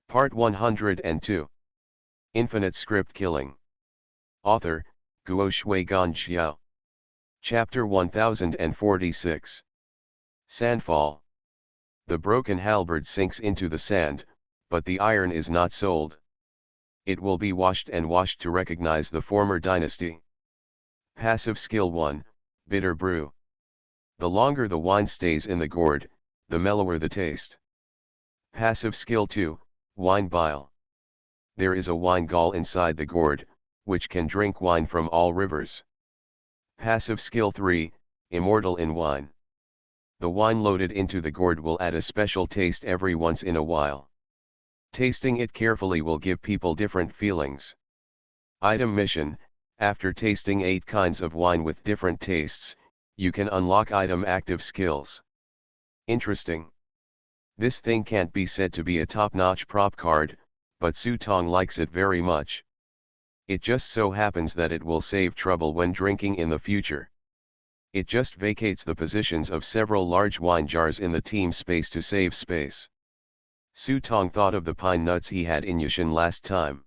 Part 102. Infinite Script Killing. Author, Guo Shui Xiao. Chapter 1046. Sandfall. The broken halberd sinks into the sand, but the iron is not sold. It will be washed and washed to recognize the former dynasty. Passive Skill 1, Bitter Brew. The longer the wine stays in the gourd, the mellower the taste. Passive Skill 2, Wine Bile. There is a wine gall inside the gourd, which can drink wine from all rivers. Passive Skill 3, Immortal in Wine. The wine loaded into the gourd will add a special taste every once in a while. Tasting it carefully will give people different feelings. Item Mission: after tasting 8 kinds of wine with different tastes, you can unlock item active skills. Interesting. This thing can't be said to be a top-notch prop card, but Su Tong likes it very much. It just so happens that it will save trouble when drinking in the future. It just vacates the positions of several large wine jars in the team space to save space. Su Tong thought of the pine nuts he had in Yushin last time.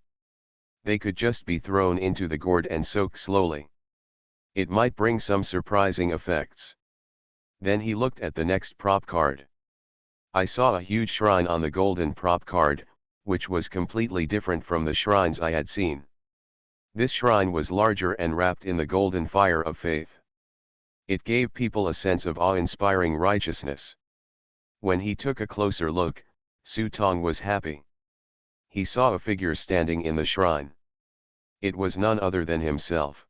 They could just be thrown into the gourd and soak slowly. It might bring some surprising effects. Then he looked at the next prop card. I saw a huge shrine on the golden prop card, which was completely different from the shrines I had seen. This shrine was larger and wrapped in the golden fire of faith. It gave people a sense of awe-inspiring righteousness. When he took a closer look, Su Tong was happy. He saw a figure standing in the shrine. It was none other than himself.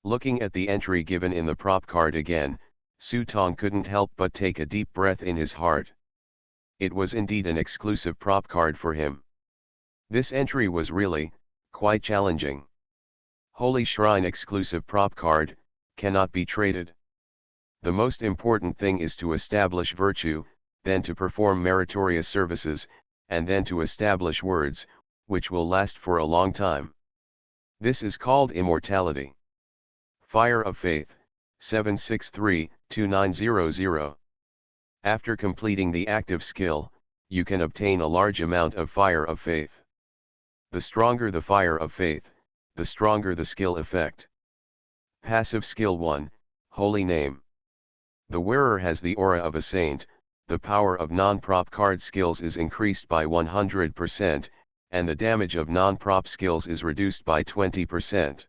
Looking at the entry given in the prop card again, Su Tong couldn't help but take a deep breath in his heart. It was indeed an exclusive prop card for him. This entry was really, quite challenging. Holy Shrine exclusive prop card, cannot be traded. The most important thing is to establish virtue, then to perform meritorious services, and then to establish words, which will last for a long time. This is called immortality. Fire of Faith, 763-2900. After completing the active skill, you can obtain a large amount of Fire of Faith. The stronger the Fire of Faith, the stronger the skill effect. Passive Skill 1, Holy Name. The wearer has the aura of a saint, the power of non-prop card skills is increased by 100%, and the damage of non-prop skills is reduced by 20%.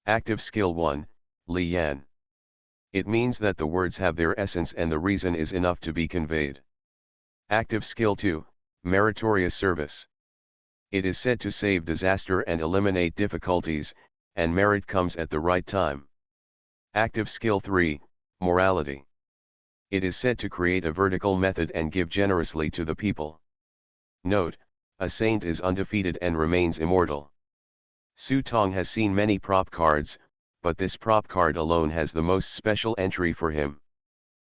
Active Skill 1, Li Yan. It means that the words have their essence and the reason is enough to be conveyed. Active Skill 2, Meritorious Service. It is said to save disaster and eliminate difficulties, and merit comes at the right time. Active Skill 3, Morality. It is said to create a vertical method and give generously to the people. Note: a saint is undefeated and remains immortal. Su Tong has seen many prop cards, but this prop card alone has the most special entry for him.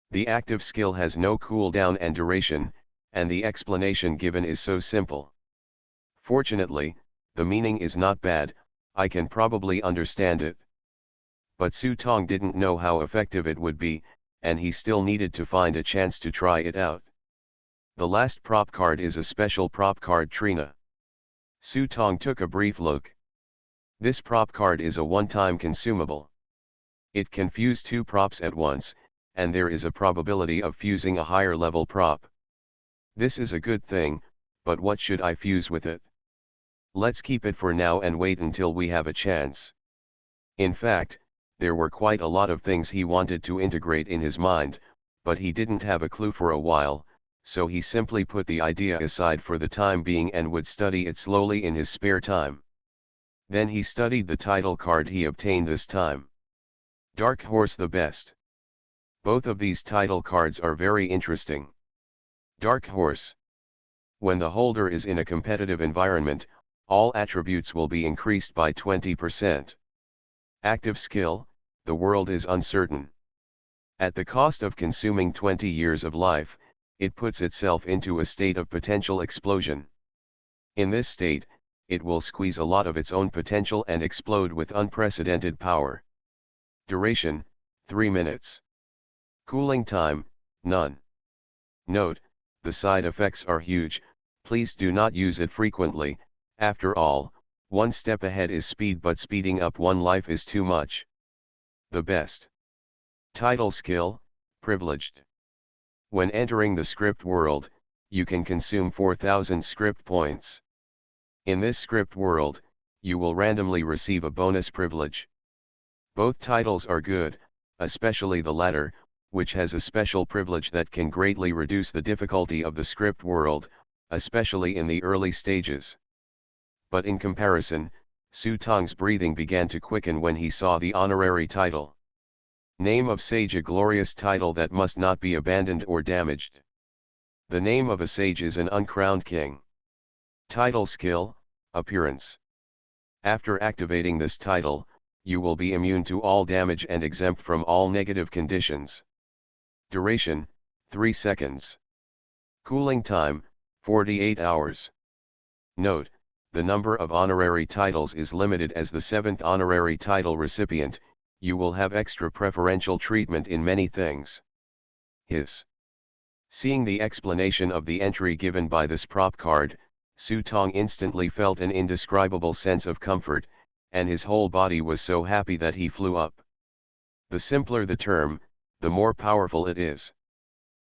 The active skill has no cooldown and duration, and the explanation given is so simple. Fortunately, the meaning is not bad, I can probably understand it. But Su Tong didn't know how effective it would be, and he still needed to find a chance to try it out. The last prop card is a special prop card Trina. Su Tong took a brief look. This prop card is a one-time consumable. It can fuse 2 props at once, and there is a probability of fusing a higher level prop. This is a good thing, but what should I fuse with it? Let's keep it for now and wait until we have a chance. In fact, there were quite a lot of things he wanted to integrate in his mind, but he didn't have a clue for a while, so he simply put the idea aside for the time being and would study it slowly in his spare time. Then he studied the title card he obtained this time. Dark Horse the best. Both of these title cards are very interesting. Dark Horse. When the holder is in a competitive environment, all attributes will be increased by 20%. Active Skill, the world is uncertain. At the cost of consuming 20 years of life, it puts itself into a state of potential explosion. In this state, it will squeeze a lot of its own potential and explode with unprecedented power. Duration, 3 minutes. Cooling time, none. Note: the side effects are huge, Please do not use it frequently. After all, one step ahead is speed, but speeding up one life is too much. The best title skill, privileged. When entering the script world, you can consume 4,000 script points. In this script world, you will randomly receive a bonus privilege. Both titles are good, especially the latter, which has a special privilege that can greatly reduce the difficulty of the script world, especially in the early stages. But in comparison, Su Tong's breathing began to quicken when he saw the honorary title. Name of sage, a glorious title that must not be abandoned or damaged. The name of a sage is an uncrowned king. Title skill, appearance. After activating this title, you will be immune to all damage and exempt from all negative conditions. Duration, 3 seconds. Cooling time, 48 hours. Note, the number of honorary titles is limited. As the 7th honorary title recipient, you will have extra preferential treatment in many things. Seeing the explanation of the entry given by this prop card, Su Tong instantly felt an indescribable sense of comfort, and his whole body was so happy that he flew up. The simpler the term, the more powerful it is.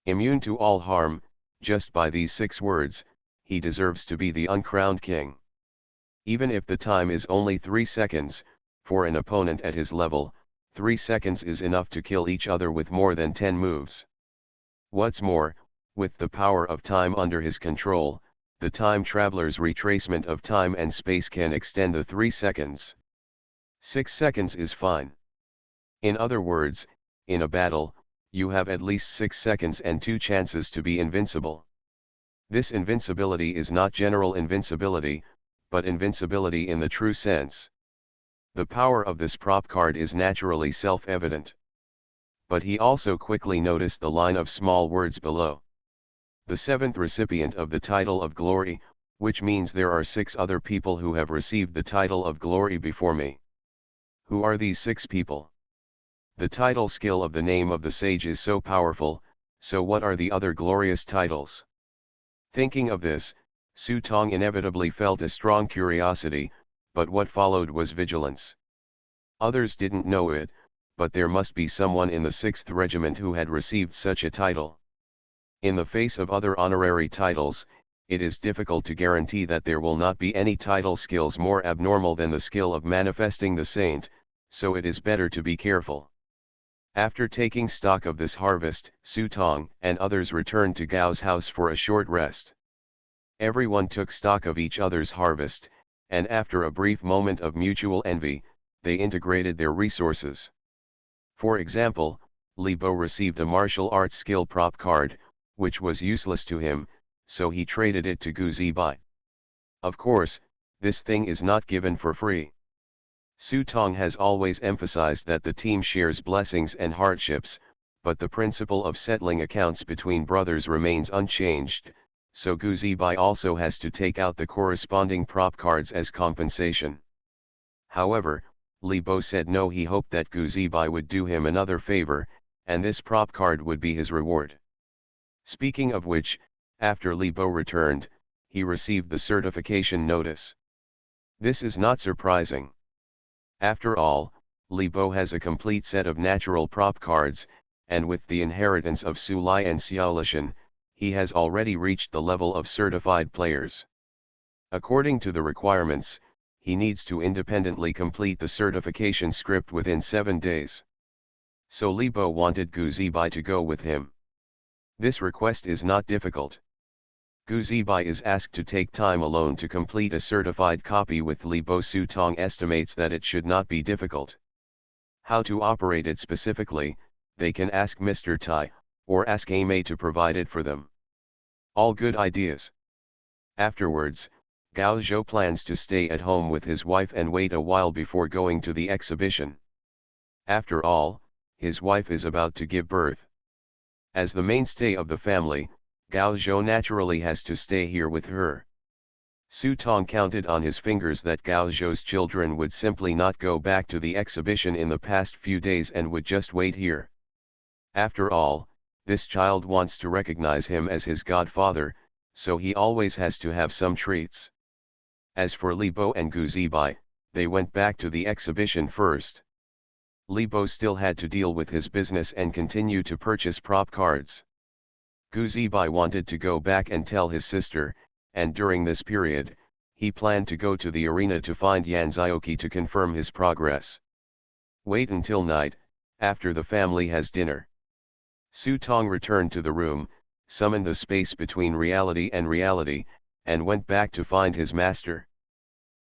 Immune to all harm, just by these 6 words, he deserves to be the uncrowned king. Even if the time is only 3 seconds, for an opponent at his level, 3 seconds is enough to kill each other with more than 10 moves. What's more, with the power of time under his control, the time traveler's retracement of time and space can extend the 3 seconds. 6 seconds is fine. In other words, in a battle, you have at least 6 seconds and 2 chances to be invincible. This invincibility is not general invincibility, but invincibility in the true sense. The power of this prop card is naturally self-evident. But he also quickly noticed the line of small words below. The 7th recipient of the title of glory, which means there are 6 other people who have received the title of glory before me. Who are these 6 people? The title skill of the name of the sage is so powerful, so what are the other glorious titles? Thinking of this, Su Tong inevitably felt a strong curiosity, but what followed was vigilance. Others didn't know it, but there must be someone in the 6th regiment who had received such a title. In the face of other honorary titles, it is difficult to guarantee that there will not be any title skills more abnormal than the skill of manifesting the saint, so it is better to be careful. After taking stock of this harvest, Su Tong and others returned to Gao's house for a short rest. Everyone took stock of each other's harvest, and after a brief moment of mutual envy, they integrated their resources. For example, Li Bo received a martial arts skill prop card, which was useless to him, so he traded it to Gu Zibai. Of course, this thing is not given for free. Su Tong has always emphasized that the team shares blessings and hardships, but the principle of settling accounts between brothers remains unchanged, so Gu Zibai also has to take out the corresponding prop cards as compensation. However, Li Bo said no, he hoped that Gu Zibai would do him another favor, and this prop card would be his reward. Speaking of which, after Li Bo returned, he received the certification notice. This is not surprising. After all, Li Bo has a complete set of natural prop cards, and with the inheritance of Su Lai and Xiao Lishan, he has already reached the level of certified players. According to the requirements, he needs to independently complete the certification script within 7 days. So Li Bo wanted Gu Zibai to go with him. This request is not difficult. Gu Zibai is asked to take time alone to complete a certified copy with Li Bo. Su Tong estimates that it should not be difficult. How to operate it specifically, they can ask Mr. Tai, or ask Ame to provide it for them. All good ideas. Afterwards, Gao Zhou plans to stay at home with his wife and wait a while before going to the exhibition. After all, his wife is about to give birth. As the mainstay of the family, Gao Zhou naturally has to stay here with her. Su Tong counted on his fingers that Gao Zhou's children would simply not go back to the exhibition in the past few days and would just wait here. After all, this child wants to recognize him as his godfather, so he always has to have some treats. As for Libo and Guzibai, they went back to the exhibition first. Libo still had to deal with his business and continue to purchase prop cards. Guzibai wanted to go back and tell his sister, and during this period, he planned to go to the arena to find Yanzioki to confirm his progress. Wait until night, after the family has dinner. Su Tong returned to the room, summoned the space between reality, and went back to find his master.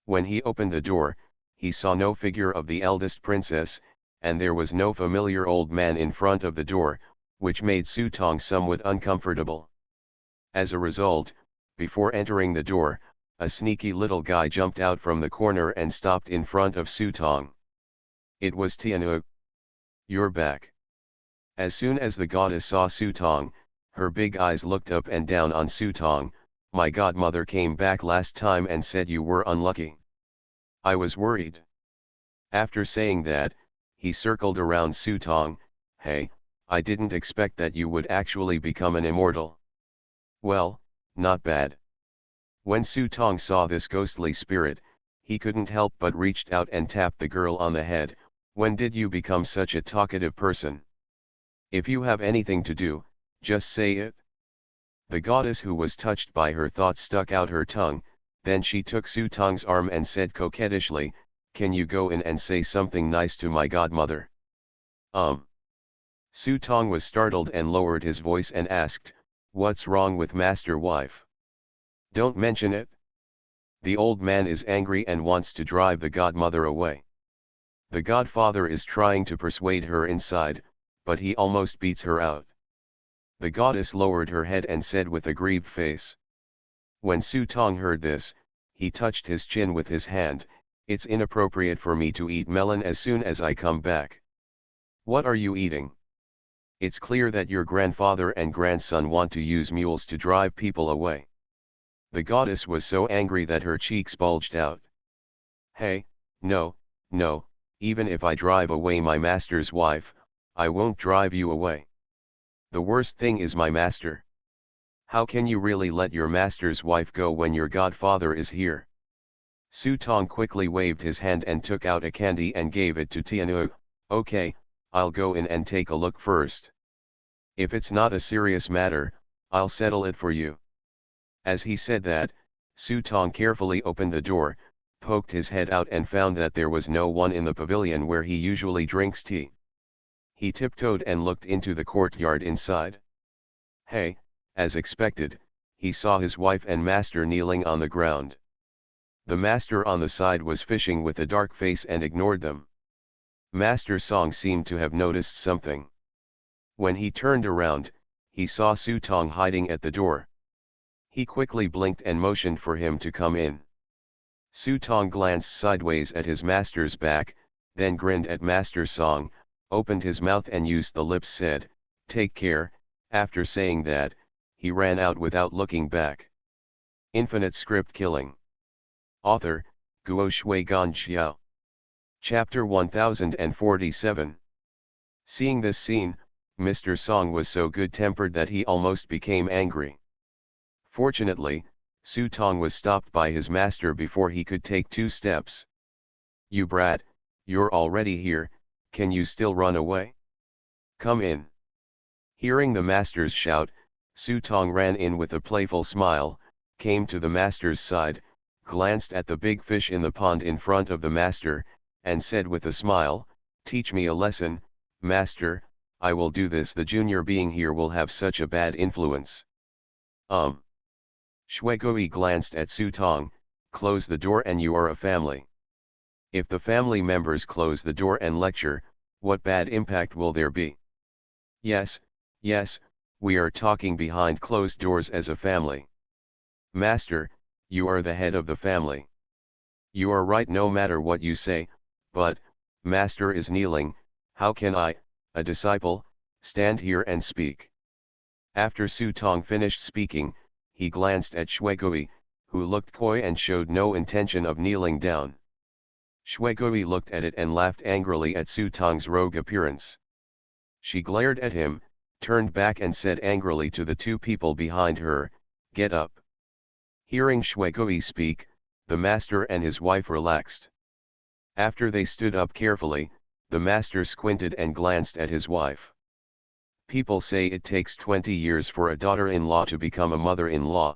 When he opened the door, he saw no figure of the eldest princess, and there was no familiar old man in front of the door, which made Su Tong somewhat uncomfortable. As a result, before entering the door, a sneaky little guy jumped out from the corner and stopped in front of Su Tong. It was Tianhu. "You're back." As soon as the goddess saw Su Tong, her big eyes looked up and down on Su Tong. "My godmother came back last time and said you were unlucky. I was worried." After saying that, he circled around Su Tong. "Hey, I didn't expect that you would actually become an immortal." "Well, not bad." When Su Tong saw this ghostly spirit, he couldn't help but reached out and tapped the girl on the head. "When did you become such a talkative person? If you have anything to do, just say it." The goddess, who was touched by her thoughts, stuck out her tongue. Then she took Su Tong's arm and said coquettishly, "Can you go in and say something nice to my godmother?" Su Tong was startled and lowered his voice and asked, "What's wrong with master wife? Don't mention it." "The old man is angry and wants to drive the godmother away. The godfather is trying to persuade her inside, but he almost beats her out." The goddess lowered her head and said with a grieved face. When Su Tong heard this, he touched his chin with his hand. "It's inappropriate for me to eat melon as soon as I come back." "What are you eating? It's clear that your grandfather and grandson want to use mules to drive people away." The goddess was so angry that her cheeks bulged out. "Hey, no, no, even if I drive away my master's wife, I won't drive you away. The worst thing is my master. How can you really let your master's wife go when your godfather is here?" Su Tong quickly waved his hand and took out a candy and gave it to Tianhu. "Okay, I'll go in and take a look first. If it's not a serious matter, I'll settle it for you." As he said that, Su Tong carefully opened the door, poked his head out and found that there was no one in the pavilion where he usually drinks tea. He tiptoed and looked into the courtyard inside. Hey, as expected, he saw his wife and master kneeling on the ground. The master on the side was fishing with a dark face and ignored them. Master Song seemed to have noticed something. When he turned around, he saw Su Tong hiding at the door. He quickly blinked and motioned for him to come in. Su Tong glanced sideways at his master's back, then grinned at Master Song, opened his mouth and used the lips, said, "Take care." After saying that, he ran out without looking back. Infinite Script Killing. Author, Guo Shui Gan Xiao. Chapter 1047. Seeing this scene, Mr. Song was so good-tempered that he almost became angry. Fortunately, Su Tong was stopped by his master before he could take 2 steps. "You brat, you're already here, can you still run away? Come in." Hearing the master's shout, Su Tong ran in with a playful smile, came to the master's side, glanced at the big fish in the pond in front of the master, and said with a smile, "Teach me a lesson, master. I will do this. The junior being here will have such a bad influence." Shuigui glanced at Su Tong. "Close the door and you are a family. If the family members close the door and lecture, what bad impact will there be?" Yes, we are talking behind closed doors as a family. Master, you are the head of the family. You are right no matter what you say, but, master is kneeling, how can I, a disciple, stand here and speak?" After Su Tong finished speaking, he glanced at Shuigui, who looked coy and showed no intention of kneeling down. Shuigui looked at it and laughed angrily at Su Tong's rogue appearance. She glared at him, turned back and said angrily to the 2 people behind her, "Get up." Hearing Shwegui speak, the master and his wife relaxed. After they stood up carefully, the master squinted and glanced at his wife. People say it takes 20 years for a daughter-in-law to become a mother-in-law.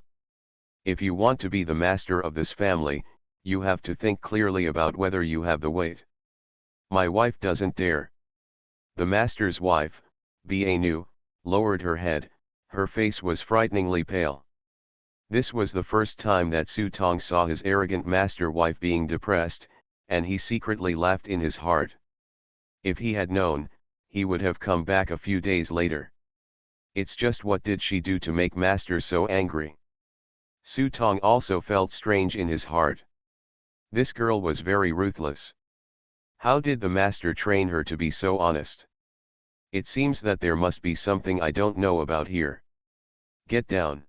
If you want to be the master of this family, you have to think clearly about whether you have the weight. My wife doesn't dare. The master's wife, Banu, lowered her head, her face was frighteningly pale. This was the first time that Su Tong saw his arrogant master wife being depressed, and he secretly laughed in his heart. If he had known, he would have come back a few days later. It's just what did she do to make master so angry? Su Tong also felt strange in his heart. This girl was very ruthless. How did the master train her to be so honest? It seems that there must be something I don't know about here. Get down.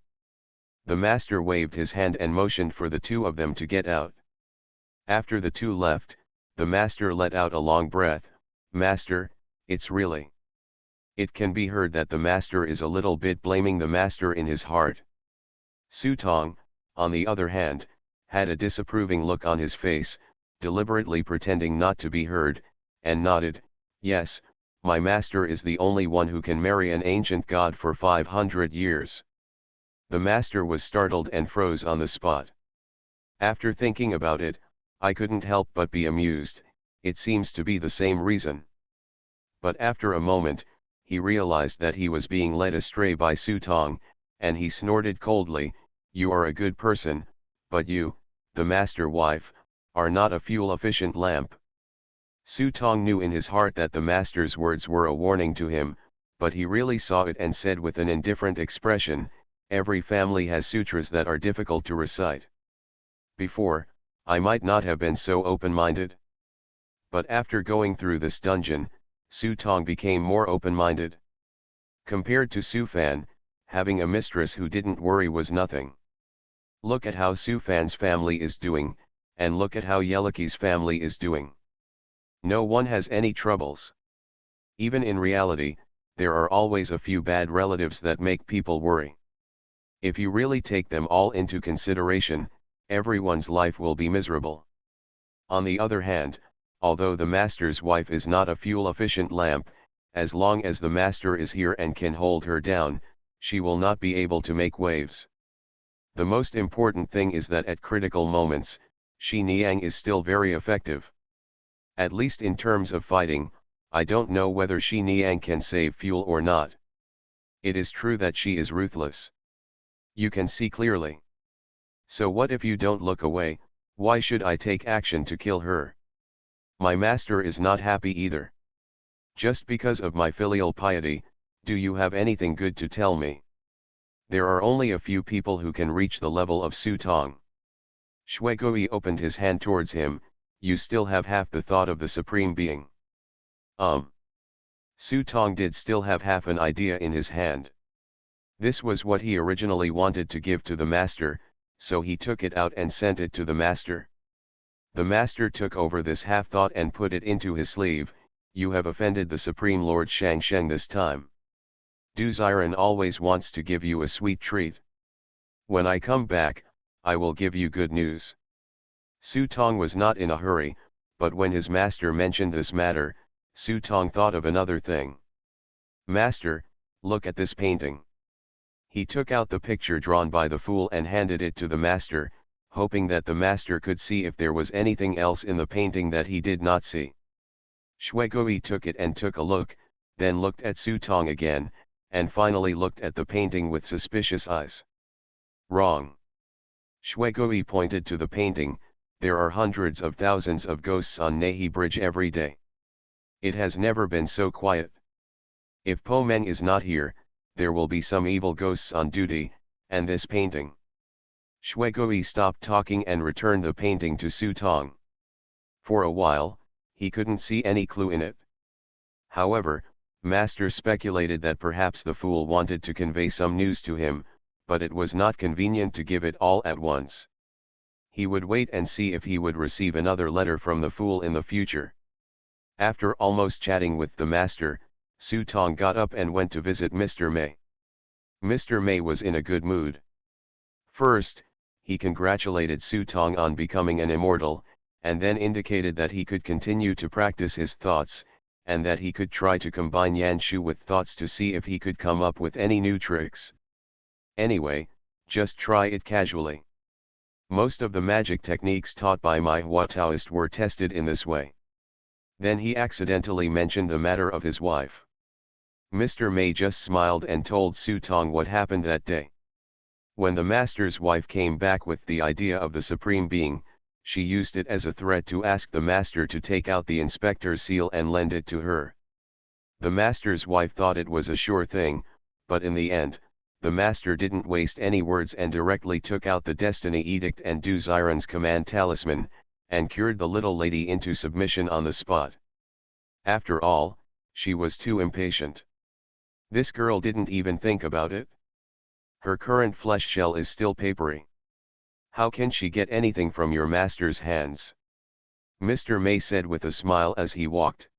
The master waved his hand and motioned for the two of them to get out. After the two left, the master let out a long breath. Master, it's really. It can be heard that the master is a little bit blaming the master in his heart. Su Tong, on the other hand, had a disapproving look on his face, deliberately pretending not to be heard, and nodded, yes, my master is the only one who can marry an ancient god for 500 years. The master was startled and froze on the spot. After thinking about it, I couldn't help but be amused. It seems to be the same reason. But after a moment, he realized that he was being led astray by Su Tong, and he snorted coldly, you are a good person, but you, the master wife, are not a fuel-efficient lamp. Su Tong knew in his heart that the master's words were a warning to him, but he really saw it and said with an indifferent expression, every family has sutras that are difficult to recite. Before, I might not have been so open-minded. But after going through this dungeon, Su Tong became more open-minded. Compared to Su Fan, having a mistress who didn't worry was nothing. Look at how Su Fan's family is doing, and look at how Yelaki's family is doing. No one has any troubles. Even in reality, there are always a few bad relatives that make people worry. If you really take them all into consideration, everyone's life will be miserable. On the other hand, although the master's wife is not a fuel-efficient lamp, as long as the master is here and can hold her down, she will not be able to make waves. The most important thing is that at critical moments, Shi Niang is still very effective. At least in terms of fighting, I don't know whether Shi Niang can save fuel or not. It is true that she is ruthless. You can see clearly. So what if you don't look away? Why should I take action to kill her? My master is not happy either. Just because of my filial piety, do you have anything good to tell me? There are only a few people who can reach the level of Su Tong. Shwegui opened his hand towards him, you still have half the thought of the Supreme Being. Su Tong did still have half an idea in his hand. This was what he originally wanted to give to the master, so he took it out and sent it to the master. The master took over this half-thought and put it into his sleeve, you have offended the Supreme Lord Shang Sheng this time. Du Ziren always wants to give you a sweet treat. When I come back, I will give you good news. Su Tong was not in a hurry, but when his master mentioned this matter, Su Tong thought of another thing. Master, look at this painting. He took out the picture drawn by the fool and handed it to the master, hoping that the master could see if there was anything else in the painting that he did not see. Shwegui took it and took a look, then looked at Su Tong again, and finally looked at the painting with suspicious eyes. Wrong. Shwegui pointed to the painting, there are hundreds of thousands of ghosts on Nahi Bridge every day. It has never been so quiet. If Po Meng is not here, there will be some evil ghosts on duty, and this painting. Shwegui stopped talking and returned the painting to Su Tong. For a while, he couldn't see any clue in it. However, Master speculated that perhaps the fool wanted to convey some news to him, but it was not convenient to give it all at once. He would wait and see if he would receive another letter from the fool in the future. After almost chatting with the master, Su Tong got up and went to visit Mr. May. Mr. May was in a good mood. First, he congratulated Su Tong on becoming an immortal, and then indicated that he could continue to practice his thoughts, and that he could try to combine Yan Shu with thoughts to see if he could come up with any new tricks. Anyway, just try it casually. Most of the magic techniques taught by my Hua Taoist were tested in this way. Then he accidentally mentioned the matter of his wife. Mr. May just smiled and told Su Tong what happened that day. When the master's wife came back with the idea of the Supreme Being, she used it as a threat to ask the master to take out the inspector's seal and lend it to her. The master's wife thought it was a sure thing, but in the end, the master didn't waste any words and directly took out the Destiny Edict and Du Xiren's command talisman, and cured the little lady into submission on the spot. After all, she was too impatient. This girl didn't even think about it. Her current flesh shell is still papery. How can she get anything from your master's hands? Mr. May said with a smile as he walked.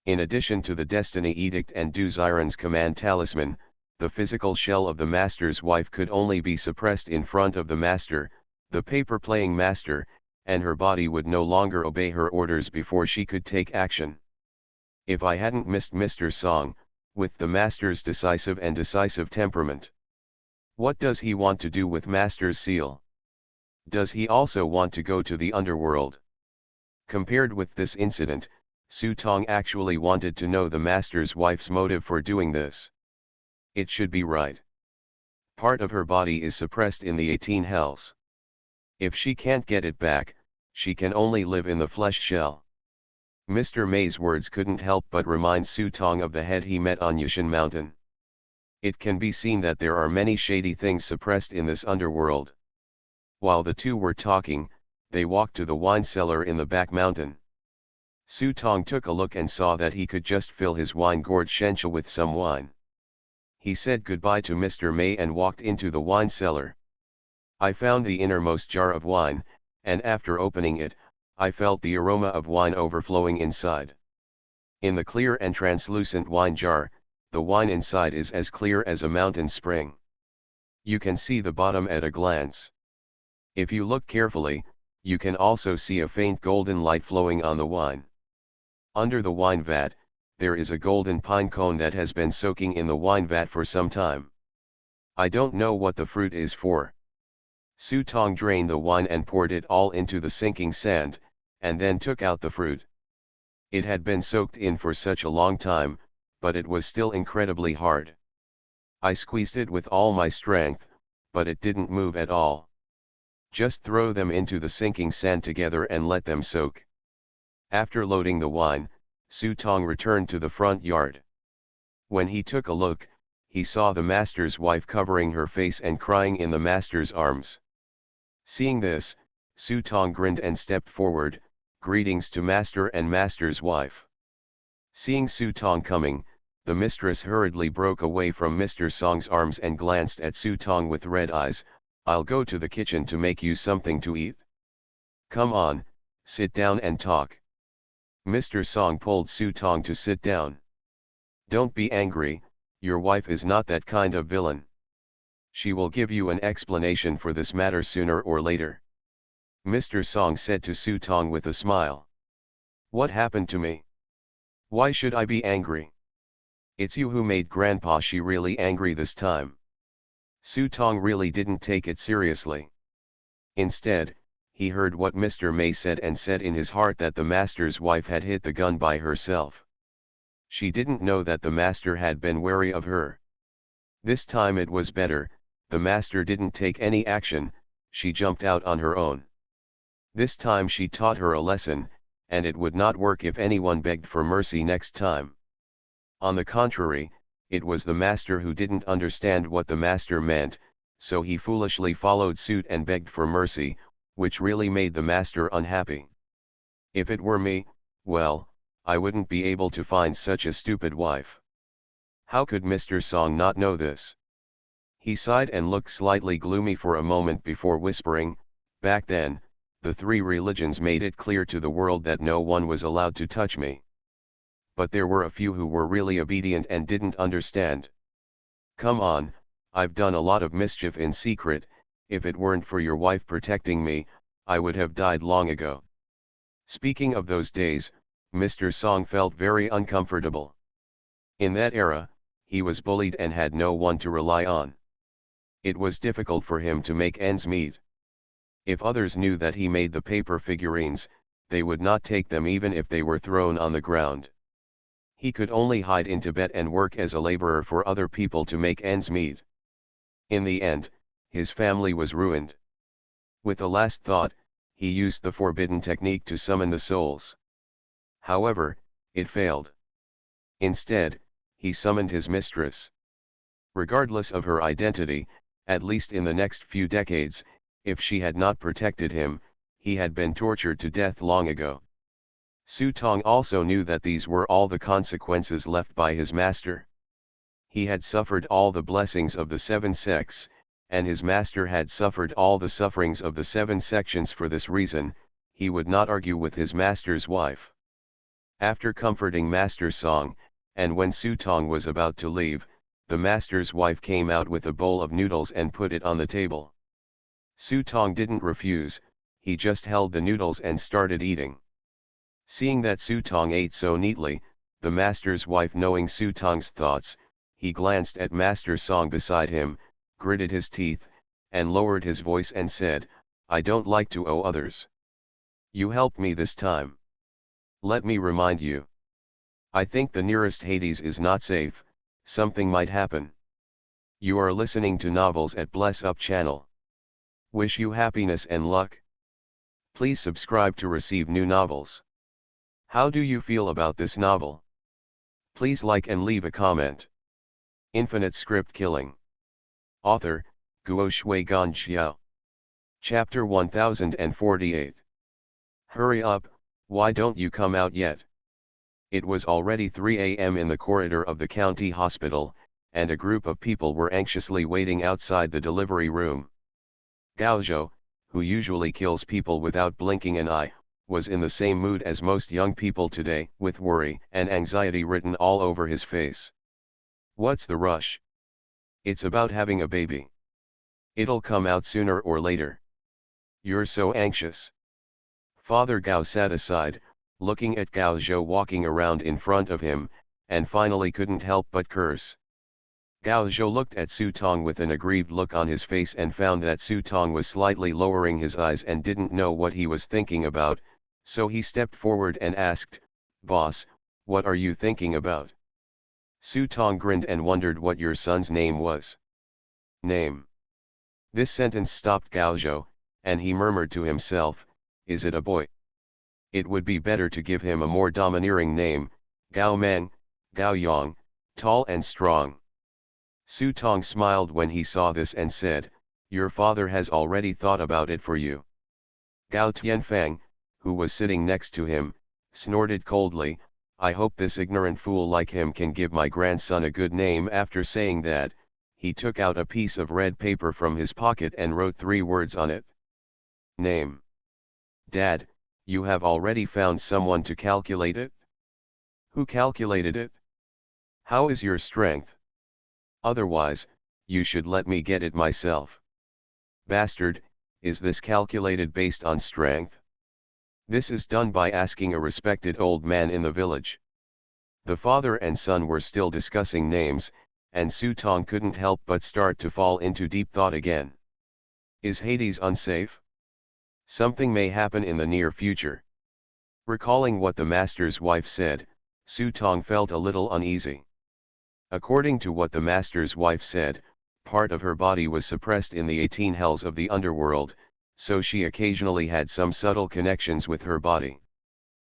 In addition to the Destiny Edict and Du Xiren's command talisman, the physical shell of the master's wife could only be suppressed in front of the master, the paper-playing master, and her body would no longer obey her orders before she could take action. If I hadn't missed Mr. Song, with the master's decisive temperament. What does he want to do with master's seal? Does he also want to go to the underworld? Compared with this incident, Su Tong actually wanted to know the master's wife's motive for doing this. It should be right. Part of her body is suppressed in the 18 hells. If she can't get it back, she can only live in the flesh shell. Mr. May's words couldn't help but remind Su Tong of the head he met on Yushan Mountain. It can be seen that there are many shady things suppressed in this underworld. While the two were talking, they walked to the wine cellar in the back mountain. Su Tong took a look and saw that he could just fill his wine gourd Shencha with some wine. He said goodbye to Mr. May and walked into the wine cellar. I found the innermost jar of wine, and after opening it, I felt the aroma of wine overflowing inside. In the clear and translucent wine jar, the wine inside is as clear as a mountain spring. You can see the bottom at a glance. If you look carefully, you can also see a faint golden light flowing on the wine. Under the wine vat, there is a golden pine cone that has been soaking in the wine vat for some time. I don't know what the fruit is for. Su Tong drained the wine and poured it all into the sinking sand, and then took out the fruit. It had been soaked in for such a long time, but it was still incredibly hard. I squeezed it with all my strength, but it didn't move at all. Just throw them into the sinking sand together and let them soak. After loading the wine, Su Tong returned to the front yard. When he took a look, he saw the master's wife covering her face and crying in the master's arms. Seeing this, Su Tong grinned and stepped forward, "Greetings to master and master's wife." Seeing Su Tong coming, the mistress hurriedly broke away from Mr. Song's arms and glanced at Su Tong with red eyes. "I'll go to the kitchen to make you something to eat. Come on, sit down and talk." Mr. Song pulled Su Tong to sit down. "Don't be angry, your wife is not that kind of villain. She will give you an explanation for this matter sooner or later," Mr. Song said to Su Tong with a smile. "What happened to me? Why should I be angry? It's you who made Grandpa Shi really angry this time." Su Tong really didn't take it seriously. Instead, he heard what Mr. May said and said in his heart that the master's wife had hit the gun by herself. She didn't know that the master had been wary of her. This time it was better, the master didn't take any action, she jumped out on her own. This time she taught her a lesson, and it would not work if anyone begged for mercy next time. On the contrary, it was the master who didn't understand what the master meant, so he foolishly followed suit and begged for mercy, which really made the master unhappy. If it were me, well, I wouldn't be able to find such a stupid wife. How could Mr. Song not know this? He sighed and looked slightly gloomy for a moment before whispering, "Back then, the three religions made it clear to the world that no one was allowed to touch me. But there were a few who were really obedient and didn't understand. Come on, I've done a lot of mischief in secret, if it weren't for your wife protecting me, I would have died long ago. Speaking of those days, Mr. Song felt very uncomfortable. In that era, he was bullied and had no one to rely on. It was difficult for him to make ends meet. If others knew that he made the paper figurines, they would not take them even if they were thrown on the ground. He could only hide in Tibet and work as a laborer for other people to make ends meet. In the end, his family was ruined. With a last thought, he used the forbidden technique to summon the souls. However, it failed. Instead, he summoned his mistress. Regardless of her identity, at least in the next few decades, if she had not protected him, he had been tortured to death long ago. Su Tong also knew that these were all the consequences left by his master. He had suffered all the blessings of the 7 sects, and his master had suffered all the sufferings of the 7 sections. For this reason, he would not argue with his master's wife. After comforting Master Song, and when Su Tong was about to leave, the master's wife came out with a bowl of noodles and put it on the table. Su Tong didn't refuse, he just held the noodles and started eating. Seeing that Su Tong ate so neatly, the master's wife, knowing Su Tong's thoughts, he glanced at Master Song beside him, gritted his teeth, and lowered his voice and said, "I don't like to owe others. You helped me this time. Let me remind you. I think the nearest Hades is not safe, something might happen." You are listening to Novels at Bless Up channel. Wish you happiness and luck. Please subscribe to receive new novels. How do you feel about this novel? Please like and leave a comment. Infinite Script Killing. Author, Guo Shui Gan Xiao. Chapter 1048. Hurry up, why don't you come out yet? It was already 3 a.m. in the corridor of the county hospital, and a group of people were anxiously waiting outside the delivery room. Gao Zhou, who usually kills people without blinking an eye, was in the same mood as most young people today, with worry and anxiety written all over his face. What's the rush? It's about having a baby. It'll come out sooner or later. You're so anxious. Father Gao sat aside, looking at Gao Zhou walking around in front of him, and finally couldn't help but curse. Gao Zhou looked at Su Tong with an aggrieved look on his face and found that Su Tong was slightly lowering his eyes and didn't know what he was thinking about, so he stepped forward and asked, "Boss, what are you thinking about?" Su Tong grinned and wondered what your son's name was. Name. This sentence stopped Gao Zhou, and he murmured to himself, "Is it a boy? It would be better to give him a more domineering name, Gao Meng, Gao Yang, tall and strong." Su Tong smiled when he saw this and said, "Your father has already thought about it for you." Gao Tianfang, who was sitting next to him, snorted coldly, "I hope this ignorant fool like him can give my grandson a good name." After saying that, he took out a piece of red paper from his pocket and wrote 3 words on it. Name. Dad, you have already found someone to calculate it? Who calculated it? How is your strength? Otherwise, you should let me get it myself. Bastard, is this calculated based on strength? This is done by asking a respected old man in the village. The father and son were still discussing names, and Su Tong couldn't help but start to fall into deep thought again. Is Hades unsafe? Something may happen in the near future. Recalling what the master's wife said, Su Tong felt a little uneasy. According to what the master's wife said, part of her body was suppressed in the 18 hells of the underworld, so she occasionally had some subtle connections with her body.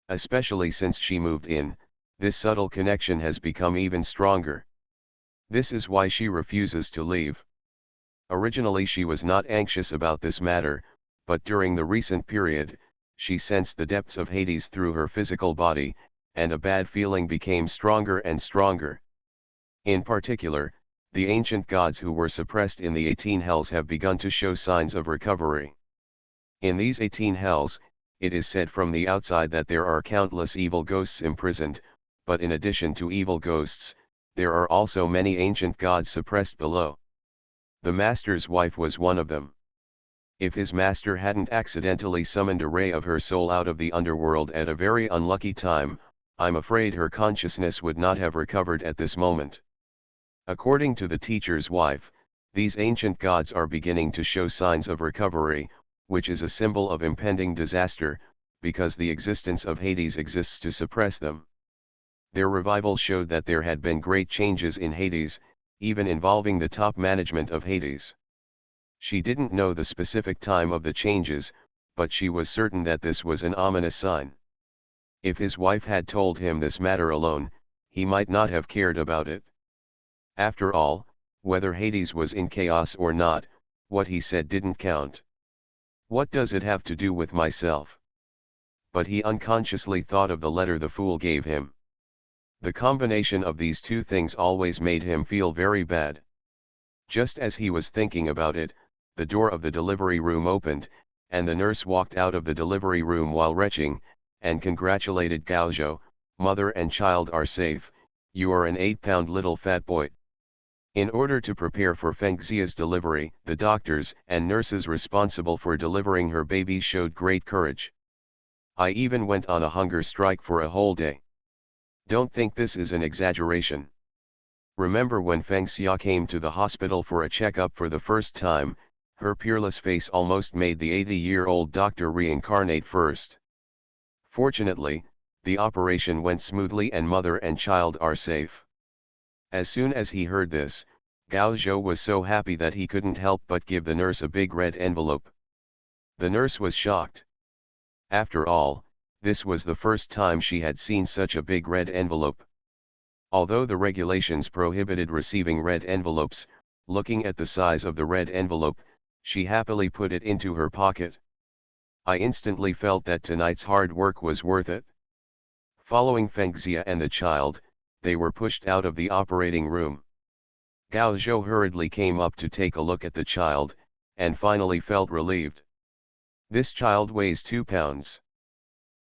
Especially since she moved in, this subtle connection has become even stronger. This is why she refuses to leave. Originally she was not anxious about this matter, but during the recent period, she sensed the depths of Hades through her physical body, and a bad feeling became stronger and stronger. In particular, the ancient gods who were suppressed in the 18 hells have begun to show signs of recovery. In these 18 hells, it is said from the outside that there are countless evil ghosts imprisoned, but in addition to evil ghosts, there are also many ancient gods suppressed below. The master's wife was one of them. If his master hadn't accidentally summoned a ray of her soul out of the underworld at a very unlucky time, I'm afraid her consciousness would not have recovered at this moment. According to the teacher's wife, these ancient gods are beginning to show signs of recovery, which is a symbol of impending disaster, because the existence of Hades exists to suppress them. Their revival showed that there had been great changes in Hades, even involving the top management of Hades. She didn't know the specific time of the changes, but she was certain that this was an ominous sign. If his wife had told him this matter alone, he might not have cared about it. After all, whether Hades was in chaos or not, what he said didn't count. What does it have to do with myself? But he unconsciously thought of the letter the fool gave him. The combination of these two things always made him feel very bad. Just as he was thinking about it, the door of the delivery room opened, and the nurse walked out of the delivery room while retching, and congratulated Gaozhou, "Mother and child are safe, you are an 8-pound little fat boy." In order to prepare for Fengxia's delivery, the doctors and nurses responsible for delivering her baby showed great courage. I even went on a hunger strike for a whole day. Don't think this is an exaggeration. Remember when Fengxia came to the hospital for a checkup for the first time, her peerless face almost made the 80-year-old doctor reincarnate first. Fortunately, the operation went smoothly and mother and child are safe. As soon as he heard this, Gao Zhou was so happy that he couldn't help but give the nurse a big red envelope. The nurse was shocked. After all, this was the first time she had seen such a big red envelope. Although the regulations prohibited receiving red envelopes, looking at the size of the red envelope, she happily put it into her pocket. I instantly felt that tonight's hard work was worth it. Following Fengxia and the child, they were pushed out of the operating room. Gao Zhou hurriedly came up to take a look at the child, and finally felt relieved. This child weighs 2 pounds.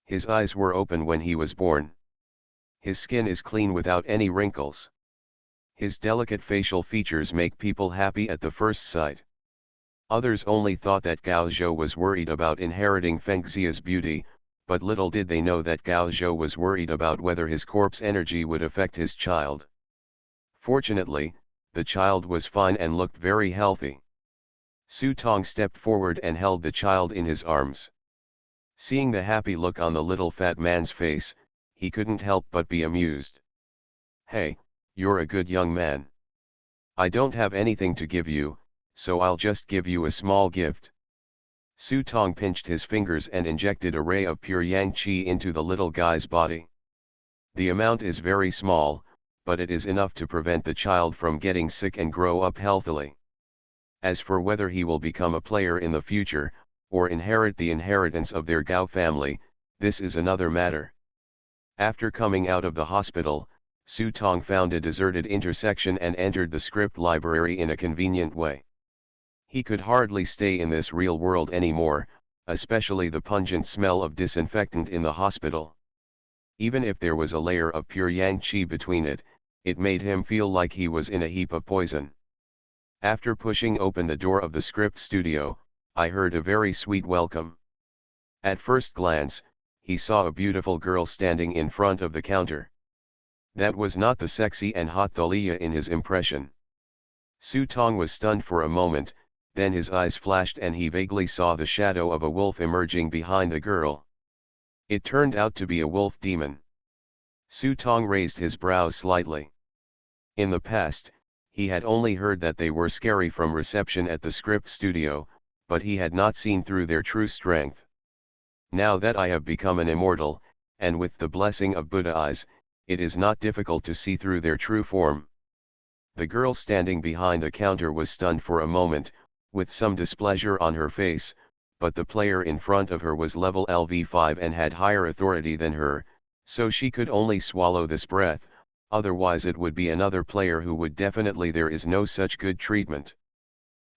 His eyes were open when he was born. His skin is clean without any wrinkles. His delicate facial features make people happy at the first sight. Others only thought that Gao Zhou was worried about inheriting Fengxia's beauty, but little did they know that Gao Zhou was worried about whether his corpse energy would affect his child. Fortunately, the child was fine and looked very healthy. Su Tong stepped forward and held the child in his arms. Seeing the happy look on the little fat man's face, he couldn't help but be amused. "Hey, you're a good young man. I don't have anything to give you, so I'll just give you a small gift." Su Tong pinched his fingers and injected a ray of pure yang qi into the little guy's body. The amount is very small, but it is enough to prevent the child from getting sick and grow up healthily. As for whether he will become a player in the future, or inherit the inheritance of their Gao family, this is another matter. After coming out of the hospital, Su Tong found a deserted intersection and entered the script library in a convenient way. He could hardly stay in this real world anymore, especially the pungent smell of disinfectant in the hospital. Even if there was a layer of pure yang qi between it, it made him feel like he was in a heap of poison. After pushing open the door of the script studio, I heard a very sweet welcome. At first glance, he saw a beautiful girl standing in front of the counter. That was not the sexy and hot Thalia in his impression. Su Tong was stunned for a moment, then his eyes flashed and he vaguely saw the shadow of a wolf emerging behind the girl. It turned out to be a wolf demon. Su Tong raised his brows slightly. In the past, he had only heard that they were scary from reception at the script studio, but he had not seen through their true strength. Now that I have become an immortal, and with the blessing of Buddha eyes, it is not difficult to see through their true form. The girl standing behind the counter was stunned for a moment, with some displeasure on her face, but the player in front of her was level LV5 and had higher authority than her, so she could only swallow this breath, otherwise it would be another player who would definitely. There is no such good treatment.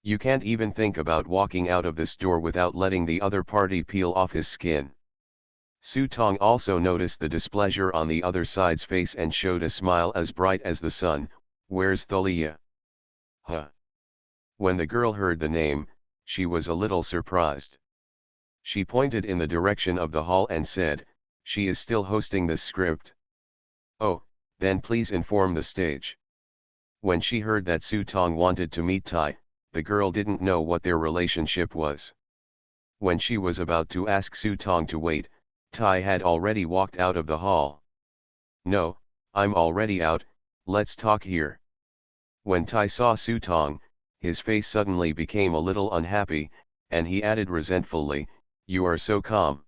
You can't even think about walking out of this door without letting the other party peel off his skin. Su Tong also noticed the displeasure on the other side's face and showed a smile as bright as the sun. "Where's Thalia?" Huh. When the girl heard the name, She was a little surprised. She pointed in the direction of the hall and said, "She is still hosting this script." "Oh, then please inform the stage." When she heard that Su Tong wanted to meet Tai, the girl didn't know what their relationship was. When she was about to ask Su Tong to wait, Tai had already walked out of the hall. "No, I'm already out, let's talk here." When Tai saw Su Tong, his face suddenly became a little unhappy, and he added resentfully, "You are so calm.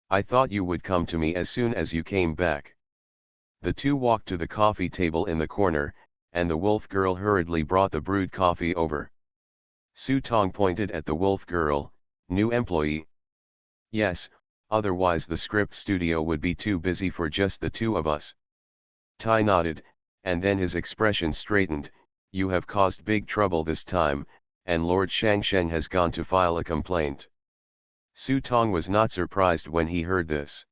I thought you would come to me as soon as you came back." The two walked to the coffee table in the corner, and the wolf girl hurriedly brought the brewed coffee over. Su Tong pointed at the wolf girl, "New employee?" "Yes, otherwise the script studio would be too busy for just the two of us." Tai nodded, and then his expression straightened. "You have caused big trouble this time, and Lord Shangsheng has gone to file a complaint." Su Tong was not surprised when he heard this.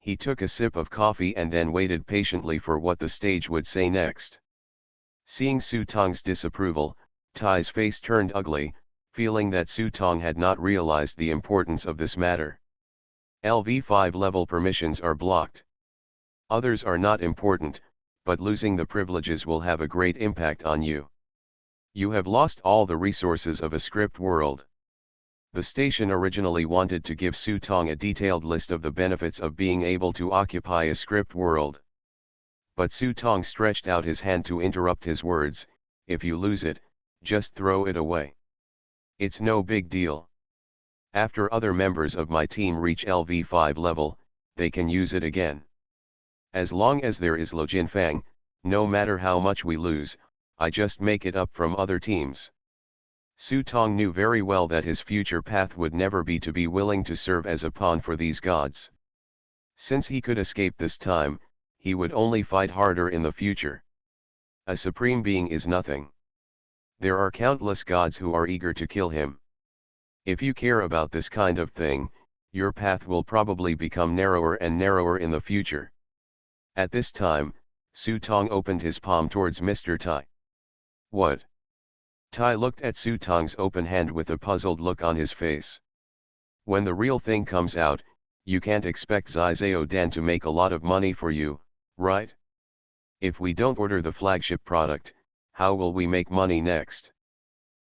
He took a sip of coffee and then waited patiently for what the stage would say next. Seeing Su Tong's disapproval, Tai's face turned ugly, feeling that Su Tong had not realized the importance of this matter. LV5 level permissions are blocked. Others are not important, but losing the privileges will have a great impact on you. You have lost all the resources of a script world. The station originally wanted to give Su Tong a detailed list of the benefits of being able to occupy a script world. But Su Tong stretched out his hand to interrupt his words. "If you lose it, just throw it away. It's no big deal. After other members of my team reach LV5 level, they can use it again. As long as there is Lo Jinfang, no matter how much we lose, I just make it up from other teams." Su Tong knew very well that his future path would never be to be willing to serve as a pawn for these gods. Since he could escape this time, he would only fight harder in the future. A supreme being is nothing. There are countless gods who are eager to kill him. If you care about this kind of thing, your path will probably become narrower and narrower in the future. At this time, Su Tong opened his palm towards Mr. Tai. "What?" Tai looked at Su Tong's open hand with a puzzled look on his face. "When the real thing comes out, you can't expect Zai Zhao Dan to make a lot of money for you, right? If we don't order the flagship product, how will we make money next?"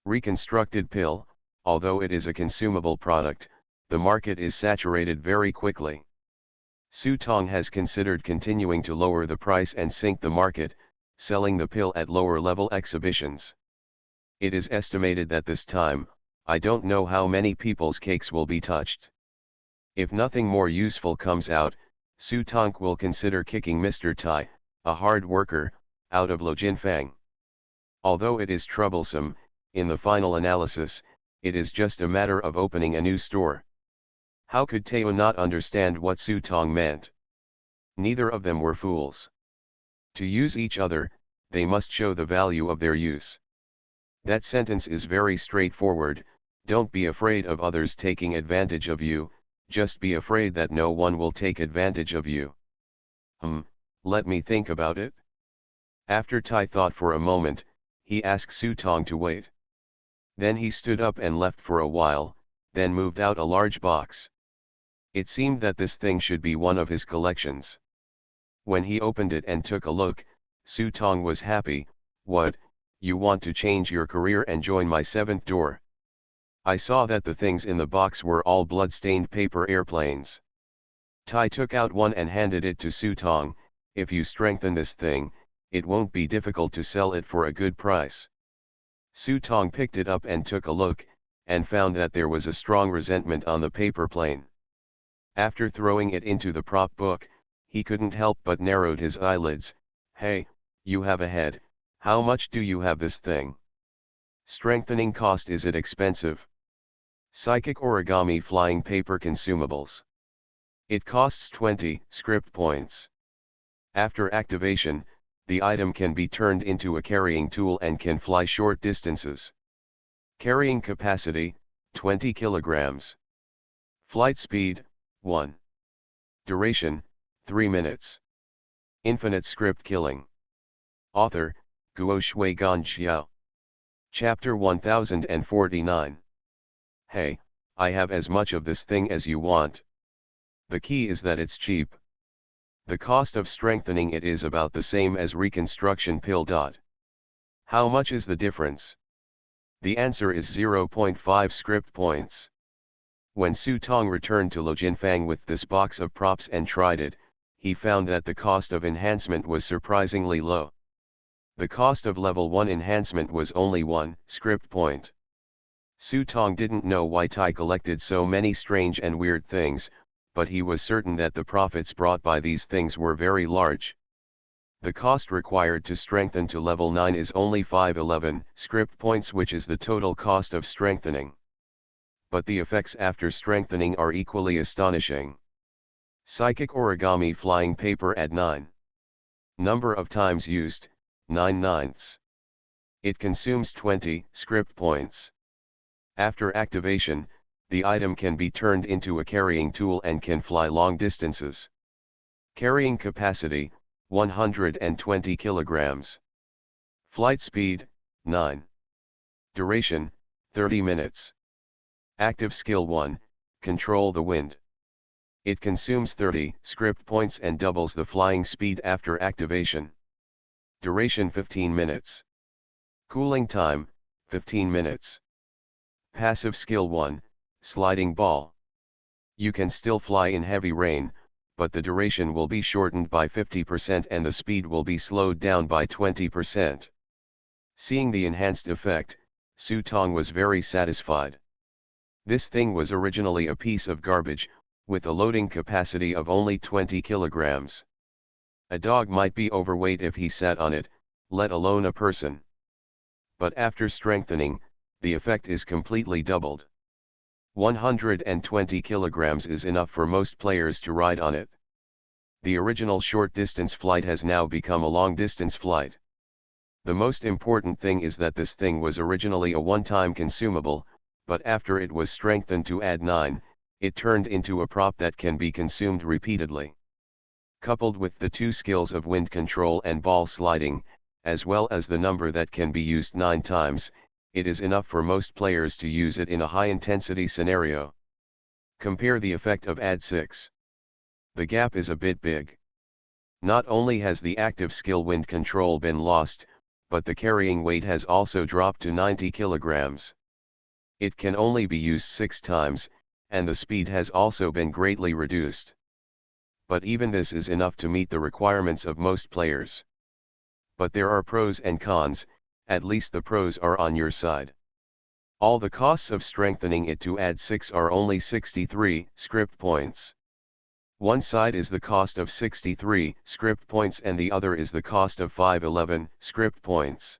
Reconstructed pill, although it is a consumable product, the market is saturated very quickly. Su Tong has considered continuing to lower the price and sink the market, selling the pill at lower level exhibitions. It is estimated that this time, I don't know how many people's cakes will be touched. If nothing more useful comes out, Su Tong will consider kicking Mr. Tai, a hard worker, out of Lo Jinfang. Although it is troublesome, in the final analysis, it is just a matter of opening a new store. How could Teo not understand what Su Tong meant? Neither of them were fools. To use each other, they must show the value of their use. That sentence is very straightforward. Don't be afraid of others taking advantage of you, just be afraid that no one will take advantage of you. Let me think about it. After Tai thought for a moment, he asked Su Tong to wait. Then he stood up and left for a while, then moved out a large box. It seemed that this thing should be one of his collections. When he opened it and took a look, Su Tong was happy. "What? You want to change your career and join my seventh door?" I saw that the things in the box were all blood-stained paper airplanes. Tai took out one and handed it to Su Tong. "If you strengthen this thing, it won't be difficult to sell it for a good price." Su Tong picked it up and took a look, and found that there was a strong resentment on the paper plane. After throwing it into the prop book, he couldn't help but narrowed his eyelids. "Hey, you have a head. How much do you have this thing? Strengthening cost, is it expensive?" Psychic origami flying paper consumables. It costs 20 script points. After activation, the item can be turned into a carrying tool and can fly short distances. Carrying capacity, 20 kilograms. Flight speed, 1. Duration, 3 minutes. Infinite script killing. Author, Guo Shui Gan Xiao. Chapter 1049. Hey, I have as much of this thing as you want. The key is that it's cheap. The cost of strengthening it is about the same as reconstruction pill. How much is the difference? The answer is 0.5 script points. When Su Tong returned to Lo Jinfang with this box of props and tried it, he found that the cost of enhancement was surprisingly low. The cost of level 1 enhancement was only 1 script point. Su Tong didn't know why Tai collected so many strange and weird things, but he was certain that the profits brought by these things were very large. The cost required to strengthen to level 9 is only 511 script points, which is the total cost of strengthening. But the effects after strengthening are equally astonishing. Psychic origami flying paper at 9. Number of times used, 9/9. It consumes 20 script points. After activation, the item can be turned into a carrying tool and can fly long distances. Carrying capacity, 120 kilograms. Flight speed, 9. Duration, 30 minutes. Active skill 1, control the wind. It consumes 30 script points and doubles the flying speed after activation. Duration 15 minutes. Cooling time, 15 minutes. Passive skill 1, sliding ball. You can still fly in heavy rain, but the duration will be shortened by 50% and the speed will be slowed down by 20%. Seeing the enhanced effect, Su Tong was very satisfied. This thing was originally a piece of garbage, with a loading capacity of only 20 kilograms. A dog might be overweight if he sat on it, let alone a person. But after strengthening, the effect is completely doubled. 120 kilograms is enough for most players to ride on it. The original short-distance flight has now become a long-distance flight. The most important thing is that this thing was originally a one-time consumable, but after it was strengthened to add 9, it turned into a prop that can be consumed repeatedly. Coupled with the two skills of wind control and ball sliding, as well as the number that can be used 9 times, it is enough for most players to use it in a high-intensity scenario. Compare the effect of add 6. The gap is a bit big. Not only has the active skill wind control been lost, but the carrying weight has also dropped to 90 kilograms. It can only be used 6 times, and the speed has also been greatly reduced. But even this is enough to meet the requirements of most players. But there are pros and cons. At least the pros are on your side. All the costs of strengthening it to add 6 are only 63 script points. One side is the cost of 63 script points and the other is the cost of 511 script points.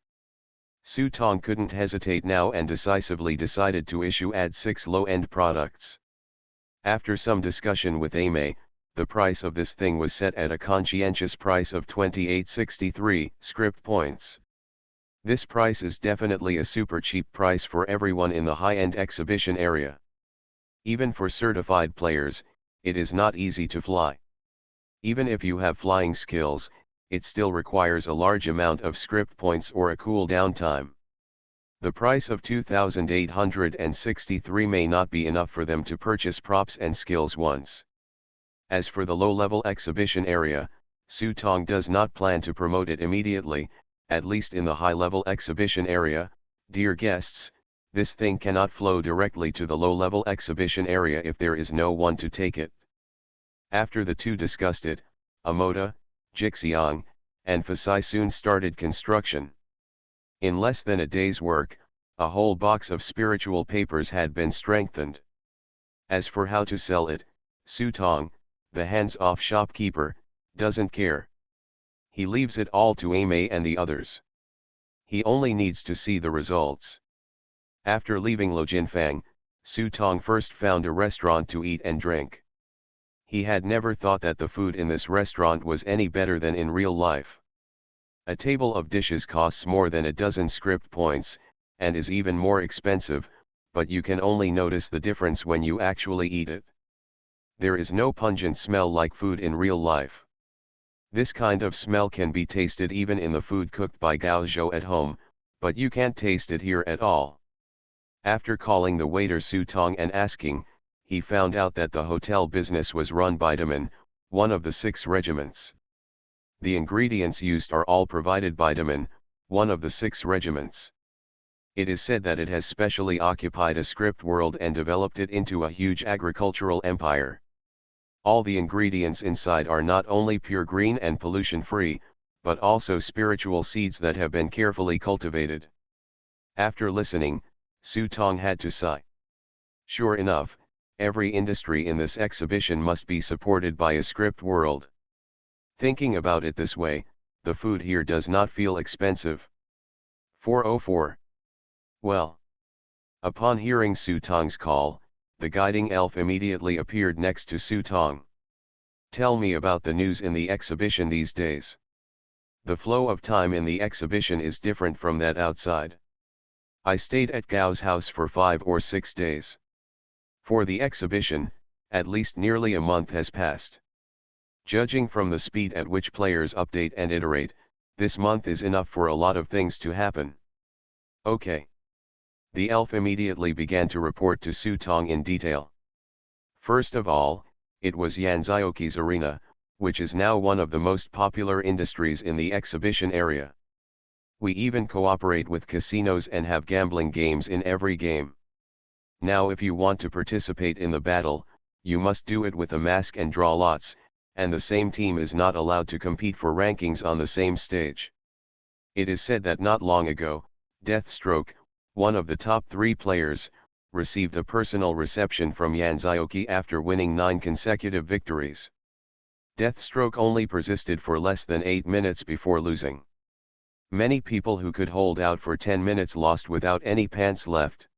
Su Tong couldn't hesitate now and decisively decided to issue add 6 low-end products. After some discussion with Ame, the price of this thing was set at a conscientious price of 2863 script points. This price is definitely a super cheap price for everyone in the high-end exhibition area. Even for certified players, it is not easy to fly. Even if you have flying skills, it still requires a large amount of script points or a cool-down time. The price of 2,863 may not be enough for them to purchase props and skills once. As for the low-level exhibition area, Su Tong does not plan to promote it immediately, at least in the high-level exhibition area. Dear guests, this thing cannot flow directly to the low-level exhibition area if there is no one to take it. After the two discussed it, Amoda, Jixiang, and Fasai soon started construction. In less than a day's work, a whole box of spiritual papers had been strengthened. As for how to sell it, Su Tong, the hands-off shopkeeper, doesn't care. He leaves it all to Ame and the others. He only needs to see the results. After leaving Lo Jinfang, Su Tong first found a restaurant to eat and drink. He had never thought that the food in this restaurant was any better than in real life. A table of dishes costs more than a dozen script points, and is even more expensive, but you can only notice the difference when you actually eat it. There is no pungent smell like food in real life. This kind of smell can be tasted even in the food cooked by Gao Zhou at home, but you can't taste it here at all. After calling the waiter Su Tong and asking, he found out that the hotel business was run by Daman, one of the 6 regiments. The ingredients used are all provided by Daman, one of the 6 regiments. It is said that it has specially occupied a script world and developed it into a huge agricultural empire. All the ingredients inside are not only pure green and pollution-free, but also spiritual seeds that have been carefully cultivated. After listening, Su Tong had to sigh. Sure enough, every industry in this exhibition must be supported by a script world. Thinking about it this way, the food here does not feel expensive. 404. Well. Upon hearing Su Tong's call, the guiding elf immediately appeared next to Su Tong. Tell me about the news in the exhibition these days. The flow of time in the exhibition is different from that outside. I stayed at Gao's house for 5 or 6 days. For the exhibition, at least nearly a month has passed. Judging from the speed at which players update and iterate, this month is enough for a lot of things to happen. Okay. The elf immediately began to report to Su Tong in detail. First of all, it was Yanzioki's arena, which is now one of the most popular industries in the exhibition area. We even cooperate with casinos and have gambling games in every game. Now if you want to participate in the battle, you must do it with a mask and draw lots, and the same team is not allowed to compete for rankings on the same stage. It is said that not long ago, Deathstroke, one of the top 3 players, received a personal reception from Yanzioki after winning 9 consecutive victories. Deathstroke only persisted for less than 8 minutes before losing. Many people who could hold out for 10 minutes lost without any pants left.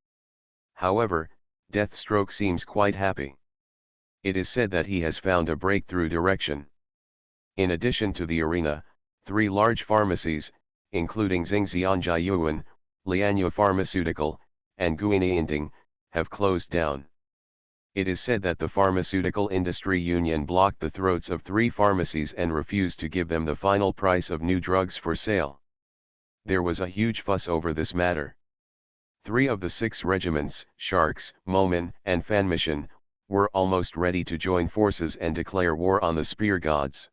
However, Deathstroke seems quite happy. It is said that he has found a breakthrough direction. In addition to the arena, 3 large pharmacies, including Xingxianjiayuan, Lianyu Pharmaceutical, and Guineyinding, have closed down. It is said that the pharmaceutical industry union blocked the throats of 3 pharmacies and refused to give them the final price of new drugs for sale. There was a huge fuss over this matter. 3 of the 6 regiments, Sharks, Momin, and Fanmission, were almost ready to join forces and declare war on the spear gods.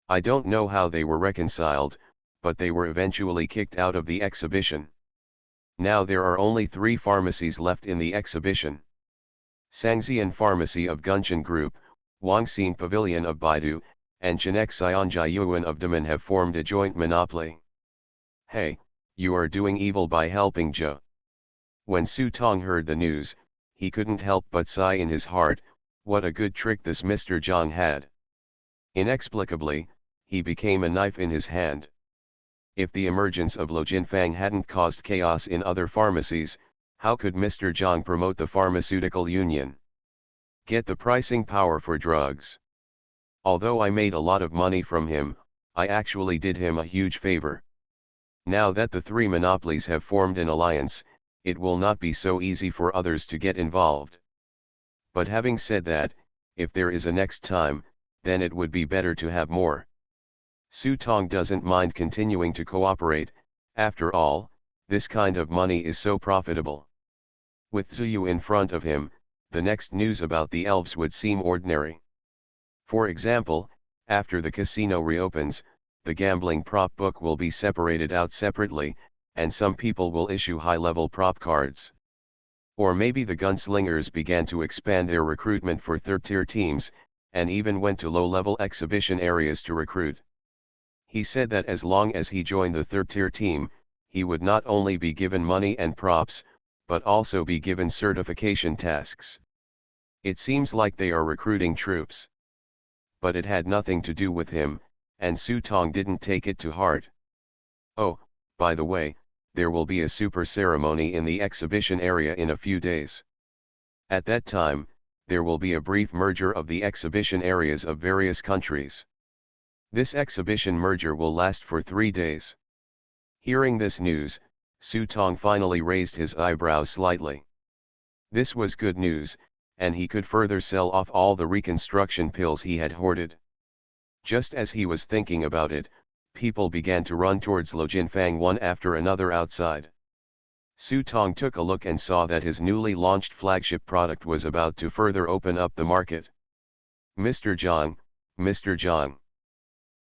I don't know how they were reconciled, but they were eventually kicked out of the exhibition. Now there are only 3 pharmacies left in the exhibition. Sangxian Pharmacy of Gunshan Group, Wangxin Pavilion of Baidu, and Xianjiayuan of Daman have formed a joint monopoly. Hey, you are doing evil by helping Zhou. When Su Tong heard the news, he couldn't help but sigh in his heart. What a good trick this Mr. Zhang had. Inexplicably, he became a knife in his hand. If the emergence of Lo Jinfang hadn't caused chaos in other pharmacies, how could Mr. Zhang promote the pharmaceutical union? Get the pricing power for drugs. Although I made a lot of money from him, I actually did him a huge favor. Now that the 3 monopolies have formed an alliance, it will not be so easy for others to get involved. But having said that, if there is a next time, then it would be better to have more. Su Tong doesn't mind continuing to cooperate. After all, this kind of money is so profitable. With Zuyu in front of him, the next news about the elves would seem ordinary. For example, after the casino reopens, the gambling prop book will be separated out separately, and some people will issue high-level prop cards. Or maybe the gunslingers began to expand their recruitment for third-tier teams, and even went to low-level exhibition areas to recruit. He said that as long as he joined the third-tier team, he would not only be given money and props, but also be given certification tasks. It seems like they are recruiting troops. But it had nothing to do with him, and Su Tong didn't take it to heart. Oh, by the way, there will be a super ceremony in the exhibition area in a few days. At that time, there will be a brief merger of the exhibition areas of various countries. This exhibition merger will last for 3 days. Hearing this news, Su Tong finally raised his eyebrows slightly. This was good news, and he could further sell off all the reconstruction pills he had hoarded. Just as he was thinking about it, people began to run towards Lo Jinfang one after another outside. Su Tong took a look and saw that his newly launched flagship product was about to further open up the market. Mr. Zhang, Mr. Zhang.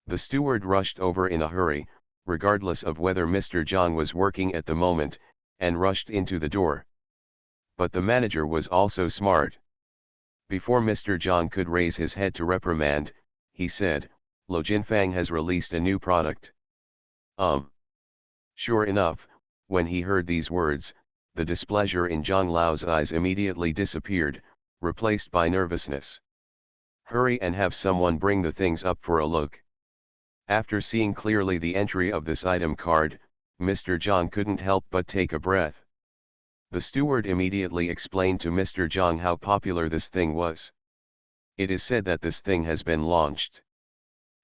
The steward rushed over in a hurry, regardless of whether Mr. Zhang was working at the moment, and rushed into the door. But the manager was also smart. Before Mr. Zhang could raise his head to reprimand, he said, "Lo Jinfang has released a new product." Sure enough, when he heard these words, the displeasure in Zhang Lao's eyes immediately disappeared, replaced by nervousness. "Hurry and have someone bring the things up for a look." After seeing clearly the entry of this item card, Mr. Zhang couldn't help but take a breath. The steward immediately explained to Mr. Zhang how popular this thing was. It is said that this thing has been launched.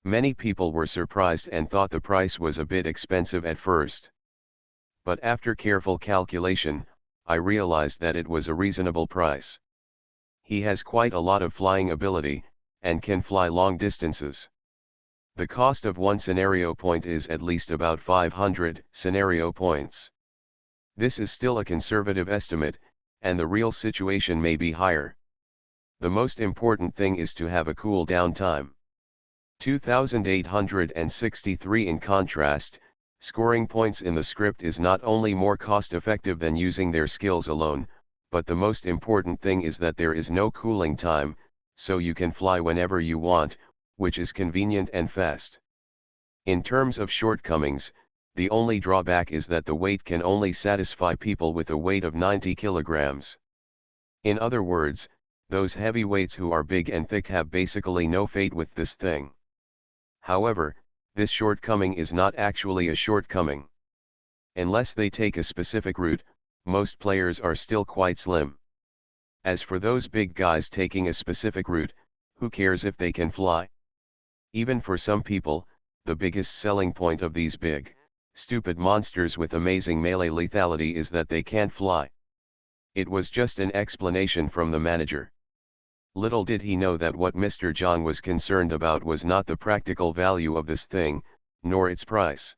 Many people were surprised and thought the price was a bit expensive at first. But after careful calculation, I realized that it was a reasonable price. He has quite a lot of flying ability, and can fly long distances. The cost of one scenario point is at least about 500 scenario points. This is still a conservative estimate, and the real situation may be higher. The most important thing is to have a cool down time. 2863. In contrast, scoring points in the script is not only more cost-effective than using their skills alone, but the most important thing is that there is no cooling time, so you can fly whenever you want, which is convenient and fast. In terms of shortcomings, the only drawback is that the weight can only satisfy people with a weight of 90 kilograms. In other words, those heavyweights who are big and thick have basically no fate with this thing. However, this shortcoming is not actually a shortcoming. Unless they take a specific route, most players are still quite slim. As for those big guys taking a specific route, who cares if they can fly? Even for some people, the biggest selling point of these big, stupid monsters with amazing melee lethality is that they can't fly. It was just an explanation from the manager. Little did he know that what Mr. Zhang was concerned about was not the practical value of this thing, nor its price.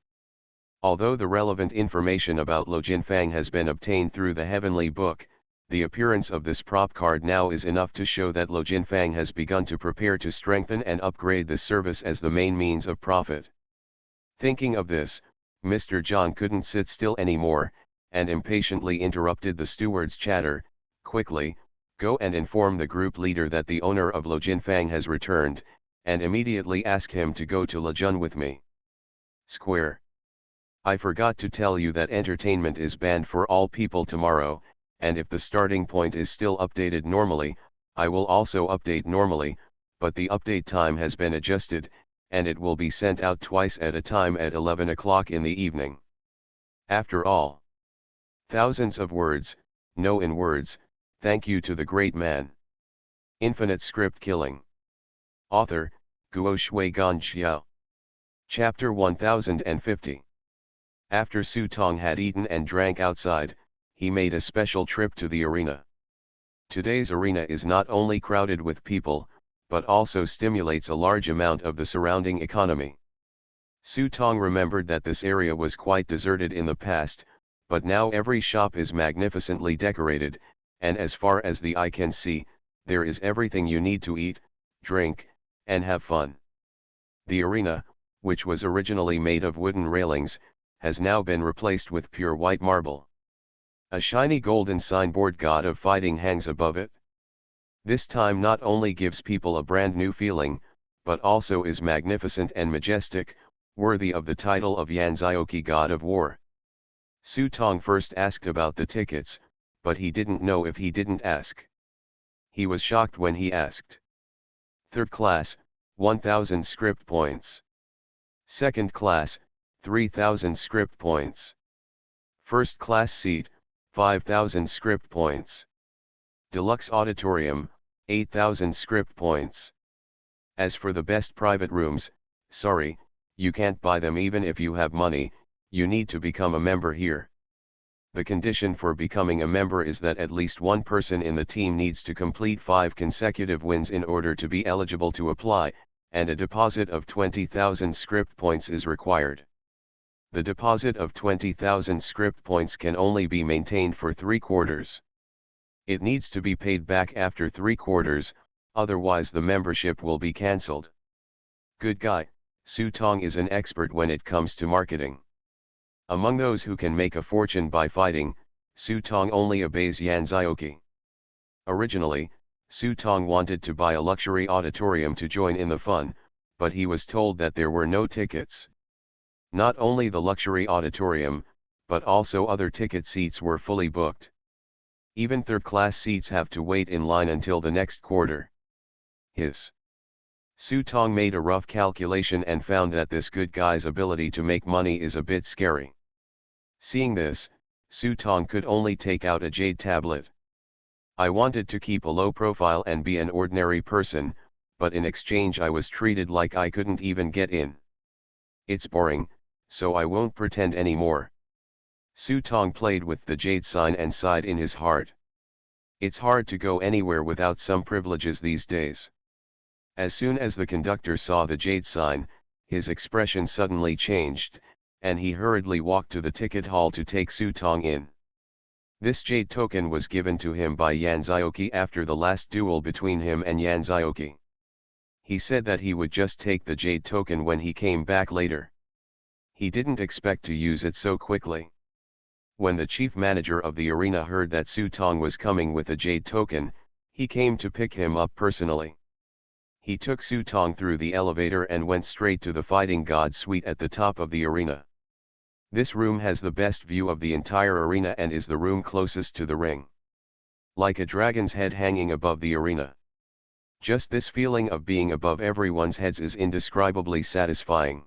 Although the relevant information about Lo Jinfang has been obtained through the Heavenly Book, the appearance of this prop card now is enough to show that Lo Jinfang has begun to prepare to strengthen and upgrade this service as the main means of profit. Thinking of this, Mr. Zhang couldn't sit still anymore, and impatiently interrupted the steward's chatter. "Quickly, go and inform the group leader that the owner of Lo Jinfang has returned, and immediately ask him to go to Lejun with me." Square. I forgot to tell you that entertainment is banned for all people tomorrow, and if the starting point is still updated normally, I will also update normally, but the update time has been adjusted, and it will be sent out twice at a time at 11 o'clock in the evening. After all, thousands of words, no in words, thank you to the great man. Infinite Script Killing. Author, Guo Shui Gan Xiao. Chapter 1050. After Su Tong had eaten and drank outside, he made a special trip to the arena. Today's arena is not only crowded with people, but also stimulates a large amount of the surrounding economy. Su Tong remembered that this area was quite deserted in the past, but now every shop is magnificently decorated, and as far as the eye can see, there is everything you need to eat, drink, and have fun. The arena, which was originally made of wooden railings, has now been replaced with pure white marble. A shiny golden signboard God of Fighting hangs above it. This time not only gives people a brand new feeling, but also is magnificent and majestic, worthy of the title of Yanzioki God of War. Su Tong first asked about the tickets, but he didn't know if he didn't ask. He was shocked when he asked. Third class, 1000 script points. Second class, 3000 script points. First class seat, 5000 script points. Deluxe auditorium, 8000 script points. As for the best private rooms, sorry, you can't buy them even if you have money, you need to become a member here. The condition for becoming a member is that at least one person in the team needs to complete 5 consecutive wins in order to be eligible to apply, and a deposit of 20,000 script points is required. The deposit of 20,000 script points can only be maintained for 3 quarters. It needs to be paid back after 3 quarters, otherwise the membership will be cancelled. Good guy, Su Tong is an expert when it comes to marketing. Among those who can make a fortune by fighting, Su Tong only obeys Yan Zioki. Originally, Su Tong wanted to buy a luxury auditorium to join in the fun, but he was told that there were no tickets. Not only the luxury auditorium, but also other ticket seats were fully booked. Even third-class seats have to wait in line until the next quarter. Su Tong made a rough calculation and found that this good guy's ability to make money is a bit scary. Seeing this, Su Tong could only take out a jade tablet. I wanted to keep a low profile and be an ordinary person, but in exchange I was treated like I couldn't even get in. It's boring, so I won't pretend anymore. Su Tong played with the jade sign and sighed in his heart. It's hard to go anywhere without some privileges these days. As soon as the conductor saw the jade sign, his expression suddenly changed, and he hurriedly walked to the ticket hall to take Su Tong in. This jade token was given to him by Yan Zioki after the last duel between him and Yan Zioki. He said that he would just take the jade token when he came back later. He didn't expect to use it so quickly. When the chief manager of the arena heard that Su Tong was coming with a jade token, he came to pick him up personally. He took Su Tong through the elevator and went straight to the Fighting God suite at the top of the arena. This room has the best view of the entire arena and is the room closest to the ring. Like a dragon's head hanging above the arena. Just this feeling of being above everyone's heads is indescribably satisfying.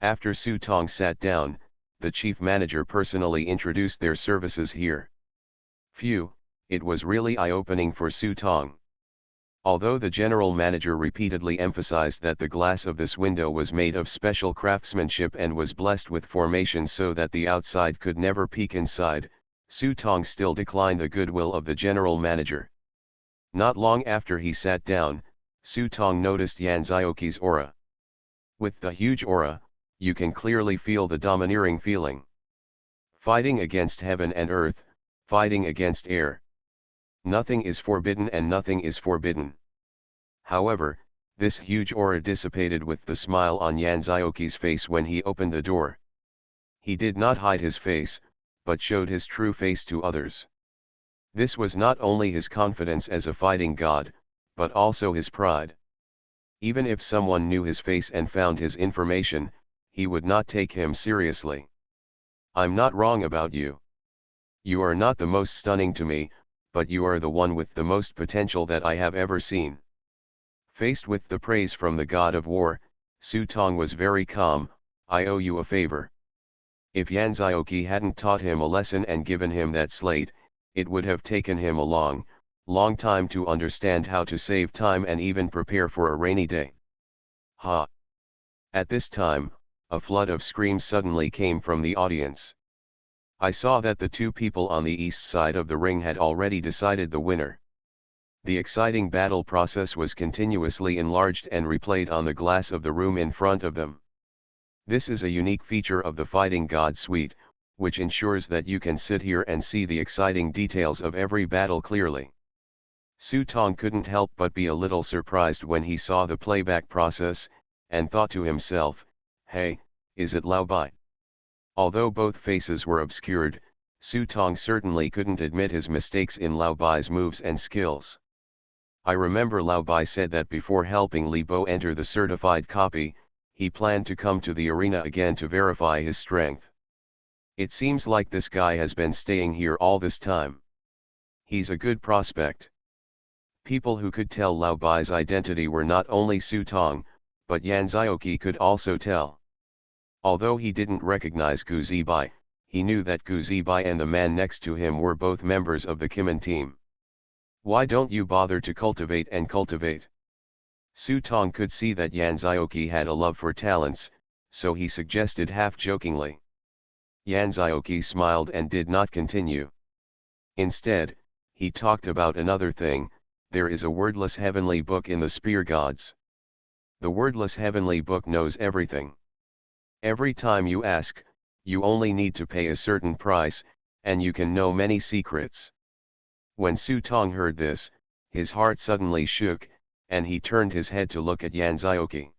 After Su Tong sat down, the chief manager personally introduced their services here. Phew, it was really eye-opening for Su Tong. Although the general manager repeatedly emphasized that the glass of this window was made of special craftsmanship and was blessed with formations so that the outside could never peek inside, Su Tong still declined the goodwill of the general manager. Not long after he sat down, Su Tong noticed Yan Zioki's aura. With the huge aura, you can clearly feel the domineering feeling. Fighting against heaven and earth, fighting against air. Nothing is forbidden and nothing is forbidden. However, this huge aura dissipated with the smile on Yan Zioki's face when he opened the door. He did not hide his face, but showed his true face to others. This was not only his confidence as a fighting god, but also his pride. Even if someone knew his face and found his information, he would not take him seriously. I'm not wrong about you. You are not the most stunning to me, but you are the one with the most potential that I have ever seen. Faced with the praise from the god of war, Su Tong was very calm. I owe you a favor. If Yan Zioki hadn't taught him a lesson and given him that slate, it would have taken him a long time to understand how to save time and even prepare for a rainy day. Ha! At this time, a flood of screams suddenly came from the audience. I saw that the two people on the east side of the ring had already decided the winner. The exciting battle process was continuously enlarged and replayed on the glass of the room in front of them. This is a unique feature of the Fighting God suite, which ensures that you can sit here and see the exciting details of every battle clearly. Su Tong couldn't help but be a little surprised when he saw the playback process, and thought to himself, hey, is it Lao Bai? Although both faces were obscured, Su Tong certainly couldn't admit his mistakes in Lao Bai's moves and skills. I remember Lao Bai said that before helping Li Bo enter the certified copy, he planned to come to the arena again to verify his strength. It seems like this guy has been staying here all this time. He's a good prospect. People who could tell Lao Bai's identity were not only Su Tong, but Yan Zioki could also tell. Although he didn't recognize Gu Zibai, he knew that Gu Zibai and the man next to him were both members of the Kimin team. Why don't you bother to cultivate and cultivate? Su Tong could see that Yan Zioki had a love for talents, so he suggested half-jokingly. Yan Zioki smiled and did not continue. Instead, he talked about another thing. There is a wordless heavenly book in the Spear Gods. The wordless heavenly book knows everything. Every time you ask, You only need to pay a certain price, and you can know many secrets. When Su Tong heard this, his heart suddenly shook, and he turned his head to look at Yan Zioqi.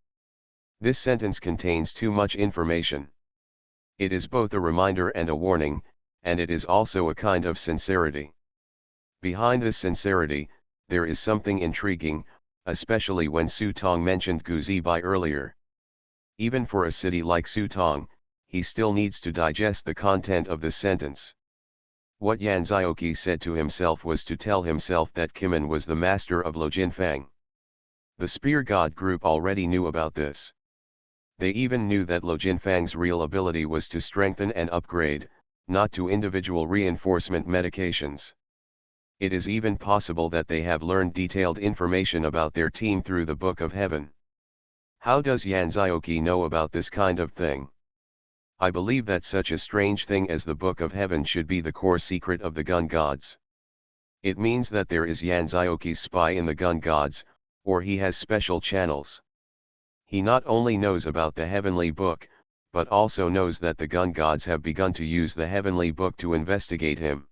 This sentence contains too much information. It is both a reminder and a warning, and it is also a kind of sincerity. Behind this sincerity, there is something intriguing, especially when Su Tong mentioned Gu Zibai earlier. Even for a city like Su Tong, he still needs to digest the content of this sentence. What Yan Zioqi said to himself was to tell himself that Kimen was the master of Lo Jinfang. The Spear God group already knew about this. They even knew that Lo Jinfang's real ability was to strengthen and upgrade, not to individual reinforcement medications. It is even possible that they have learned detailed information about their team through the Book of Heaven. How does Yan Zioqi know about this kind of thing? I believe that such a strange thing as the Book of Heaven should be the core secret of the Gun Gods. It means that there is Yan Zioqi's spy in the Gun Gods, or he has special channels. He not only knows about the Heavenly Book, but also knows that the Gun Gods have begun to use the Heavenly Book to investigate him.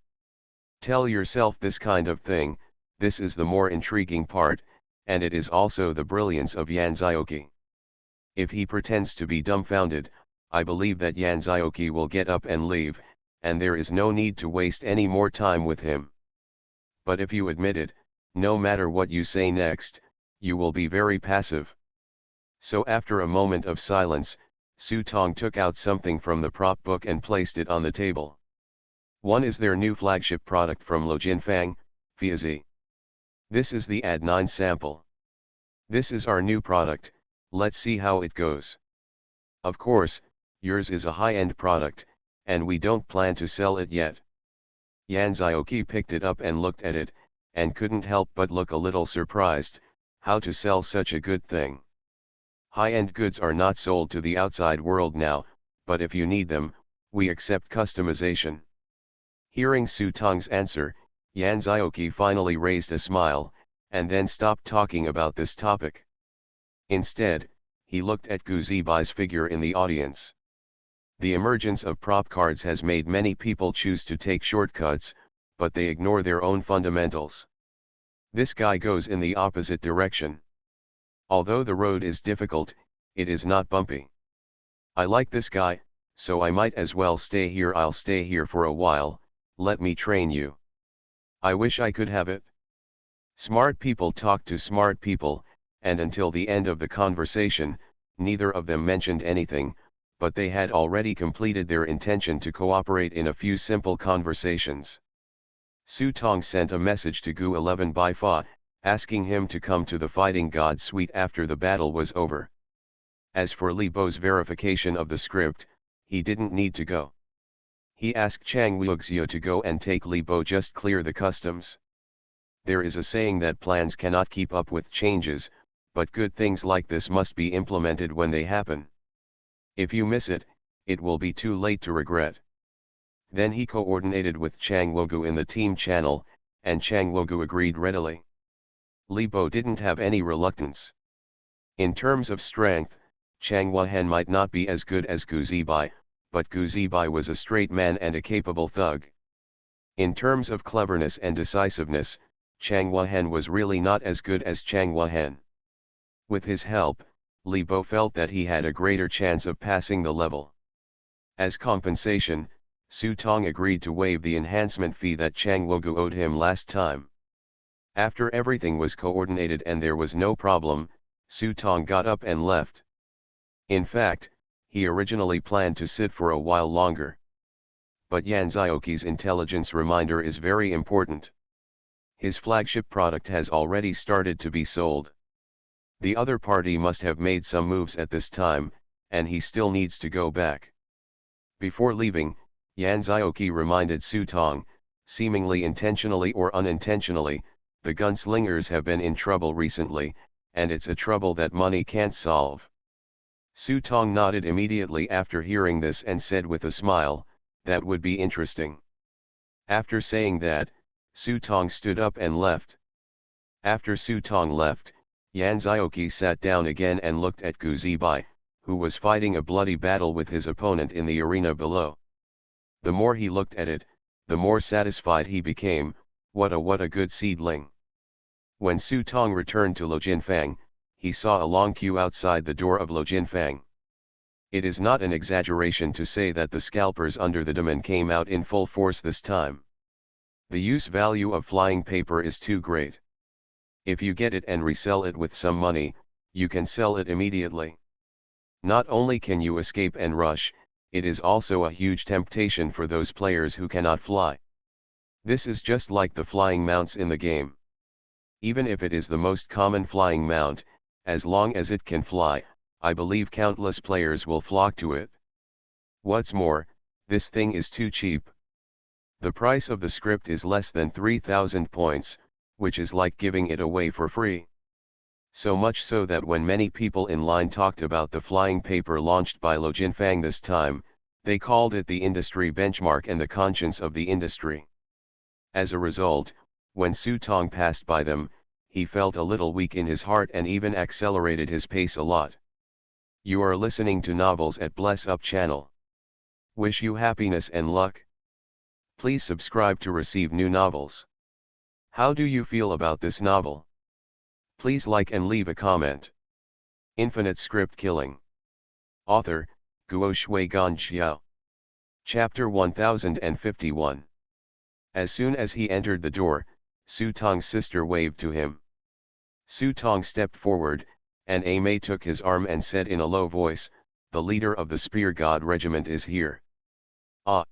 Tell yourself this kind of thing, this is the more intriguing part, and it is also the brilliance of Yan Zioqi. If he pretends to be dumbfounded, I believe that Yan Zioqi will get up and leave, and there is no need to waste any more time with him. But if you admit it, no matter what you say next, you will be very passive. So after a moment of silence, Su Tong took out something from the prop book and placed it on the table. One is their new flagship product from Lo Jinfang, Fiazi. This is the Ad 9 sample. This is our new product, let's see how it goes. Of course, yours is a high-end product, and we don't plan to sell it yet. Yan Zioqi picked it up and looked at it, and couldn't help but look a little surprised, how to sell such a good thing. High-end goods are not sold to the outside world now, but if you need them, we accept customization. Hearing Su Tong's answer, Yan Zioqi finally raised a smile, and then stopped talking about this topic. Instead, he looked at Gu Zibai's figure in the audience. The emergence of prop cards has made many people choose to take shortcuts, but they ignore their own fundamentals. This guy goes in the opposite direction. Although the road is difficult, it is not bumpy. I like this guy, so I might as well stay here. I'll stay here for a while, let me train you. I wish I could have it. Smart people talk to smart people, and until the end of the conversation, neither of them mentioned anything, but they had already completed their intention to cooperate in a few simple conversations. Su Tong sent a message to Gu 11 by Fa, asking him to come to the Fighting God Suite after the battle was over. As for Li Bo's verification of the script, he didn't need to go. He asked Chang Wuxiu to go and take Li Bo just clear the customs. There is a saying that plans cannot keep up with changes, but good things like this must be implemented when they happen. If you miss it, it will be too late to regret. Then he coordinated with Chang Wugu in the team channel, and Chang Wugu agreed readily. Li Bo didn't have any reluctance. In terms of strength, Chang Wuhen might not be as good as Gu Zibai, but Gu Zibai was a straight man and a capable thug. In terms of cleverness and decisiveness, Chang Wuhen was really not as good as Chang Wuhen. With his help, Li Bo felt that he had a greater chance of passing the level. As compensation, Su Tong agreed to waive the enhancement fee that Chang Wugu owed him last time. After everything was coordinated and there was no problem, Su Tong got up and left. In fact, he originally planned to sit for a while longer. But Yan Zioqi's intelligence reminder is very important. His flagship product has already started to be sold. The other party must have made some moves at this time, and he still needs to go back. Before leaving, Yan Zioqi reminded Su Tong, seemingly intentionally or unintentionally, the gunslingers have been in trouble recently, and it's a trouble that money can't solve. Su Tong nodded immediately after hearing this and said with a smile, that would be interesting. After saying that, Su Tong stood up and left. After Su Tong left, Yan Zioqi sat down again and looked at Gu Zibai, who was fighting a bloody battle with his opponent in the arena below. The more he looked at it, the more satisfied he became. What a good seedling. When Su Tong returned to Lo Jinfang, he saw a long queue outside the door of Lo Jinfang. It is not an exaggeration to say that the scalpers under the demon came out in full force this time. The use value of flying paper is too great. If you get it and resell it with some money, you can sell it immediately. Not only can you escape and rush, it is also a huge temptation for those players who cannot fly. This is just like the flying mounts in the game. Even if it is the most common flying mount, as long as it can fly, I believe countless players will flock to it. What's more, this thing is too cheap. The price of the script is less than 3,000 points, which is like giving it away for free. So much so that when many people in line talked about the flying paper launched by Lo Jinfang this time, they called it the industry benchmark and the conscience of the industry. As a result, when Su Tong passed by them, he felt a little weak in his heart and even accelerated his pace a lot. You are listening to Novels at Bless Up channel. Wish you happiness and luck. Please subscribe to receive new novels. How do you feel about this novel? Please like and leave a comment. Infinite Script Killing. Author, Guo Shui Gan Xiao. Chapter 1051. As soon as he entered the door, Su Tong's sister waved to him. Su Tong stepped forward, and Mei took his arm and said in a low voice, "The leader of the Spear God Regiment is here." Ah!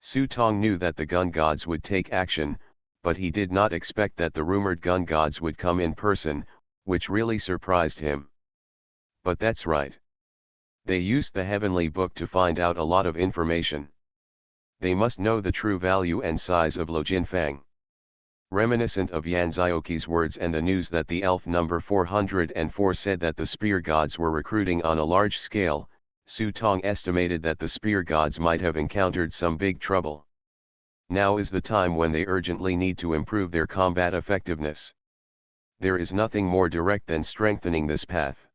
Su Tong knew that the gun gods would take action, but he did not expect that the rumored gun gods would come in person, which really surprised him. But that's right. They used the heavenly book to find out a lot of information. They must know the true value and size of Lo Jinfang. Reminiscent of Yan Zioqi's words and the news that the elf number 404 said that the spear gods were recruiting on a large scale, Su Tong estimated that the spear gods might have encountered some big trouble. Now is the time when they urgently need to improve their combat effectiveness. There is nothing more direct than strengthening this path.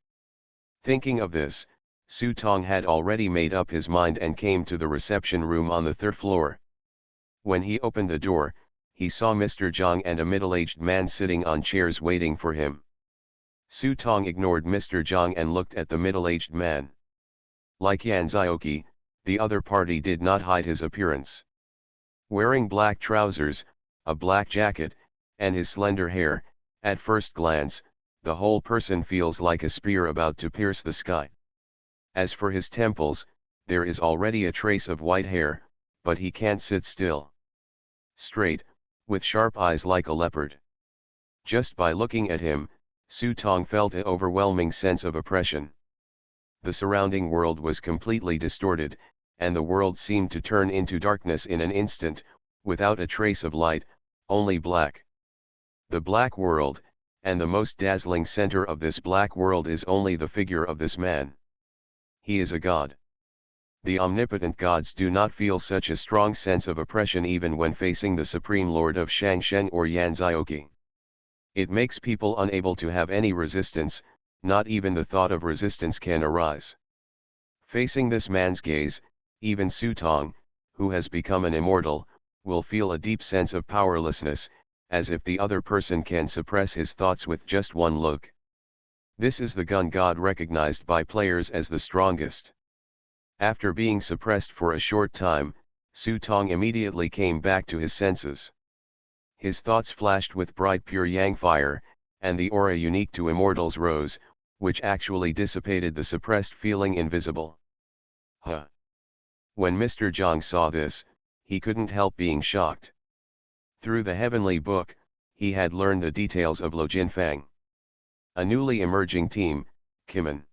Thinking of this, Su Tong had already made up his mind and came to the reception room on the 3rd floor. When he opened the door, he saw Mr. Zhang and a middle-aged man sitting on chairs waiting for him. Su Tong ignored Mr. Zhang and looked at the middle-aged man. Like Yan Zioqi, the other party did not hide his appearance. Wearing black trousers, a black jacket, and his slender hair, at first glance, the whole person feels like a spear about to pierce the sky. As for his temples, there is already a trace of white hair, but he can't sit still. Straight, with sharp eyes like a leopard. Just by looking at him, Su Tong felt an overwhelming sense of oppression. The surrounding world was completely distorted, and the world seemed to turn into darkness in an instant, without a trace of light, only black. The black world, and the most dazzling center of this black world is only the figure of this man. He is a god. The omnipotent gods do not feel such a strong sense of oppression even when facing the Supreme Lord of Shangsheng or Yan Zioqi. It makes people unable to have any resistance, not even the thought of resistance can arise. Facing this man's gaze, even Su Tong, who has become an immortal, will feel a deep sense of powerlessness, as if the other person can suppress his thoughts with just one look. This is the gun god recognized by players as the strongest. After being suppressed for a short time, Su Tong immediately came back to his senses. His thoughts flashed with bright pure yang fire, and the aura unique to immortals rose, which actually dissipated the suppressed feeling invisible. Huh! When Mr. Zhang saw this, he couldn't help being shocked. Through the heavenly book, he had learned the details of Lo Jinfang. A newly emerging team, Kimen.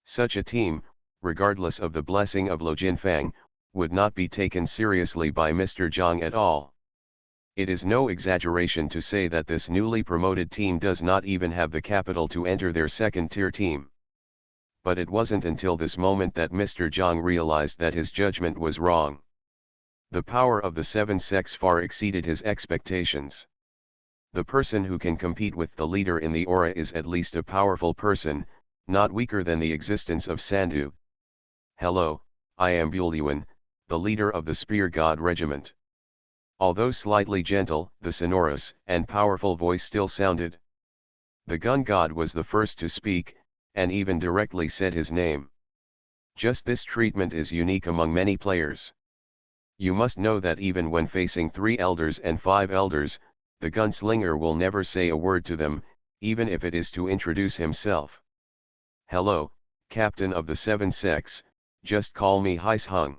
Such a team, regardless of the blessing of Lo Jinfang, would not be taken seriously by Mr. Zhang at all. It is no exaggeration to say that this newly promoted team does not even have the capital to enter their second-tier team. But it wasn't until this moment that Mr. Zhang realized that his judgment was wrong. The power of the seven sects far exceeded his expectations. The person who can compete with the leader in the aura is at least a powerful person, not weaker than the existence of Sandu. Hello, I am Bulyuan, the leader of the Spear God Regiment. Although slightly gentle, the sonorous and powerful voice still sounded. The gun god was the first to speak, and even directly said his name. Just this treatment is unique among many players. You must know that even when facing 3 elders and 5 elders, the gunslinger will never say a word to them, even if it is to introduce himself. Hello, Captain of the 7 Sects, just call me Heis Hung.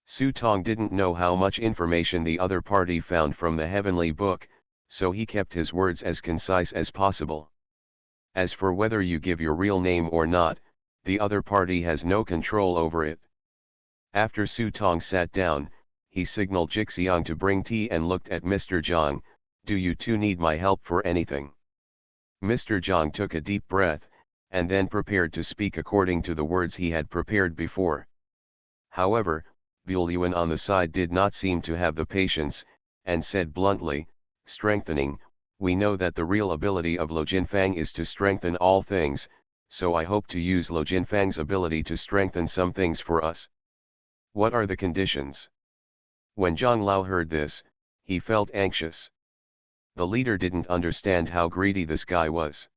Su Tong didn't know how much information the other party found from the heavenly book, so he kept his words as concise as possible. As for whether you give your real name or not, the other party has no control over it. After Su Tong sat down, he signaled Jixiang to bring tea and looked at Mr. Zhang. Do you two need my help for anything? Mr. Zhang took a deep breath, and then prepared to speak according to the words he had prepared before. However, Bulyuan on the side did not seem to have the patience, and said bluntly, strengthening, we know that the real ability of Lo Jinfang is to strengthen all things, so I hope to use Lo Jinfang's ability to strengthen some things for us. What are the conditions? When Zhang Lao heard this, he felt anxious. The leader didn't understand how greedy this guy was.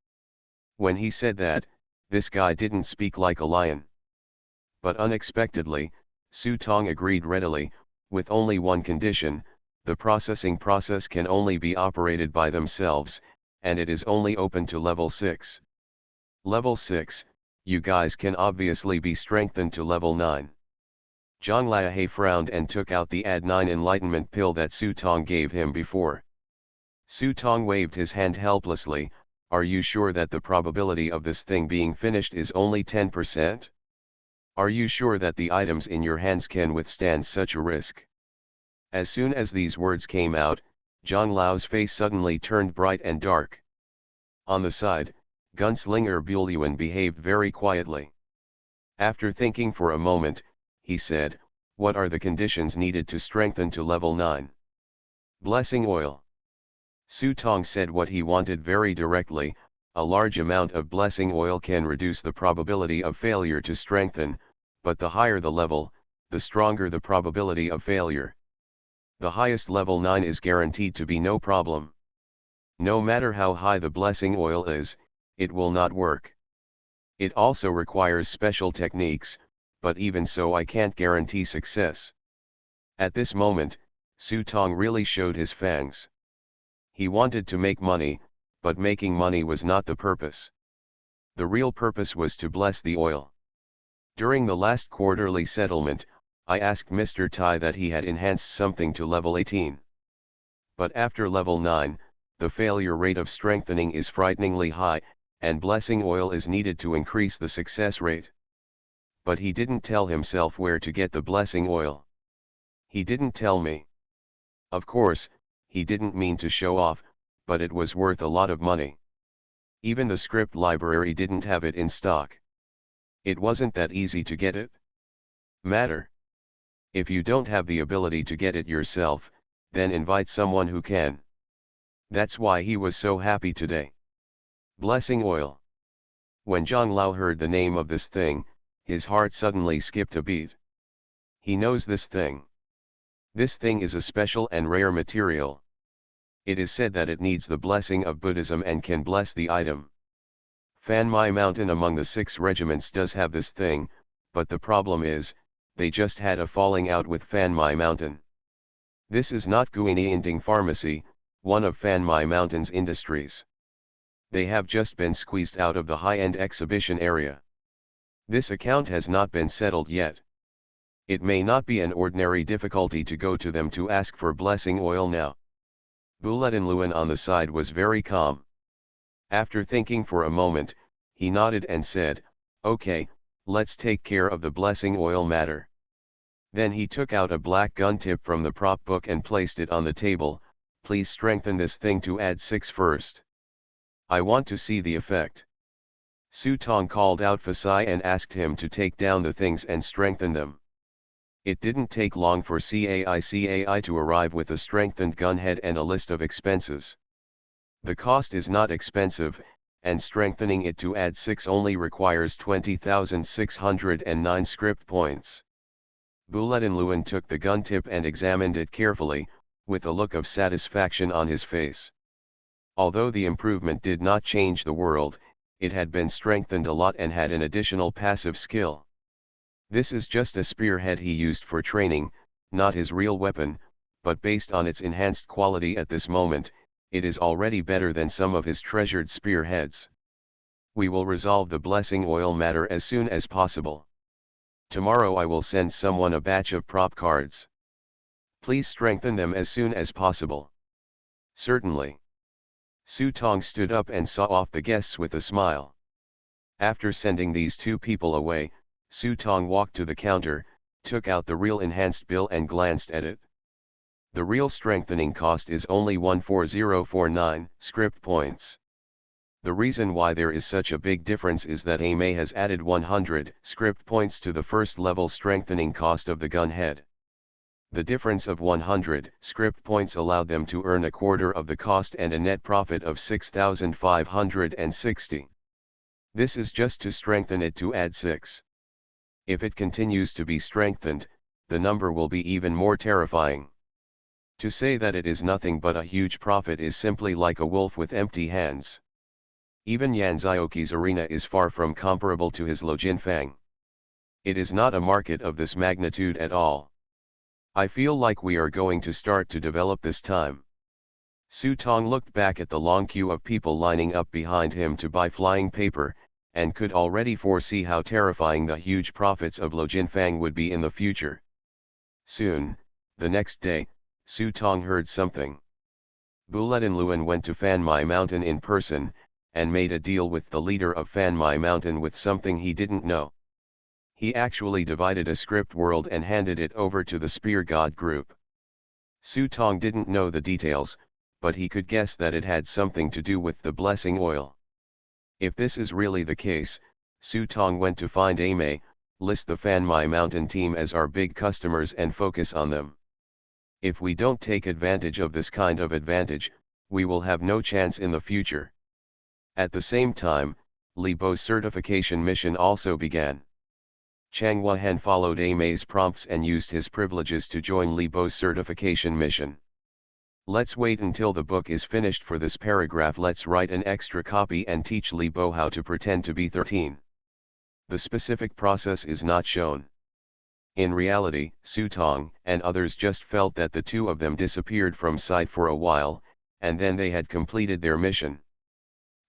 When he said that, this guy didn't speak like a lion. But unexpectedly, Su Tong agreed readily, with only one condition: the processing process can only be operated by themselves, and it is only open to level 6. Level 6, you guys can obviously be strengthened to level 9. Zhang Liahe frowned and took out the Add 9 enlightenment pill that Su Tong gave him before. Su Tong waved his hand helplessly. Are you sure that the probability of this thing being finished is only 10%? Are you sure that the items in your hands can withstand such a risk? As soon as these words came out, Zhang Lao's face suddenly turned bright and dark. On the side, gunslinger Bulyuan behaved very quietly. After thinking for a moment, he said, what are the conditions needed to strengthen to level 9? Blessing oil. Su Tong said what he wanted very directly. A large amount of blessing oil can reduce the probability of failure to strengthen, but the higher the level, the stronger the probability of failure. The highest level 9 is guaranteed to be no problem. No matter how high the blessing oil is, it will not work. It also requires special techniques, but even so I can't guarantee success. At this moment, Su Tong really showed his fangs. He wanted to make money, but making money was not the purpose. The real purpose was to bless the oil. During the last quarterly settlement, I asked Mr. Tai that he had enhanced something to level 18. But after level 9, the failure rate of strengthening is frighteningly high, and blessing oil is needed to increase the success rate. But he didn't tell himself where to get the blessing oil. He didn't tell me. Of course, he didn't mean to show off, but it was worth a lot of money. Even the script library didn't have it in stock. It wasn't that easy to get it. Matter. If you don't have the ability to get it yourself, then invite someone who can. That's why he was so happy today. Blessing oil. When Zhang Lao heard the name of this thing, his heart suddenly skipped a beat. He knows this thing. This thing is a special and rare material. It is said that it needs the blessing of Buddhism and can bless the item. Fan Mai Mountain among the 6 regiments does have this thing, but the problem is, they just had a falling out with Fan Mai Mountain. This is not Guini Inting Pharmacy, one of Fan Mai Mountain's industries. They have just been squeezed out of the high-end exhibition area. This account has not been settled yet. It may not be an ordinary difficulty to go to them to ask for blessing oil now. Buletin Luan on the side was very calm. After thinking for a moment, he nodded and said, okay, let's take care of the blessing oil matter. Then he took out a black gun tip from the prop book and placed it on the table. Please strengthen this thing to add 6 first. I want to see the effect. Su Tong called out Fasai and asked him to take down the things and strengthen them. It didn't take long for CAI to arrive with a strengthened gunhead and a list of expenses. The cost is not expensive, and strengthening it to add 6 only requires 20,609 script points. MaleProtagonist took the gun tip and examined it carefully, with a look of satisfaction on his face. Although the improvement did not change the world, it had been strengthened a lot and had an additional passive skill. This is just a spearhead he used for training, not his real weapon, but based on its enhanced quality at this moment, it is already better than some of his treasured spearheads. We will resolve the blessing oil matter as soon as possible. Tomorrow I will send someone a batch of prop cards. Please strengthen them as soon as possible. Certainly. Su Tong stood up and saw off the guests with a smile. After sending these two people away, Su Tong walked to the counter, took out the real enhanced bill and glanced at it. The real strengthening cost is only 14049 script points. The reason why there is such a big difference is that Ame has added 100 script points to the first level strengthening cost of the gun head. The difference of 100 script points allowed them to earn a quarter of the cost and a net profit of 6,560. This is just to strengthen it to add 6. If it continues to be strengthened, the number will be even more terrifying. To say that it is nothing but a huge profit is simply like a wolf with empty hands. Even Yan Zioqi's arena is far from comparable to his Lo Jinfang. It is not a market of this magnitude at all. I feel like we are going to start to develop this time. Su Tong looked back at the long queue of people lining up behind him to buy flying paper, and could already foresee how terrifying the huge profits of Lo Jinfang would be in the future. Soon, the next day, Su Tong heard something. MaleProtagonist went to Fan Mai Mountain in person, and made a deal with the leader of Fan Mai Mountain with something he didn't know. He actually divided a script world and handed it over to the Spear God group. Su Tong didn't know the details, but he could guess that it had something to do with the blessing oil. If this is really the case, Su Tong went to find Ame, list the Fan Mai Mountain team as our big customers and focus on them. If we don't take advantage of this kind of advantage, we will have no chance in the future. At the same time, Li Bo's certification mission also began. Chang Wahen followed Ame's prompts and used his privileges to join Li Bo's certification mission. Let's wait until the book is finished for this paragraph. Let's write an extra copy and teach Li Bo how to pretend to be 13. The specific process is not shown. In reality, Su Tong and others just felt that the two of them disappeared from sight for a while, and then they had completed their mission.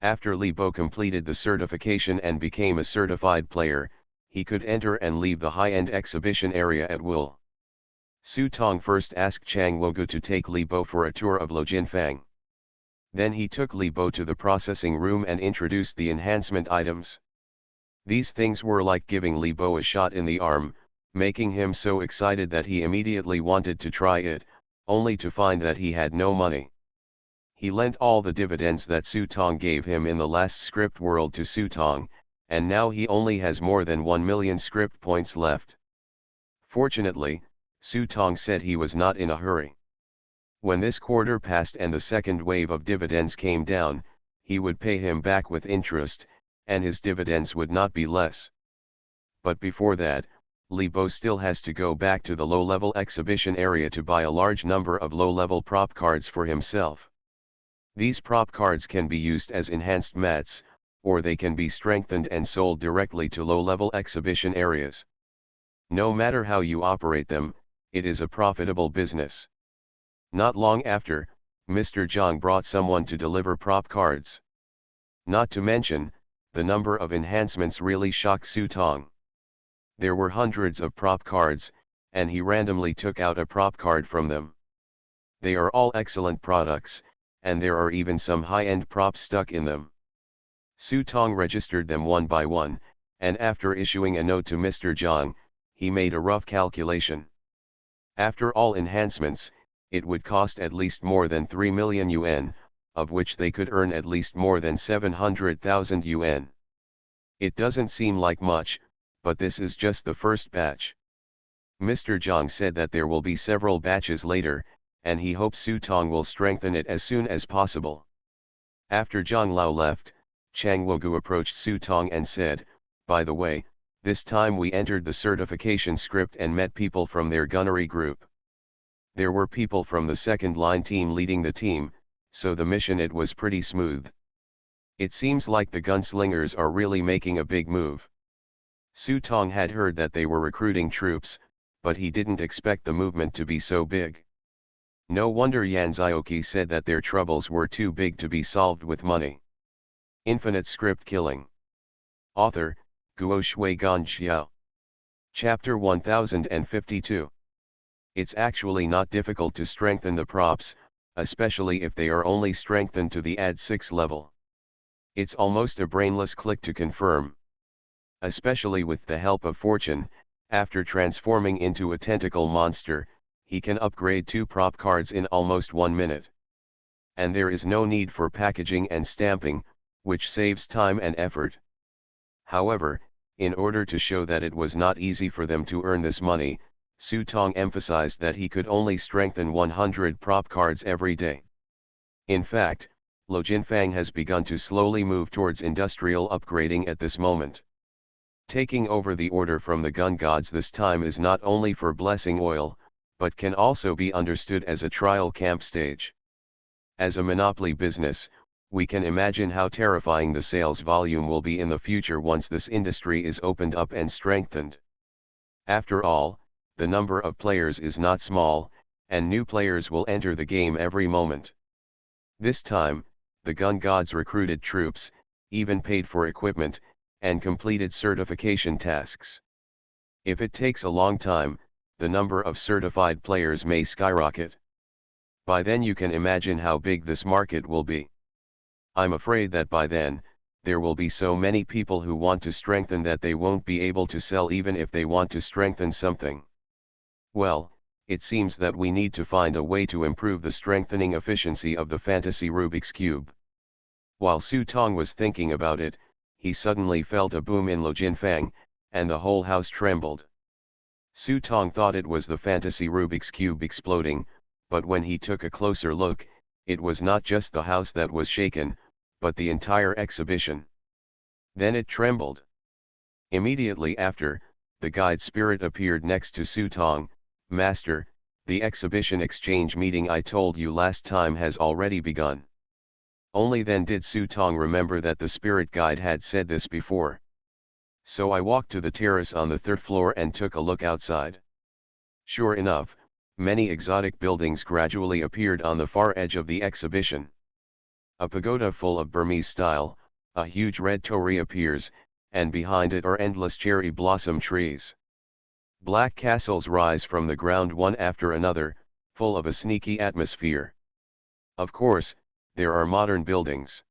After Li Bo completed the certification and became a certified player, he could enter and leave the high-end exhibition area at will. Su Tong first asked Chang Wogu to take Li Bo for a tour of Lo Jinfang. Then he took Li Bo to the processing room and introduced the enhancement items. These things were like giving Li Bo a shot in the arm, making him so excited that he immediately wanted to try it, only to find that he had no money. He lent all the dividends that Su Tong gave him in the last script world to Su Tong, and now he only has more than 1 million script points left. Fortunately, Su Tong said he was not in a hurry. When this quarter passed and the second wave of dividends came down, he would pay him back with interest, and his dividends would not be less. But before that, Li Bo still has to go back to the low-level exhibition area to buy a large number of low-level prop cards for himself. These prop cards can be used as enhanced mats, or they can be strengthened and sold directly to low-level exhibition areas. No matter how you operate them, it is a profitable business. Not long after, Mr. Zhang brought someone to deliver prop cards. Not to mention, the number of enhancements really shocked Su Tong. There were hundreds of prop cards, and he randomly took out a prop card from them. They are all excellent products, and there are even some high-end props stuck in them. Su Tong registered them one by one, and after issuing a note to Mr. Zhang, he made a rough calculation. After all enhancements, it would cost at least more than 3 million yuan, of which they could earn at least more than 700,000 yuan. It doesn't seem like much, but this is just the first batch. Mr. Zhang said that there will be several batches later, and he hopes Su Tong will strengthen it as soon as possible. After Zhang Lao left, Chang Wogu approached Su Tong and said, "By the way, this time we entered the certification script and met people from their gunnery group. There were people from the second line team leading the team, so the mission it was pretty smooth. It seems like the gunslingers are really making a big move." Su Tong had heard that they were recruiting troops, but he didn't expect the movement to be so big. No wonder Yan Zioki said that their troubles were too big to be solved with money. Infinite Script Killing. Author, Guo Shui Gan Xiao. Chapter 1052. It's actually not difficult to strengthen the props, especially if they are only strengthened to the Ad 6 level. It's almost a brainless click to confirm. Especially with the help of Fortune, after transforming into a tentacle monster, he can upgrade 2 prop cards in almost 1 minute. And there is no need for packaging and stamping, which saves time and effort. However, in order to show that it was not easy for them to earn this money, Su Tong emphasized that he could only strengthen 100 prop cards every day. In fact, Lo Jinfang has begun to slowly move towards industrial upgrading at this moment. Taking over the order from the gun gods this time is not only for blessing oil, but can also be understood as a trial camp stage. As a monopoly business, we can imagine how terrifying the sales volume will be in the future once this industry is opened up and strengthened. After all, the number of players is not small, and new players will enter the game every moment. This time, the gun gods recruited troops, even paid for equipment, and completed certification tasks. If it takes a long time, the number of certified players may skyrocket. By then you can imagine how big this market will be. I'm afraid that by then, there will be so many people who want to strengthen that they won't be able to sell even if they want to strengthen something. Well, it seems that we need to find a way to improve the strengthening efficiency of the fantasy Rubik's Cube. While Su Tong was thinking about it, he suddenly felt a boom in Lo Jinfang, and the whole house trembled. Su Tong thought it was the fantasy Rubik's Cube exploding, but when he took a closer look, it was not just the house that was shaken, but the entire exhibition. Then it trembled. Immediately after, the guide spirit appeared next to Su Tong. "Master, the exhibition exchange meeting I told you last time has already begun." Only then did Su Tong remember that the spirit guide had said this before. "So I walked to the terrace on the 3rd floor and took a look outside. Sure enough, many exotic buildings gradually appeared on the far edge of the exhibition. A pagoda full of Burmese style, a huge red torii appears, and behind it are endless cherry blossom trees. Black castles rise from the ground one after another, full of a sneaky atmosphere. Of course, there are modern buildings.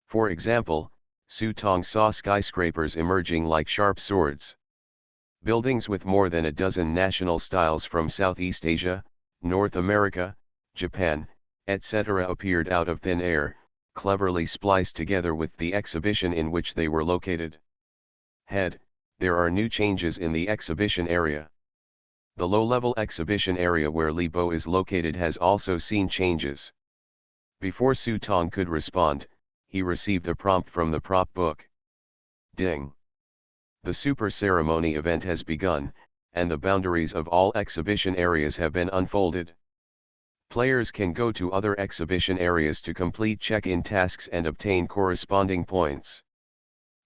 For example, Su Tong saw skyscrapers emerging like sharp swords. Buildings with more than a dozen national styles from Southeast Asia, North America, Japan, etc. appeared out of thin air, cleverly spliced together with the exhibition in which they were located. There are new changes in the exhibition area. The low-level exhibition area where Li Bo is located has also seen changes. Before Su Tong could respond, he received a prompt from the prop book. Ding! The super ceremony event has begun, and the boundaries of all exhibition areas have been unfolded. Players can go to other exhibition areas to complete check-in tasks and obtain corresponding points.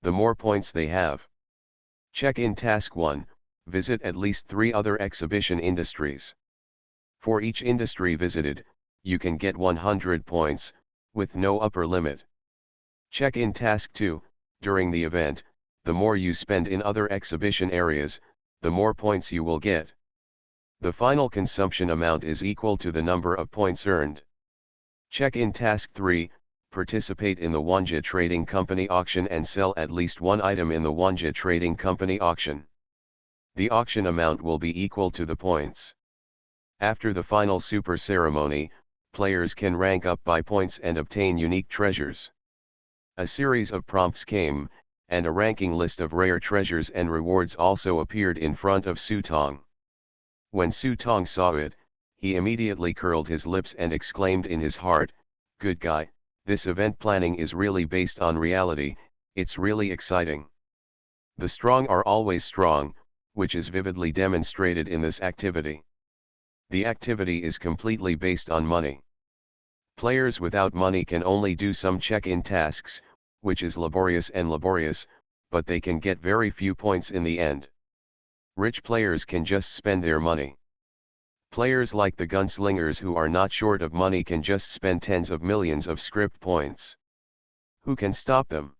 The more points they have. Check-in task 1, visit at least 3 other exhibition industries. For each industry visited, you can get 100 points, with no upper limit. Check-in task 2, during the event, the more you spend in other exhibition areas, the more points you will get. The final consumption amount is equal to the number of points earned. Check-in task 3, participate in the Wanja Trading Company auction and sell at least one item in the Wanja Trading Company auction. The auction amount will be equal to the points. After the final super ceremony, players can rank up by points and obtain unique treasures. A series of prompts came, and a ranking list of rare treasures and rewards also appeared in front of Su Tong. When Su Tong saw it, he immediately curled his lips and exclaimed in his heart, "Good guy, This event planning is really based on reality, it's really exciting. The strong are always strong, which is vividly demonstrated in this activity. The activity is completely based on money. Players without money can only do some check-in tasks, which is laborious, but they can get very few points in the end. Rich players can just spend their money. Players like the gunslingers who are not short of money can just spend tens of millions of script points. Who can stop them?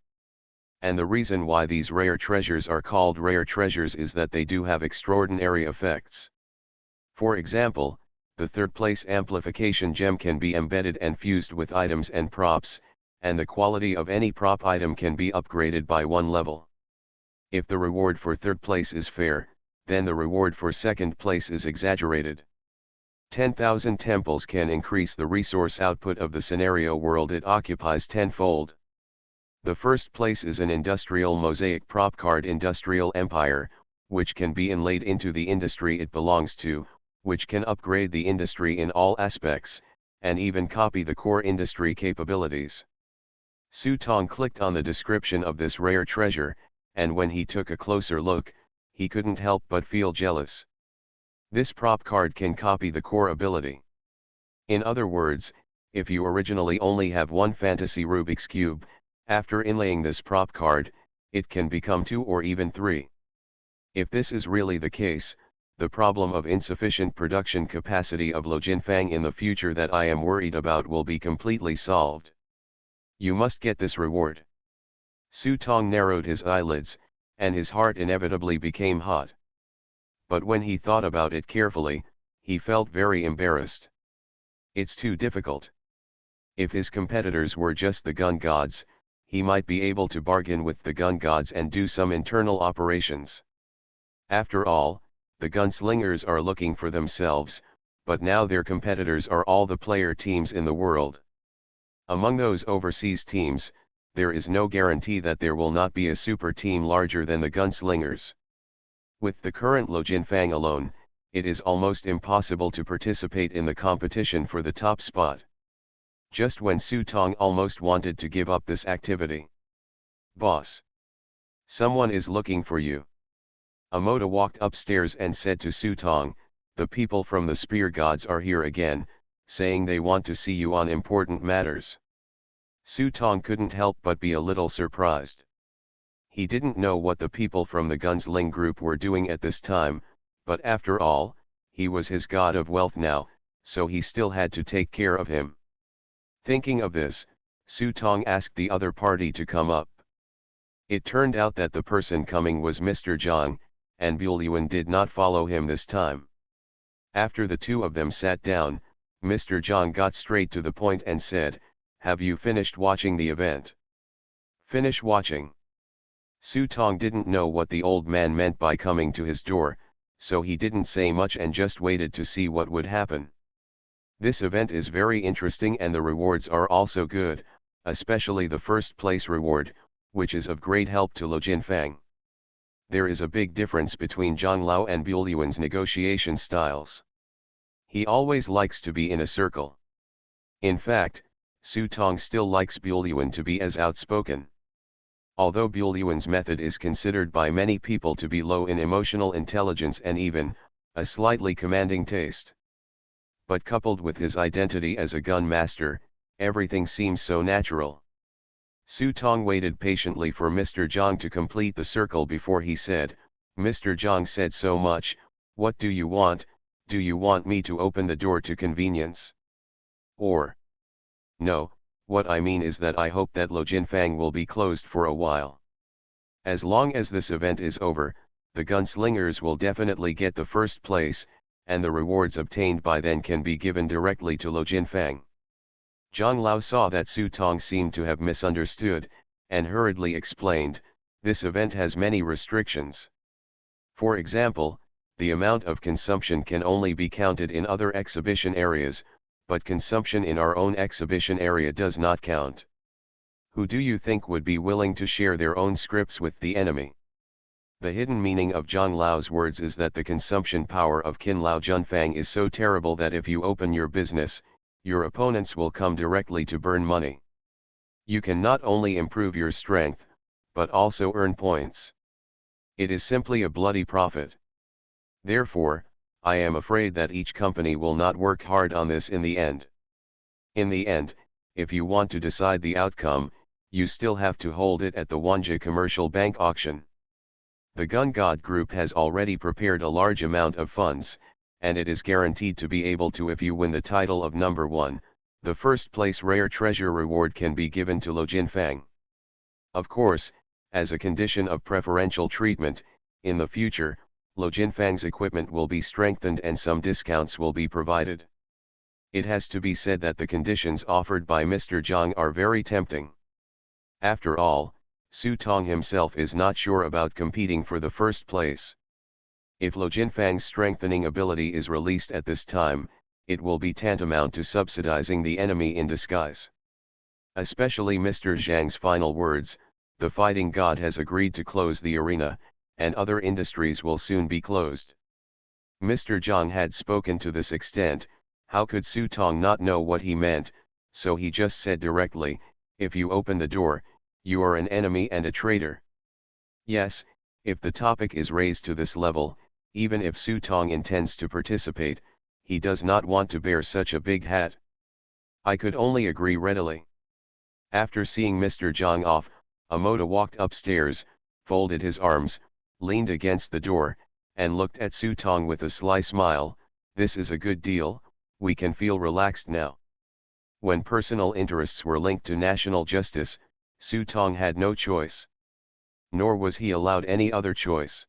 And the reason why these rare treasures are called rare treasures is that they do have extraordinary effects. For example, the third place amplification gem can be embedded and fused with items and props, and the quality of any prop item can be upgraded by one level. If the reward for third place is fair, then the reward for second place is exaggerated. 10,000 temples can increase the resource output of the scenario world it occupies tenfold. The first place is an industrial mosaic prop card Industrial Empire, which can be inlaid into the industry it belongs to, which can upgrade the industry in all aspects, and even copy the core industry capabilities. Su Tong clicked on the description of this rare treasure, and when he took a closer look, he couldn't help but feel jealous. This prop card can copy the core ability. In other words, if you originally only have one fantasy Rubik's Cube, after inlaying this prop card, it can become 2 or even 3. If this is really the case, the problem of insufficient production capacity of Lo Jinfang in the future that I am worried about will be completely solved. You must get this reward. Su Tong narrowed his eyelids, and his heart inevitably became hot. But when he thought about it carefully, he felt very embarrassed. It's too difficult. If his competitors were just the gun gods, he might be able to bargain with the gun gods and do some internal operations. After all, the gunslingers are looking for themselves, but now their competitors are all the player teams in the world. Among those overseas teams, there is no guarantee that there will not be a super team larger than the gunslingers. With the current Lo Jinfang alone, it is almost impossible to participate in the competition for the top spot. Just when Su Tong almost wanted to give up this activity. Boss! Someone is looking for you. Amoda walked upstairs and said to Su Tong, the people from the spear gods are here again, saying they want to see you on important matters. Su Tong couldn't help but be a little surprised. He didn't know what the people from the Gunsling group were doing at this time, but after all, he was his god of wealth now, so he still had to take care of him. Thinking of this, Su Tong asked the other party to come up. It turned out that the person coming was Mr. Zhang, and Buelyuan did not follow him this time. After the two of them sat down, Mr. Zhang got straight to the point and said, "Have you finished watching the event?" "Finish watching?" Su Tong didn't know what the old man meant by coming to his door, so he didn't say much and just waited to see what would happen. This event is very interesting and the rewards are also good, especially the first place reward, which is of great help to Lo Jinfang. There is a big difference between Zhang Lao and Buelyuan's negotiation styles. He always likes to be in a circle. In fact, Su Tong still likes Buelyuan to be as outspoken. Although Buelyuan's method is considered by many people to be low in emotional intelligence and even, a slightly commanding taste. But coupled with his identity as a gun master, everything seems so natural. Su Tong waited patiently for Mr. Zhang to complete the circle before he said, "Mr. Zhang said so much, what do you want? Do you want me to open the door to convenience? Or? No, what I mean is that I hope that Lo Jinfang will be closed for a while. As long as this event is over, the gunslingers will definitely get the first place, and the rewards obtained by then can be given directly to Lo Jinfang." Zhang Lao saw that Su Tong seemed to have misunderstood, and hurriedly explained, "This event has many restrictions. For example, the amount of consumption can only be counted in other exhibition areas, but consumption in our own exhibition area does not count. Who do you think would be willing to share their own scripts with the enemy?" The hidden meaning of Zhang Lao's words is that the consumption power of Qin Lao Junfang is so terrible that if you open your business, your opponents will come directly to burn money. You can not only improve your strength, but also earn points. It is simply a bloody profit. Therefore, I am afraid that each company will not work hard on this in the end. In the end, if you want to decide the outcome, you still have to hold it at the Wonja Commercial Bank auction. The Gun God Group has already prepared a large amount of funds, and it is guaranteed to be able to if you win the title of number 1, the first place rare treasure reward can be given to Lo Jinfang. Of course, as a condition of preferential treatment, in the future, Lo Jinfang's equipment will be strengthened and some discounts will be provided. It has to be said that the conditions offered by Mr. Zhang are very tempting. After all, Su Tong himself is not sure about competing for the first place. If Lo Jinfang's strengthening ability is released at this time, it will be tantamount to subsidizing the enemy in disguise. Especially Mr. Zhang's final words, the fighting god has agreed to close the arena, and other industries will soon be closed. Mr. Zhang had spoken to this extent, how could Su Tong not know what he meant, so he just said directly, if you open the door, you are an enemy and a traitor. Yes, if the topic is raised to this level, even if Su Tong intends to participate, he does not want to bear such a big hat. I could only agree readily. After seeing Mr. Zhang off, Amoda walked upstairs, folded his arms, leaned against the door, and looked at Su Tong with a sly smile. This is a good deal, we can feel relaxed now. When personal interests were linked to national justice, Su Tong had no choice. Nor was he allowed any other choice.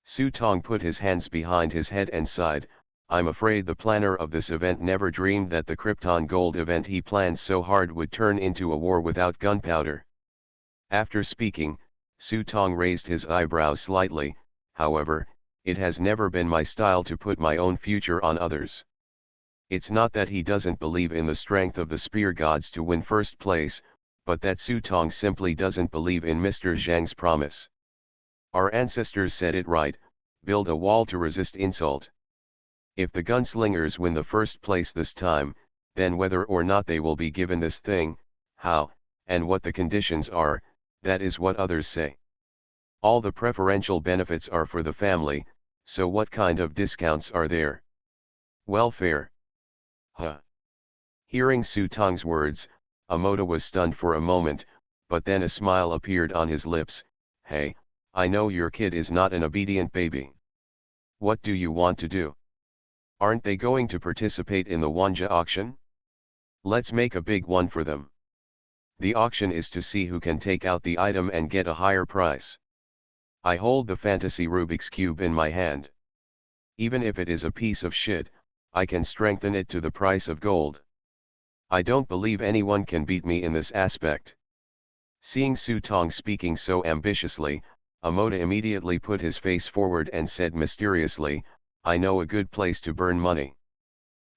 Su Tong put his hands behind his head and sighed, I'm afraid the planner of this event never dreamed that the Krypton Gold event he planned so hard would turn into a war without gunpowder. After speaking, Su Tong raised his eyebrows slightly, however, it has never been my style to put my own future on others. It's not that he doesn't believe in the strength of the spear gods to win first place, but that Su Tong simply doesn't believe in Mr. Zhang's promise. Our ancestors said it right, build a wall to resist insult. If the gunslingers win the first place this time, then whether or not they will be given this thing, how, and what the conditions are, that is what others say. All the preferential benefits are for the family, so what kind of discounts are there? Welfare. Huh. Hearing Su Tong's words, Amoda was stunned for a moment, but then a smile appeared on his lips. Hey, I know your kid is not an obedient baby. What do you want to do? Aren't they going to participate in the Wonja auction? Let's make a big one for them. The auction is to see who can take out the item and get a higher price. I hold the fantasy Rubik's Cube in my hand. Even if it is a piece of shit, I can strengthen it to the price of gold. I don't believe anyone can beat me in this aspect. Seeing Su Tong speaking so ambitiously, Amoda immediately put his face forward and said mysteriously, I know a good place to burn money.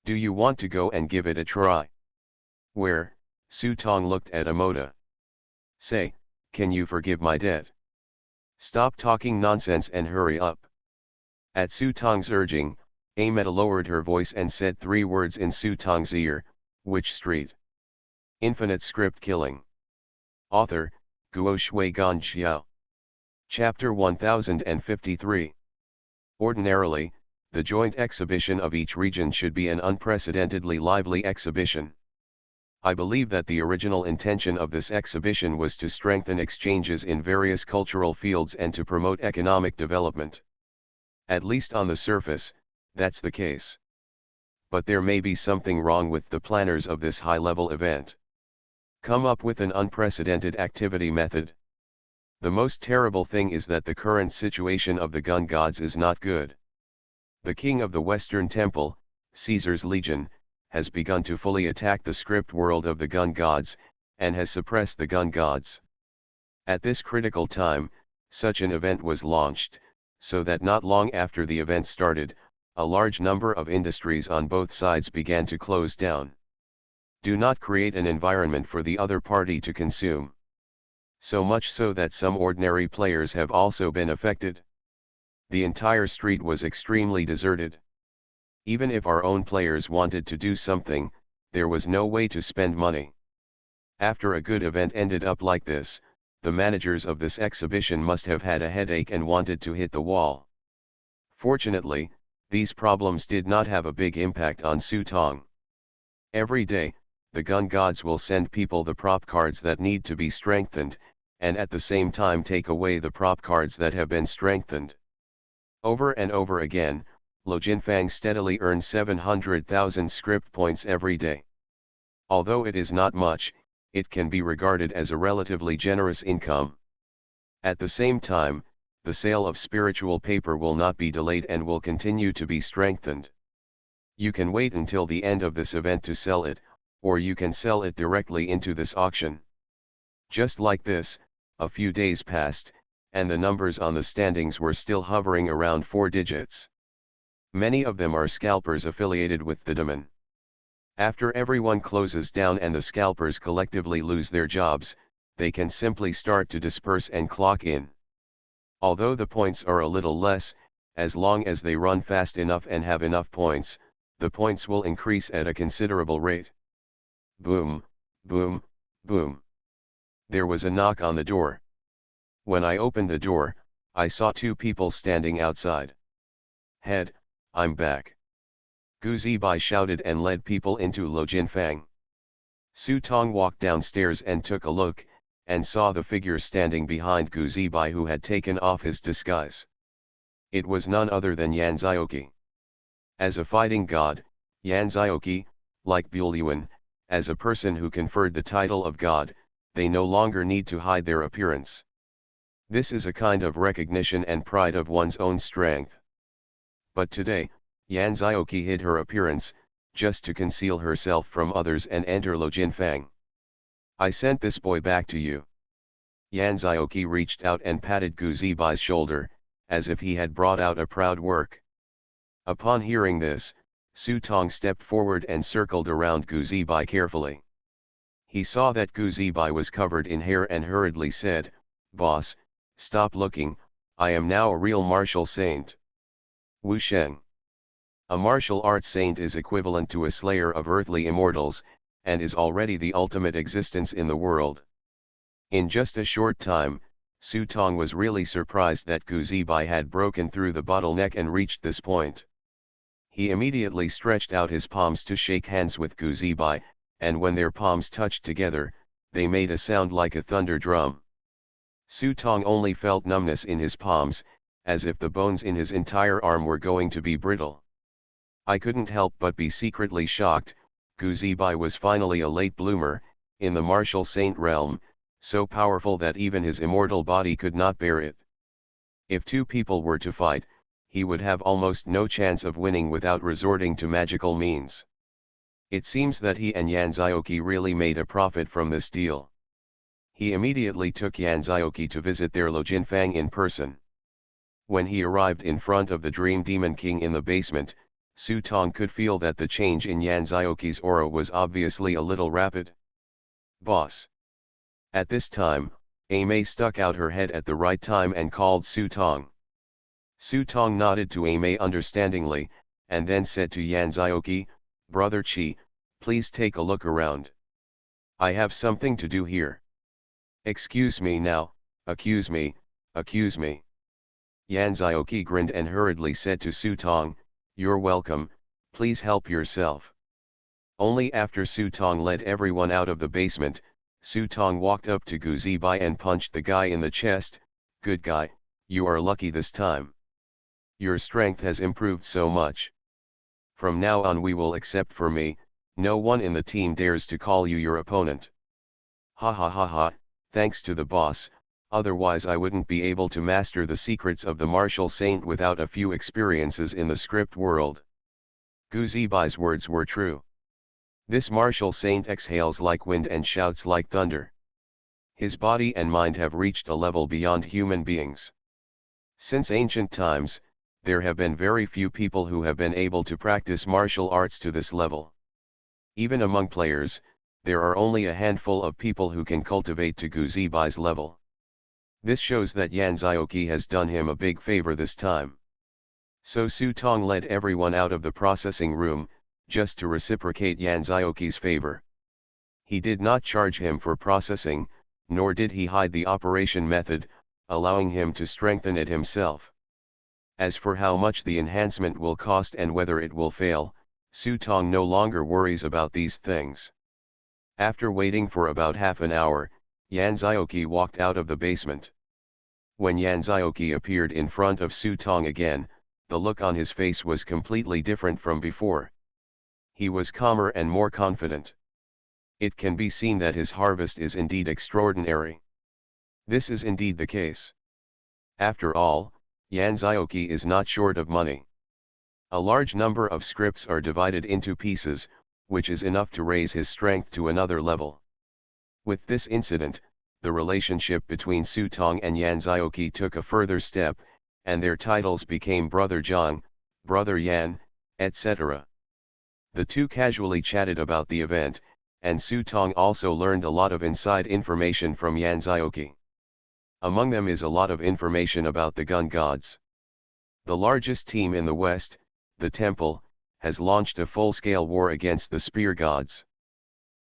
Do you want to go and give it a try? Where? Su Tong looked at Amoda. Say, can you forgive my debt? Stop talking nonsense and hurry up. At Su Tong's urging, Amoda lowered her voice and said 3 words in Su Tong's ear, which street? Infinite script killing. Author, Guo Shui Gan Xiao. Chapter 1053. Ordinarily, the joint exhibition of each region should be an unprecedentedly lively exhibition. I believe that the original intention of this exhibition was to strengthen exchanges in various cultural fields and to promote economic development. At least on the surface, that's the case. But there may be something wrong with the planners of this high-level event. Come up with an unprecedented activity method. The most terrible thing is that the current situation of the gun gods is not good. The king of the Western Temple, Caesar's Legion, has begun to fully attack the script world of the gun gods, and has suppressed the gun gods. At this critical time, such an event was launched, so that not long after the event started, a large number of industries on both sides began to close down. Do not create an environment for the other party to consume. So much so that some ordinary players have also been affected. The entire street was extremely deserted. Even if our own players wanted to do something, there was no way to spend money. After a good event ended up like this, the managers of this exhibition must have had a headache and wanted to hit the wall. Fortunately, these problems did not have a big impact on Su Tong. Every day, the gun gods will send people the prop cards that need to be strengthened, and at the same time take away the prop cards that have been strengthened. Over and over again, Lo Jinfang steadily earns 700,000 script points every day. Although it is not much, it can be regarded as a relatively generous income. At the same time, the sale of spiritual paper will not be delayed and will continue to be strengthened. You can wait until the end of this event to sell it, or you can sell it directly into this auction. Just like this, a few days passed, and the numbers on the standings were still hovering around 4 digits. Many of them are scalpers affiliated with the demon. After everyone closes down and the scalpers collectively lose their jobs, they can simply start to disperse and clock in. Although the points are a little less, as long as they run fast enough and have enough points, the points will increase at a considerable rate. Boom, boom, boom. There was a knock on the door. When I opened the door, I saw 2 people standing outside. "Head, I'm back," Gu Zibai shouted and led people into Lo Jinfang. Su Tong walked downstairs and took a look, and saw the figure standing behind Gu Zibai who had taken off his disguise. It was none other than Yan Zioqi. As a fighting god, Yan Zioqi, like Buelyuan, as a person who conferred the title of god, they no longer need to hide their appearance. This is a kind of recognition and pride of one's own strength. But today, Yan Zioqi hid her appearance, just to conceal herself from others and enter Lo Jinfang. "I sent this boy back to you." Yan Zioqi reached out and patted Gu Zibai's shoulder, as if he had brought out a proud work. Upon hearing this, Su Tong stepped forward and circled around Gu Zibai carefully. He saw that Gu Zibai was covered in hair and hurriedly said, "Boss, stop looking, I am now a real martial saint." Wu Sheng. A martial arts saint is equivalent to a slayer of earthly immortals, and is already the ultimate existence in the world. In just a short time, Su Tong was really surprised that Gu Zibai had broken through the bottleneck and reached this point. He immediately stretched out his palms to shake hands with Gu Zibai, and when their palms touched together, they made a sound like a thunder drum. Su Tong only felt numbness in his palms, as if the bones in his entire arm were going to be brittle. I couldn't help but be secretly shocked. Gu Zibai was finally a late bloomer, in the martial saint realm, so powerful that even his immortal body could not bear it. If 2 people were to fight, he would have almost no chance of winning without resorting to magical means. It seems that he and Yan Zioqi really made a profit from this deal. He immediately took Yan Zioqi to visit their Lo Jinfang in person. When he arrived in front of the Dream Demon King in the basement, Su Tong could feel that the change in Yan Zioqi's aura was obviously a little rapid. "Boss." At this time, Aimei stuck out her head at the right time and called Su Tong. Su Tong nodded to Aimei understandingly, and then said to Yan Zioqi, "Brother Qi, please take a look around. I have something to do here." "Excuse me now, accuse me, accuse me." Yan Zioqi grinned and hurriedly said to Su Tong, "You're welcome, please help yourself." Only after Su Tong led everyone out of the basement, Su Tong walked up to Gu Zibai and punched the guy in the chest. "Good guy, you are lucky this time. Your strength has improved so much. From now on except for me, no one in the team dares to call you your opponent." "Ha ha ha ha, thanks to the boss, otherwise I wouldn't be able to master the secrets of the martial saint without a few experiences in the script world." Gu Zibai's words were true. This martial saint exhales like wind and shouts like thunder. His body and mind have reached a level beyond human beings. Since ancient times, there have been very few people who have been able to practice martial arts to this level. Even among players, there are only a handful of people who can cultivate to Gu Zibai's level. This shows that Yan Zioqi has done him a big favor this time. So Su Tong led everyone out of the processing room, just to reciprocate Yan Zioqi's favor. He did not charge him for processing, nor did he hide the operation method, allowing him to strengthen it himself. As for how much the enhancement will cost and whether it will fail, Su Tong no longer worries about these things. After waiting for about half an hour, Yan Zioqi walked out of the basement. When Yan Zioqi appeared in front of Su Tong again, the look on his face was completely different from before. He was calmer and more confident. It can be seen that his harvest is indeed extraordinary. This is indeed the case. After all, Yan Zioqi is not short of money. A large number of scripts are divided into pieces, which is enough to raise his strength to another level. With this incident, the relationship between Su Tong and Yan Zioqi took a further step, and their titles became Brother Zhang, Brother Yan, etc. The two casually chatted about the event, and Su Tong also learned a lot of inside information from Yan Zioqi. Among them is a lot of information about the gun gods. The largest team in the West, the Temple, has launched a full-scale war against the spear gods.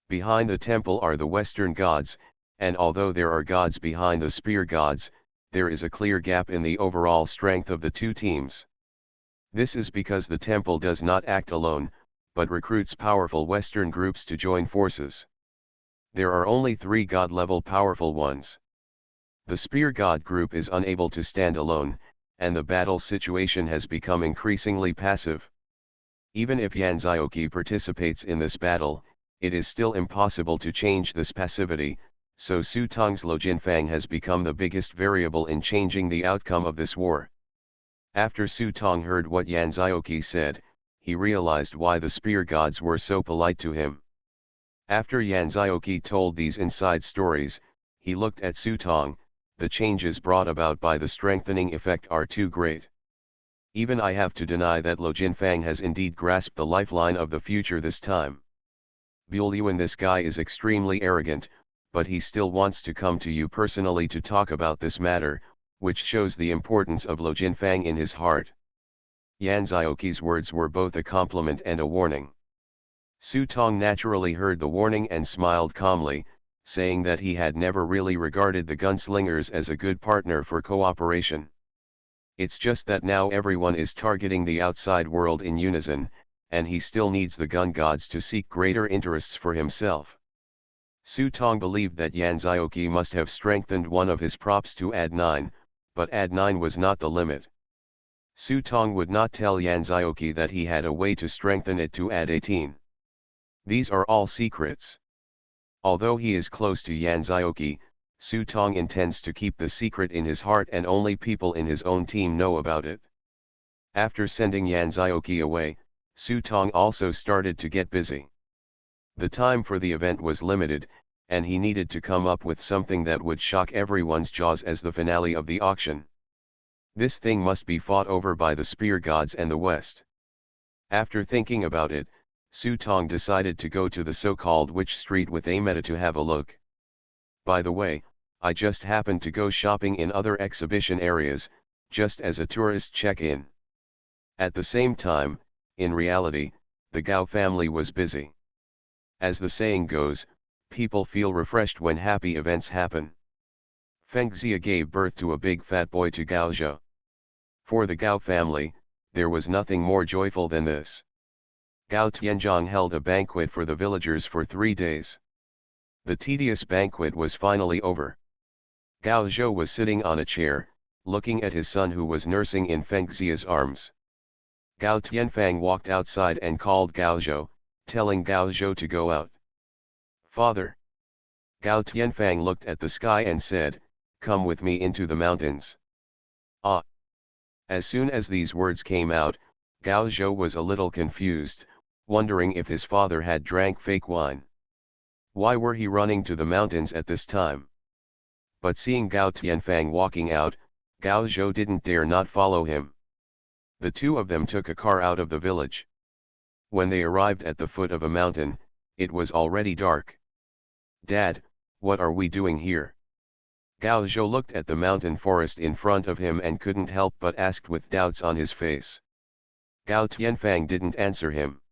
Behind the Temple are the Western gods, and although there are gods behind the spear gods, there is a clear gap in the overall strength of the two teams. This is because the Temple does not act alone, but recruits powerful Western groups to join forces. There are only 3 god-level powerful ones. The spear god group is unable to stand alone, and the battle situation has become increasingly passive. Even if Yan Zioqi participates in this battle, it is still impossible to change this passivity, so Su Tong's Lo Jinfang has become the biggest variable in changing the outcome of this war. After Su Tong heard what Yan Zioqi said, he realized why the spear gods were so polite to him. After Yan Zioqi told these inside stories, he looked at Su Tong. The changes brought about by the strengthening effect are too great. Even I have to deny that Lo Jinfang has indeed grasped the lifeline of the future this time. Buelyuan, this guy is extremely arrogant, but he still wants to come to you personally to talk about this matter, which shows the importance of Lo Jinfang in his heart. Yan Zioqi's words were both a compliment and a warning. Su Tong naturally heard the warning and smiled calmly, saying that he had never really regarded the gunslingers as a good partner for cooperation. It's just that now everyone is targeting the outside world in unison, and he still needs the gun gods to seek greater interests for himself. Su Tong believed that Yan Zioqi must have strengthened one of his props to add 9, but add 9 was not the limit. Su Tong would not tell Yan Zioqi that he had a way to strengthen it to add 18. These are all secrets. Although he is close to Yan Zioqi, Su Tong intends to keep the secret in his heart and only people in his own team know about it. After sending Yan Zioqi away, Su Tong also started to get busy. The time for the event was limited, and he needed to come up with something that would shock everyone's jaws as the finale of the auction. This thing must be fought over by the spear gods and the West. After thinking about it, Su Tong decided to go to the so-called Witch Street with Ameta to have a look. By the way, I just happened to go shopping in other exhibition areas, just as a tourist check-in. At the same time, in reality, the Gao family was busy. As the saying goes, people feel refreshed when happy events happen. Feng Xia gave birth to a big fat boy to Gao Zhou. For the Gao family, there was nothing more joyful than this. Gao Tianzhong held a banquet for the villagers for 3 days. The tedious banquet was finally over. Gao Zhou was sitting on a chair, looking at his son who was nursing in Feng Xia's arms. Gao Tianfang walked outside and called Gao Zhou, telling Gao Zhou to go out. "Father." Gao Tianfang looked at the sky and said, "Come with me into the mountains." Ah! As soon as these words came out, Gao Zhou was a little confused, wondering if his father had drank fake wine. Why were he running to the mountains at this time? But seeing Gao Tianfang walking out, Gao Zhou didn't dare not follow him. The two of them took a car out of the village. When they arrived at the foot of a mountain, it was already dark. "Dad, what are we doing here?" Gao Zhou looked at the mountain forest in front of him and couldn't help but ask with doubts on his face. Gao Tianfang didn't answer him.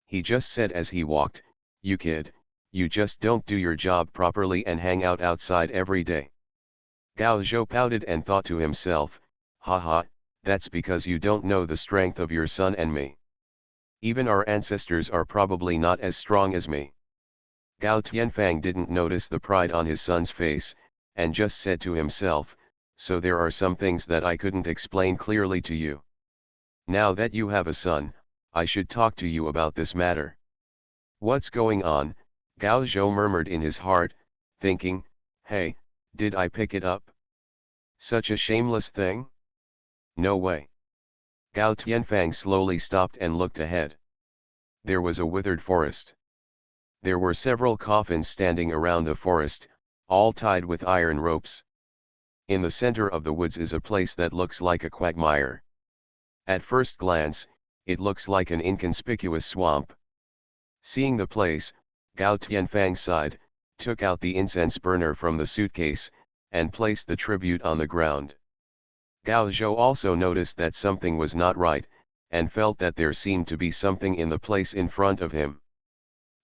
He just said as he walked, "You kid, you just don't do your job properly and hang out outside every day. Gao Zhou pouted and thought to himself, haha, that's because you don't know the strength of your son and me. Even our ancestors are probably not as strong as me. Gao Tianfang didn't notice the pride on his son's face, and just said to himself, so there are some things that I couldn't explain clearly to you. Now that you have a son, I should talk to you about this matter. What's going on? Gao Zhou murmured in his heart, thinking, hey, did I pick it up? Such a shameless thing? No way. Gao Tianfang slowly stopped and looked ahead. There was a withered forest. There were several coffins standing around the forest, all tied with iron ropes. In the center of the woods is a place that looks like a quagmire. At first glance, it looks like an inconspicuous swamp. Seeing the place, Gao Tianfang sighed, took out the incense burner from the suitcase, and placed the tribute on the ground. Gao Zhou also noticed that something was not right, and felt that there seemed to be something in the place in front of him.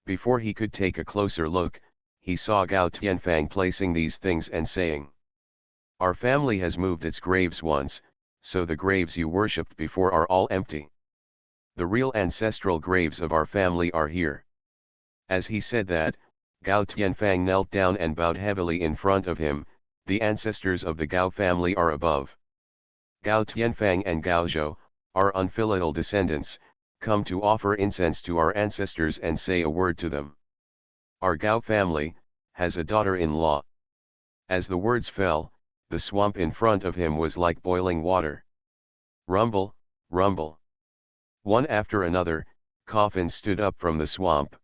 Before he could take a closer look, he saw Gao Tianfang placing these things and saying, our family has moved its graves once, so the graves you worshipped before are all empty. The real ancestral graves of our family are here. As he said that, Gao Tianfang knelt down and bowed heavily in front of him. The ancestors of the Gao family are above. Gao Tianfang and Gao Zhou, our unfilial descendants, come to offer incense to our ancestors and say a word to them. Our Gao family has a daughter-in-law. As the words fell, the swamp in front of him was like boiling water. Rumble, rumble. One after another, coffins stood up from the swamp.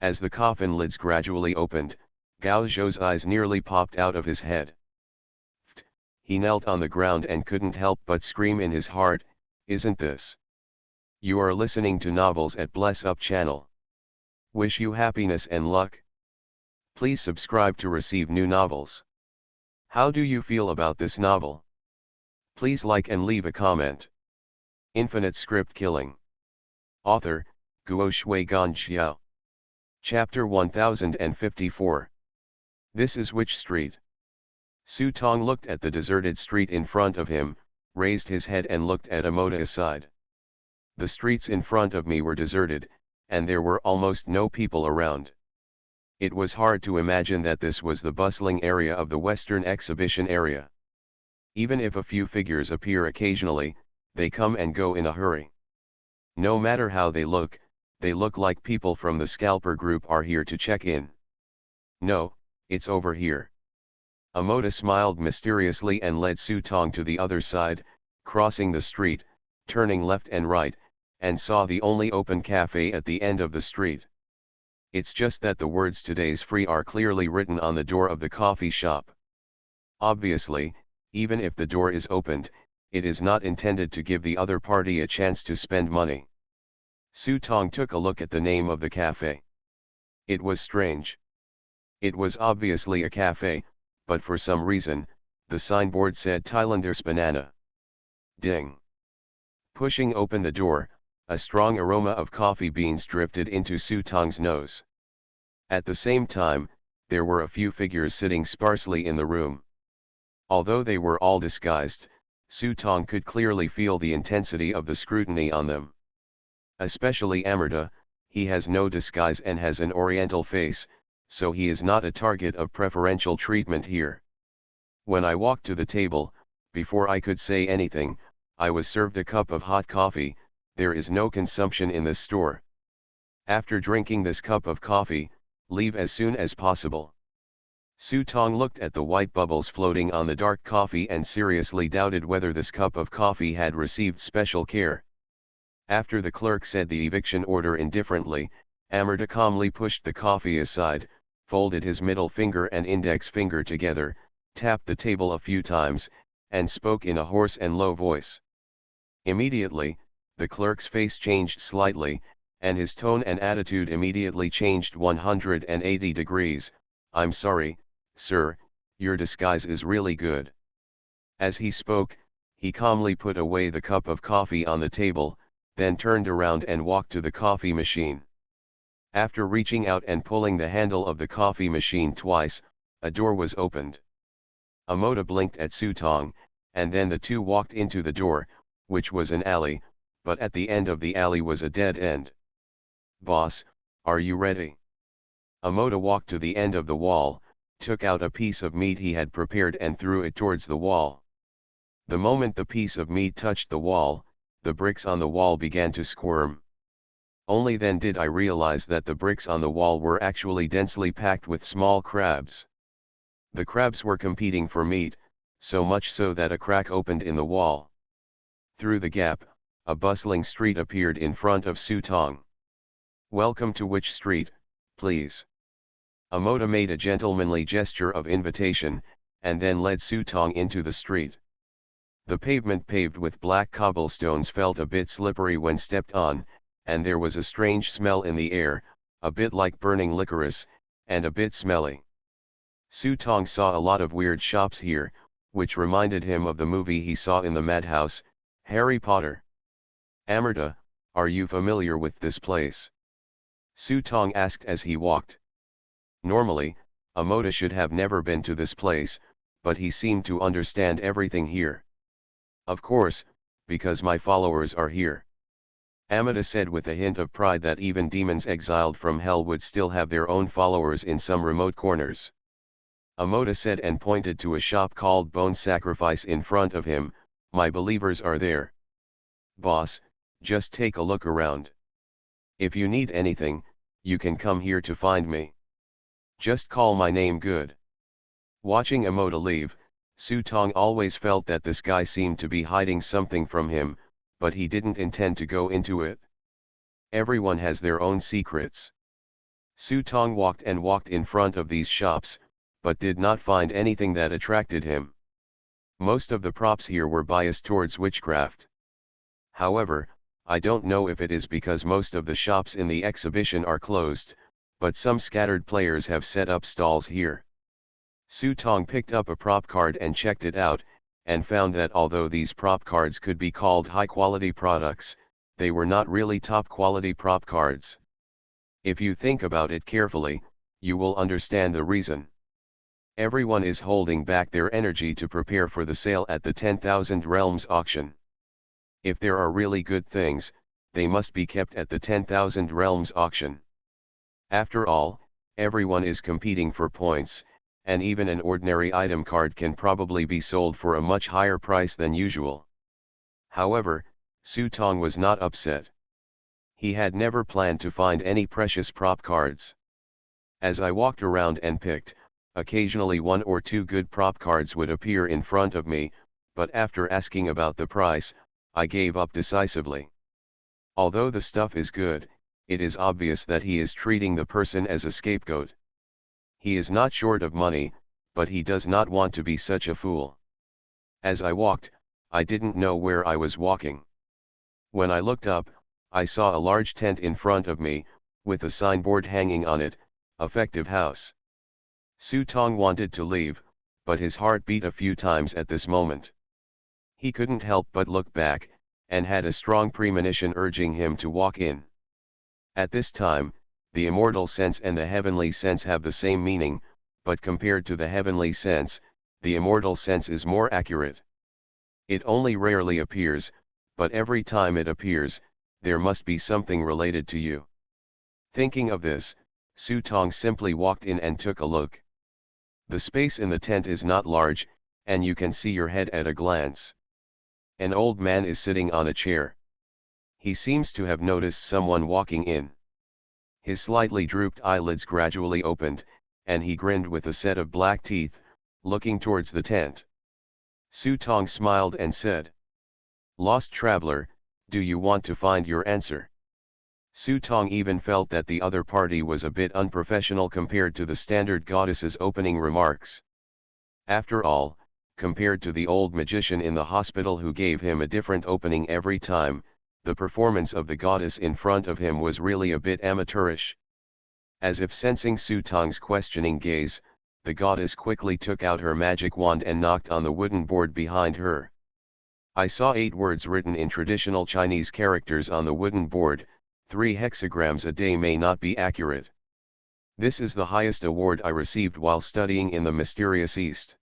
As the coffin lids gradually opened, Gao Zhou's eyes nearly popped out of his head. He knelt on the ground and couldn't help but scream in his heart, isn't this? You are listening to Novels at Bless Up channel. Wish you happiness and luck. Please subscribe to receive new novels. How do you feel about this novel? Please like and leave a comment. Infinite Script Killing. Author, Guo Shui Gan Xiao. Chapter 1054. This is which street? Su Tong looked at the deserted street in front of him, raised his head and looked at Amoda aside. The streets in front of me were deserted, and there were almost no people around. It was hard to imagine that this was the bustling area of the Western Exhibition area. Even if a few figures appear occasionally, they come and go in a hurry. No matter how they look like people from the Scalper Group are here to check in. No, it's over here. Amoda smiled mysteriously and led Su Tong to the other side, crossing the street, turning left and right, and saw the only open cafe at the end of the street. It's just that the words "today's free" are clearly written on the door of the coffee shop. Obviously, even if the door is opened, it is not intended to give the other party a chance to spend money. Su Tong took a look at the name of the cafe. It was strange. It was obviously a cafe, but for some reason, the signboard said Thailanders Banana. Ding. Pushing open the door, a strong aroma of coffee beans drifted into Su Tong's nose. At the same time, there were a few figures sitting sparsely in the room. Although they were all disguised, Su Tong could clearly feel the intensity of the scrutiny on them. Especially Amrita, he has no disguise and has an oriental face, so he is not a target of preferential treatment here. When I walked to the table, before I could say anything, I was served a cup of hot coffee. There is no consumption in this store. After drinking this cup of coffee, leave as soon as possible. Su Tong looked at the white bubbles floating on the dark coffee and seriously doubted whether this cup of coffee had received special care. After the clerk said the eviction order indifferently, Amrita calmly pushed the coffee aside, folded his middle finger and index finger together, tapped the table a few times, and spoke in a hoarse and low voice. Immediately, the clerk's face changed slightly, and his tone and attitude immediately changed 180 degrees. I'm sorry, sir, your disguise is really good. As he spoke, he calmly put away the cup of coffee on the table, then turned around and walked to the coffee machine. After reaching out and pulling the handle of the coffee machine twice, a door was opened. Amoda blinked at Sutong, and then the two walked into the door, which was an alley, but at the end of the alley was a dead end. "Boss, are you ready?" Amoda walked to the end of the wall, took out a piece of meat he had prepared and threw it towards the wall. The moment the piece of meat touched the wall, the bricks on the wall began to squirm. Only then did I realize that the bricks on the wall were actually densely packed with small crabs. The crabs were competing for meat, so much so that a crack opened in the wall. Through the gap, a bustling street appeared in front of Sutong. "Welcome to which street, please?" Amoda made a gentlemanly gesture of invitation, and then led Sutong into the street. The pavement paved with black cobblestones felt a bit slippery when stepped on, and there was a strange smell in the air, a bit like burning licorice, and a bit smelly. Sutong saw a lot of weird shops here, which reminded him of the movie he saw in the madhouse, Harry Potter. "Amarta, are you familiar with this place?" Sutong asked as he walked. Normally, Amoda should have never been to this place, but he seemed to understand everything here. "Of course, because my followers are here," Amada said with a hint of pride that even demons exiled from hell would still have their own followers in some remote corners. Amoda said and pointed to a shop called Bone Sacrifice in front of him. "My believers are there. Boss, just take a look around. If you need anything, you can come here to find me. Just call my name." Good. Watching Amoda leave, Sutong always felt that this guy seemed to be hiding something from him, but he didn't intend to go into it. Everyone has their own secrets. Sutong walked and walked in front of these shops, but did not find anything that attracted him. Most of the props here were biased towards witchcraft. However, I don't know if it is because most of the shops in the exhibition are closed, but some scattered players have set up stalls here. Sutong picked up a prop card and checked it out, and found that although these prop cards could be called high-quality products, they were not really top-quality prop cards. If you think about it carefully, you will understand the reason. Everyone is holding back their energy to prepare for the sale at the 10,000 Realms auction. If there are really good things, they must be kept at the 10,000 Realms auction. After all, everyone is competing for points, and even an ordinary item card can probably be sold for a much higher price than usual. However, Sutong was not upset. He had never planned to find any precious prop cards. As I walked around and picked, occasionally one or two good prop cards would appear in front of me, but after asking about the price, I gave up decisively. Although the stuff is good, it is obvious that he is treating the person as a scapegoat. He is not short of money, but he does not want to be such a fool. As I walked, I didn't know where I was walking. When I looked up, I saw a large tent in front of me, with a signboard hanging on it, "Effective House." Sutong wanted to leave, but his heart beat a few times at this moment. He couldn't help but look back, and had a strong premonition urging him to walk in. At this time, the immortal sense and the heavenly sense have the same meaning, but compared to the heavenly sense, the immortal sense is more accurate. It only rarely appears, but every time it appears, there must be something related to you. Thinking of this, Sutong simply walked in and took a look. The space in the tent is not large, and you can see your head at a glance. An old man is sitting on a chair. He seems to have noticed someone walking in. His slightly drooped eyelids gradually opened, and he grinned with a set of black teeth, looking towards the tent. Sutong smiled and said, "Lost traveler, do you want to find your answer?" Sutong even felt that the other party was a bit unprofessional compared to the standard goddess's opening remarks. After all, compared to the old magician in the hospital who gave him a different opening every time, the performance of the goddess in front of him was really a bit amateurish. As if sensing Sutong's questioning gaze, the goddess quickly took out her magic wand and knocked on the wooden board behind her. I saw 8 words written in traditional Chinese characters on the wooden board: 3 hexagrams a day may not be accurate. This is the highest award I received while studying in the mysterious East.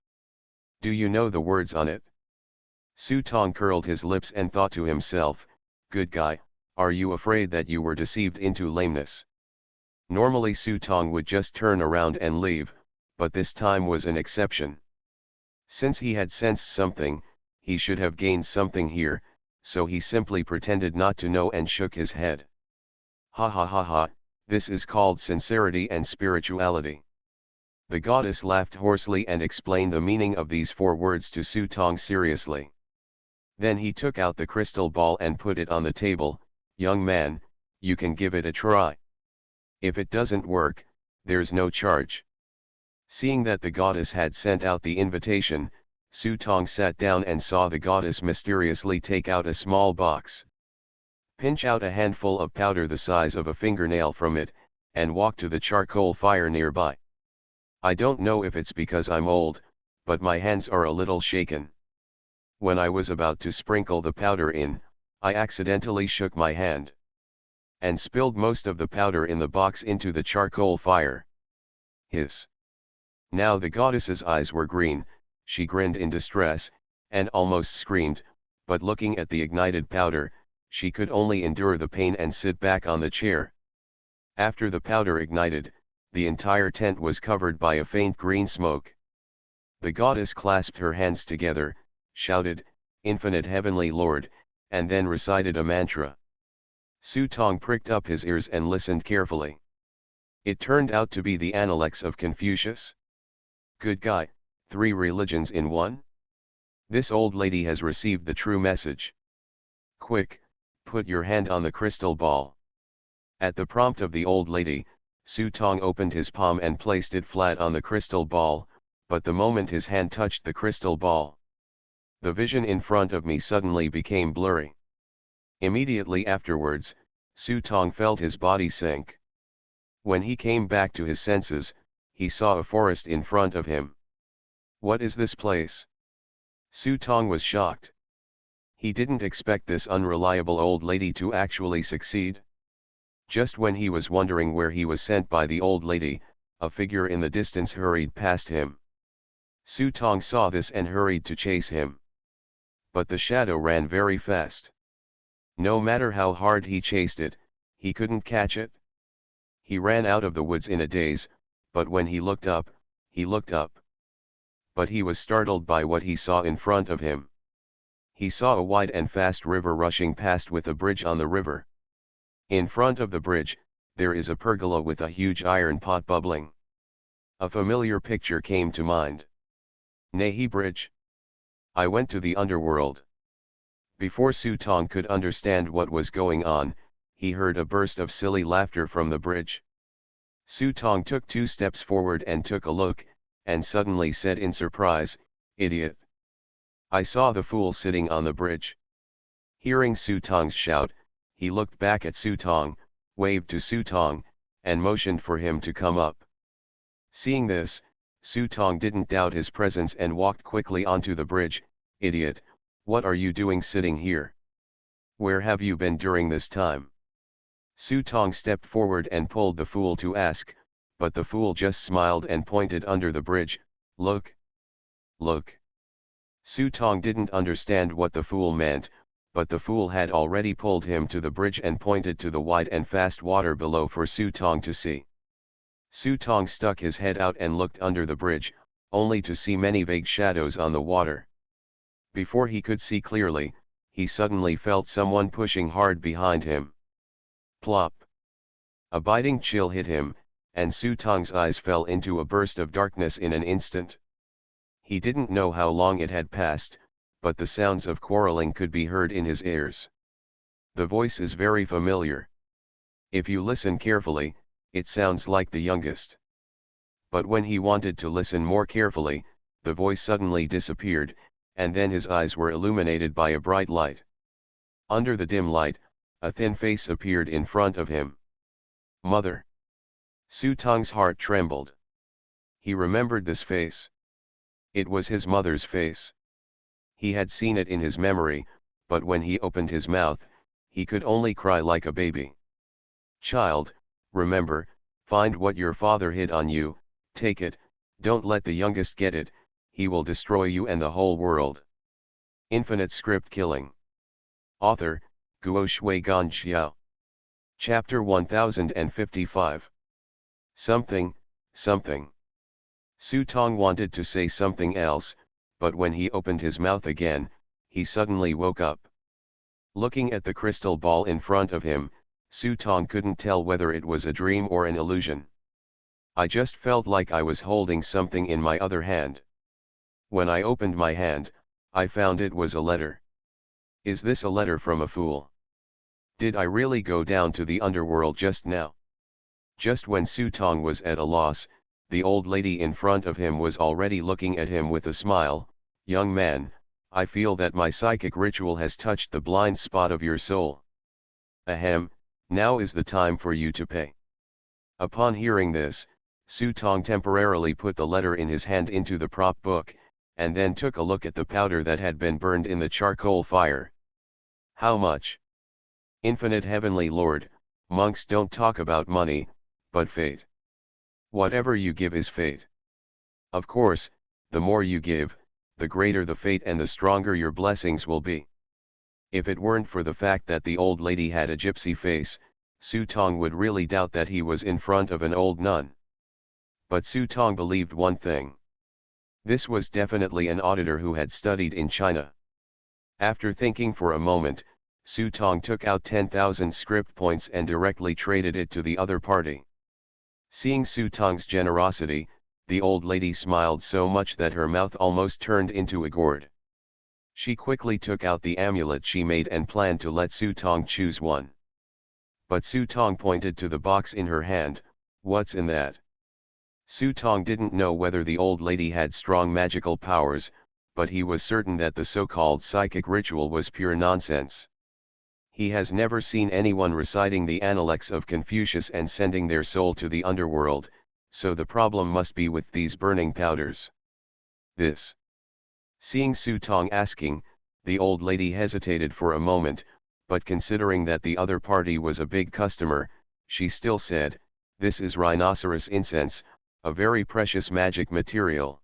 Do you know the words on it? Su Tong curled his lips and thought to himself, good guy, are you afraid that you were deceived into lameness? Normally Su Tong would just turn around and leave, but this time was an exception. Since he had sensed something, he should have gained something here, so he simply pretended not to know and shook his head. Ha ha ha ha, this is called sincerity and spirituality. The goddess laughed hoarsely and explained the meaning of these 4 words to Su Tong seriously. Then he took out the crystal ball and put it on the table. Young man, you can give it a try. If it doesn't work, there's no charge. Seeing that the goddess had sent out the invitation, Su Tong sat down and saw the goddess mysteriously take out a small box. Pinch out a handful of powder the size of a fingernail from it, and walk to the charcoal fire nearby. I don't know if it's because I'm old, but my hands are a little shaken. When I was about to sprinkle the powder in, I accidentally shook my hand and spilled most of the powder in the box into the charcoal fire. Hiss. Now the goddess's eyes were green, she grinned in distress, and almost screamed, but looking at the ignited powder, she could only endure the pain and sit back on the chair. After the powder ignited, the entire tent was covered by a faint green smoke. The goddess clasped her hands together, shouted, "Infinite Heavenly Lord," and then recited a mantra. Su Tong pricked up his ears and listened carefully. It turned out to be the Analects of Confucius. Good guy, 3 religions in one? This old lady has received the true message. Quick, put your hand on the crystal ball. At the prompt of the old lady, Su Tong opened his palm and placed it flat on the crystal ball, but the moment his hand touched the crystal ball, the vision in front of me suddenly became blurry. Immediately afterwards, Su Tong felt his body sink. When he came back to his senses, he saw a forest in front of him. What is this place? Su Tong was shocked. He didn't expect this unreliable old lady to actually succeed. Just when he was wondering where he was sent by the old lady, a figure in the distance hurried past him. Su Tong saw this and hurried to chase him. But the shadow ran very fast. No matter how hard he chased it, he couldn't catch it. He ran out of the woods in a daze, but when he looked up, but he was startled by what he saw in front of him. He saw a wide and fast river rushing past with a bridge on the river. In front of the bridge, there is a pergola with a huge iron pot bubbling. A familiar picture came to mind. Nahi Bridge. I went to the underworld. Before Su Tong could understand what was going on, he heard a burst of silly laughter from the bridge. Su Tong took 2 steps forward and took a look, and suddenly said in surprise, "Idiot! I saw the fool sitting on the bridge." Hearing Su Tong's shout, he looked back at Su Tong, waved to Su Tong, and motioned for him to come up. Seeing this, Su Tong didn't doubt his presence and walked quickly onto the bridge. "Idiot, what are you doing sitting here? Where have you been during this time?" Su Tong stepped forward and pulled the fool to ask, but the fool just smiled and pointed under the bridge. "Look! Look!" Su Tong didn't understand what the fool meant, but the fool had already pulled him to the bridge and pointed to the wide and fast water below for Su Tong to see. Su Tong stuck his head out and looked under the bridge, only to see many vague shadows on the water. Before he could see clearly, he suddenly felt someone pushing hard behind him. Plop! A biting chill hit him, and Su Tong's eyes fell into a burst of darkness in an instant. He didn't know how long it had passed, but the sounds of quarreling could be heard in his ears. The voice is very familiar. If you listen carefully, it sounds like the youngest. But when he wanted to listen more carefully, the voice suddenly disappeared, and then his eyes were illuminated by a bright light. Under the dim light, a thin face appeared in front of him. Mother! Su Tong's heart trembled. He remembered this face. It was his mother's face. He had seen it in his memory, but when he opened his mouth, he could only cry like a baby. Child, remember, find what your father hid on you, take it, don't let the youngest get it, he will destroy you and the whole world. Infinite Script Killing. Author, Guo Shui Gan Xiao. Chapter 1055. Something. Su Tong wanted to say something else, but when he opened his mouth again, he suddenly woke up. Looking at the crystal ball in front of him, Su Tong couldn't tell whether it was a dream or an illusion. I just felt like I was holding something in my other hand. When I opened my hand, I found it was a letter. Is this a letter from a fool? Did I really go down to the underworld just now? Just when Su Tong was at a loss, the old lady in front of him was already looking at him with a smile. Young man, I feel that my psychic ritual has touched the blind spot of your soul. Ahem, now is the time for you to pay. Upon hearing this, Su Tong temporarily put the letter in his hand into the prop book, and then took a look at the powder that had been burned in the charcoal fire. How much? Infinite Heavenly Lord, monks don't talk about money, but fate. Whatever you give is fate. Of course, the more you give, the greater the fate and the stronger your blessings will be. If it weren't for the fact that the old lady had a gypsy face, Su Tong would really doubt that he was in front of an old nun. But Su Tong believed one thing. This was definitely an auditor who had studied in China. After thinking for a moment, Su Tong took out 10,000 script points and directly traded it to the other party. Seeing Su Tong's generosity, the old lady smiled so much that her mouth almost turned into a gourd. She quickly took out the amulet she made and planned to let Su Tong choose one. But Su Tong pointed to the box in her hand. What's in that? Su Tong didn't know whether the old lady had strong magical powers, but he was certain that the so-called psychic ritual was pure nonsense. He has never seen anyone reciting the Analects of Confucius and sending their soul to the underworld, so the problem must be with these burning powders. This. Seeing Su Tong asking, the old lady hesitated for a moment, but considering that the other party was a big customer, she still said, "This is rhinoceros incense, a very precious magic material.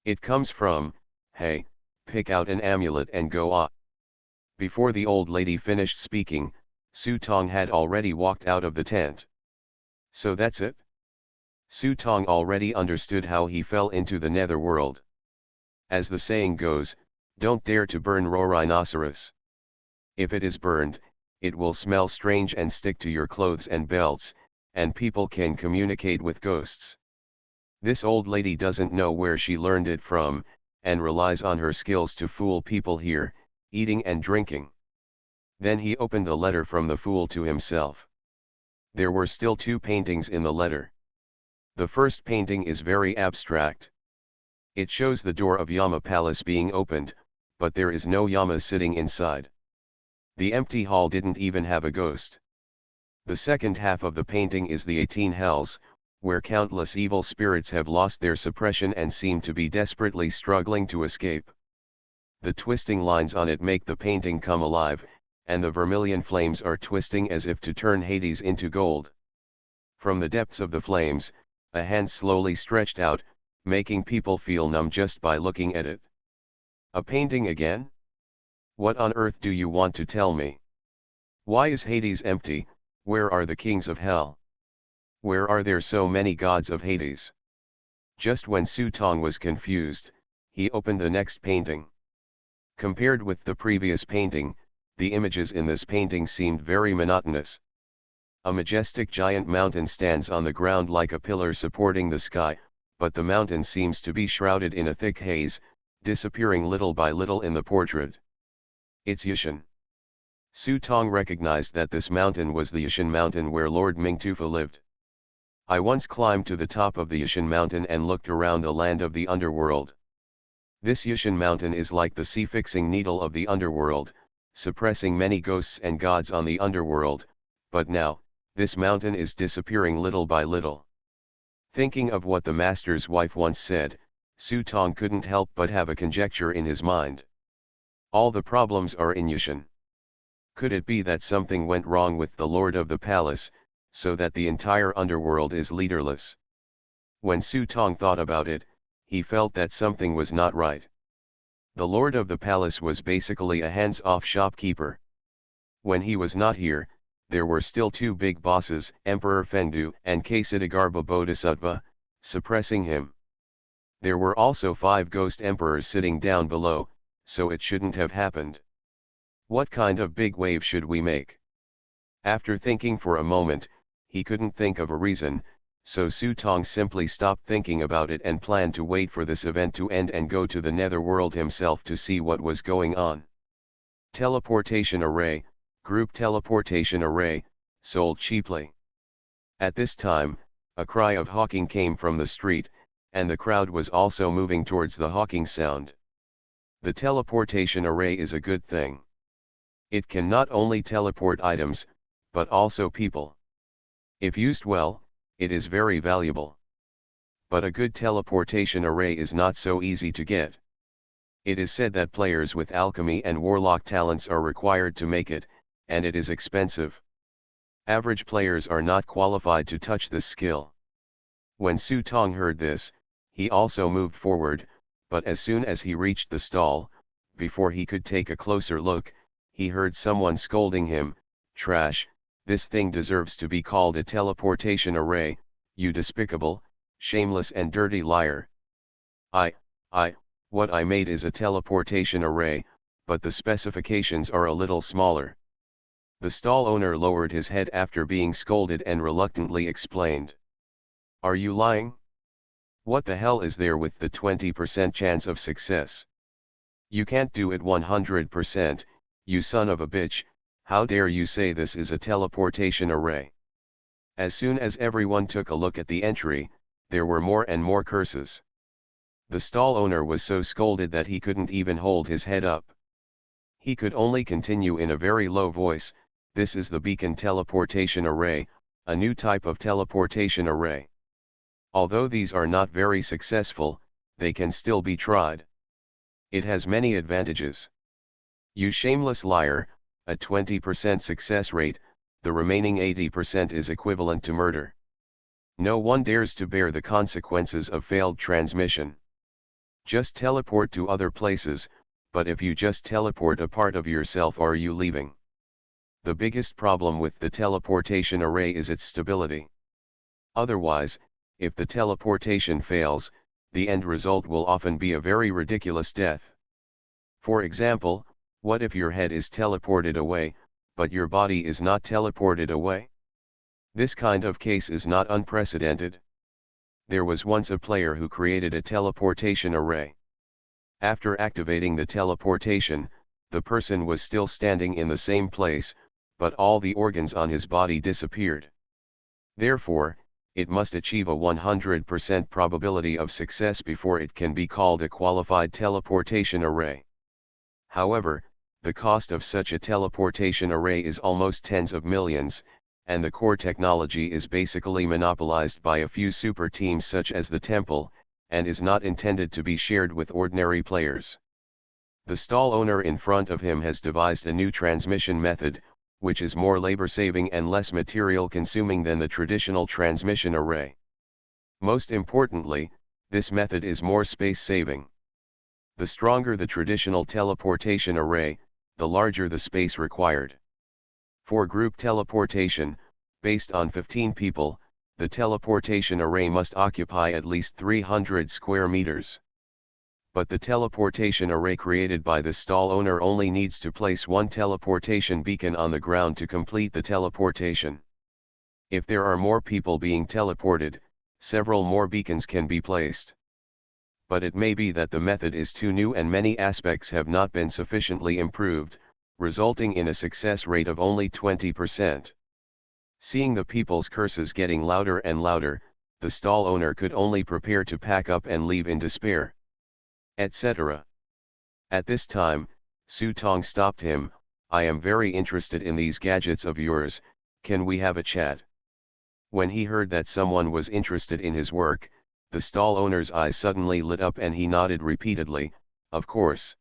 It comes from, hey, pick out an amulet and go on." Before the old lady finished speaking, Su Tong had already walked out of the tent. So that's it? Su Tong already understood how he fell into the netherworld. As the saying goes, don't dare to burn raw rhinoceros. If it is burned, it will smell strange and stick to your clothes and belts, and people can communicate with ghosts. This old lady doesn't know where she learned it from, and relies on her skills to fool people here, eating and drinking. Then he opened the letter from the fool to himself. There were still two paintings in the letter. The first painting is very abstract. It shows the door of Yama Palace being opened, but there is no Yama sitting inside. The empty hall didn't even have a ghost. The second half of the painting is the 18 hells, where countless evil spirits have lost their suppression and seem to be desperately struggling to escape. The twisting lines on it make the painting come alive, and the vermilion flames are twisting as if to turn Hades into gold. From the depths of the flames, a hand slowly stretched out, making people feel numb just by looking at it. A painting again? What on earth do you want to tell me? Why is Hades empty? Where are the kings of hell? Where are there so many gods of Hades? Just when Su Tong was confused, he opened the next painting. Compared with the previous painting, the images in this painting seemed very monotonous. A majestic giant mountain stands on the ground like a pillar supporting the sky, but the mountain seems to be shrouded in a thick haze, disappearing little by little in the portrait. It's Yushan. Su Tong recognized that this mountain was the Yushan mountain where Lord Mingtufa lived. I once climbed to the top of the Yushan mountain and looked around the land of the underworld. This Yushan mountain is like the sea-fixing needle of the underworld, suppressing many ghosts and gods on the underworld, but now, this mountain is disappearing little by little. Thinking of what the master's wife once said, Su Tong couldn't help but have a conjecture in his mind. All the problems are in Yushan. Could it be that something went wrong with the lord of the palace, so that the entire underworld is leaderless. When Su Tong thought about it, he felt that something was not right. The lord of the palace was basically a hands-off shopkeeper. When he was not here, there were still two big bosses, Emperor Fengdu and Ksitagarbha Bodhisattva, suppressing him. There were also 5 ghost emperors sitting down below, so it shouldn't have happened. What kind of big wave should we make? After thinking for a moment, he couldn't think of a reason, so Su Tong simply stopped thinking about it and planned to wait for this event to end and go to the netherworld himself to see what was going on. Teleportation array, group teleportation array, sold cheaply. At this time, a cry of hawking came from the street, and the crowd was also moving towards the hawking sound. The teleportation array is a good thing. It can not only teleport items, but also people. If used well, it is very valuable. But a good teleportation array is not so easy to get. It is said that players with alchemy and warlock talents are required to make it, and it is expensive. Average players are not qualified to touch this skill. When Su Tong heard this, he also moved forward, but as soon as he reached the stall, before he could take a closer look, he heard someone scolding him, "Trash, this thing deserves to be called a teleportation array, you despicable, shameless and dirty liar. What I made is a teleportation array, but the specifications are a little smaller." The stall owner lowered his head after being scolded and reluctantly explained. "Are you lying? What the hell is there with the 20% chance of success? You can't do it 100%, you son of a bitch, how dare you say this is a teleportation array?" As soon as everyone took a look at the entry, there were more and more curses. The stall owner was so scolded that he couldn't even hold his head up. He could only continue in a very low voice, "This is the beacon teleportation array, a new type of teleportation array. Although these are not very successful, they can still be tried. It has many advantages. You shameless liar, a 20% success rate, the remaining 80% is equivalent to murder. No one dares to bear the consequences of failed transmission. Just teleport to other places, but if you just teleport a part of yourself, are you leaving?" The biggest problem with the teleportation array is its stability. Otherwise, if the teleportation fails, the end result will often be a very ridiculous death. For example, what if your head is teleported away, but your body is not teleported away? This kind of case is not unprecedented. There was once a player who created a teleportation array. After activating the teleportation, the person was still standing in the same place, but all the organs on his body disappeared. Therefore, it must achieve a 100% probability of success before it can be called a qualified teleportation array. However, the cost of such a teleportation array is almost tens of millions, and the core technology is basically monopolized by a few super teams such as the Temple, and is not intended to be shared with ordinary players. The stall owner in front of him has devised a new transmission method, which is more labor-saving and less material-consuming than the traditional transmission array. Most importantly, this method is more space-saving. The stronger the traditional teleportation array, the larger the space required. For group teleportation, based on 15 people, the teleportation array must occupy at least 300 square meters. But the teleportation array created by the stall owner only needs to place one teleportation beacon on the ground to complete the teleportation. If there are more people being teleported, several more beacons can be placed. But it may be that the method is too new and many aspects have not been sufficiently improved, resulting in a success rate of only 20%. Seeing the people's curses getting louder and louder, the stall owner could only prepare to pack up and leave in despair, etc. At this time, Su Tong stopped him. "I am very interested in these gadgets of yours, can we have a chat?" When he heard that someone was interested in his work, the stall owner's eyes suddenly lit up and he nodded repeatedly, "Of course."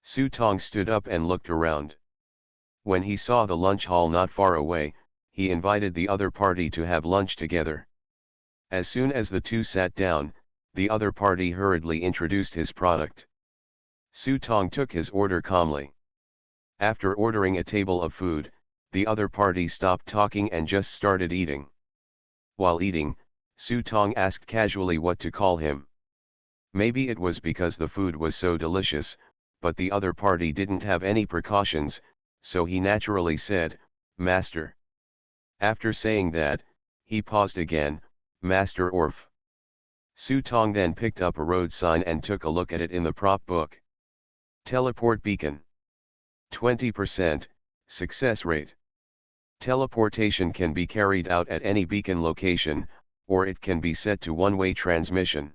Su Tong stood up and looked around. When he saw the lunch hall not far away, he invited the other party to have lunch together. As soon as the two sat down, the other party hurriedly introduced his product. Su Tong took his order calmly. After ordering a table of food, the other party stopped talking and just started eating. While eating, Su Tong asked casually what to call him. Maybe it was because the food was so delicious, but the other party didn't have any precautions, so he naturally said, "Master." After saying that, he paused again, "Master Orf." Su Tong then picked up a road sign and took a look at it in the prop book. Teleport beacon. 20%, success rate. Teleportation can be carried out at any beacon location, or it can be set to one-way transmission.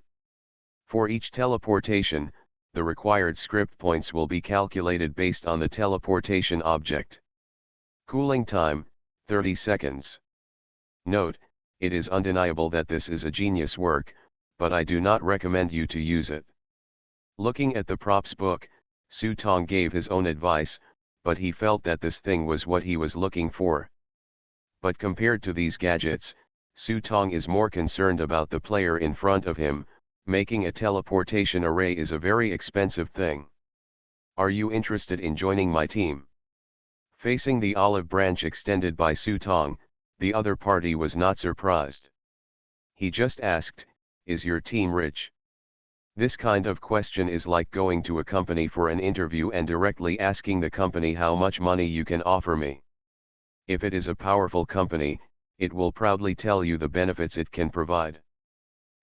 For each teleportation, the required script points will be calculated based on the teleportation object. Cooling time, 30 seconds. Note, it is undeniable that this is a genius work, but I do not recommend you to use it. Looking at the props book, Su Tong gave his own advice, but he felt that this thing was what he was looking for. But compared to these gadgets, Su Tong is more concerned about the player in front of him. Making a teleportation array is a very expensive thing. Are you interested in joining my team? Facing the olive branch extended by Su Tong, the other party was not surprised. He just asked, "Is your team rich?" This kind of question is like going to a company for an interview and directly asking the company how much money you can offer me. If it is a powerful company, it will proudly tell you the benefits it can provide.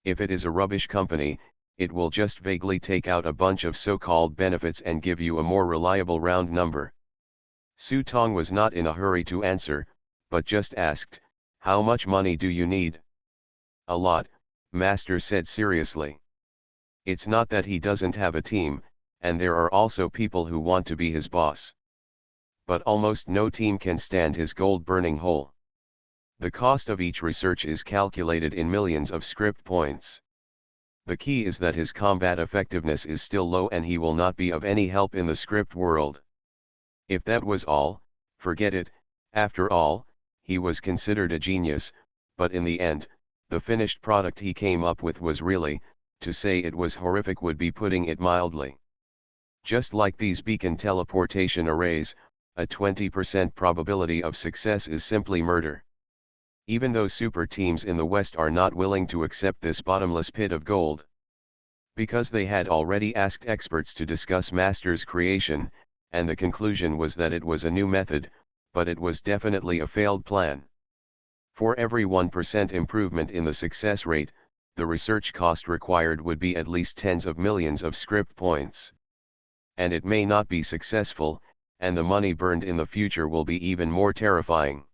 If it is a rubbish company, it will just vaguely take out a bunch of so-called benefits and give you a more reliable round number. Su Tong was not in a hurry to answer, but just asked, "How much money do you need?" "A lot," Master said seriously. It's not that he doesn't have a team, and there are also people who want to be his boss. But almost no team can stand his gold-burning hole. The cost of each research is calculated in millions of script points. The key is that his combat effectiveness is still low and he will not be of any help in the script world. If that was all, forget it. After all, he was considered a genius, but in the end, the finished product he came up with was really, to say it was horrific would be putting it mildly. Just like these beacon teleportation arrays, a 20% probability of success is simply murder. Even though super teams in the West are not willing to accept this bottomless pit of gold. Because they had already asked experts to discuss Master's creation, and the conclusion was that it was a new method, but it was definitely a failed plan. For every 1% improvement in the success rate, the research cost required would be at least tens of millions of script points. And it may not be successful, and the money burned in the future will be even more terrifying.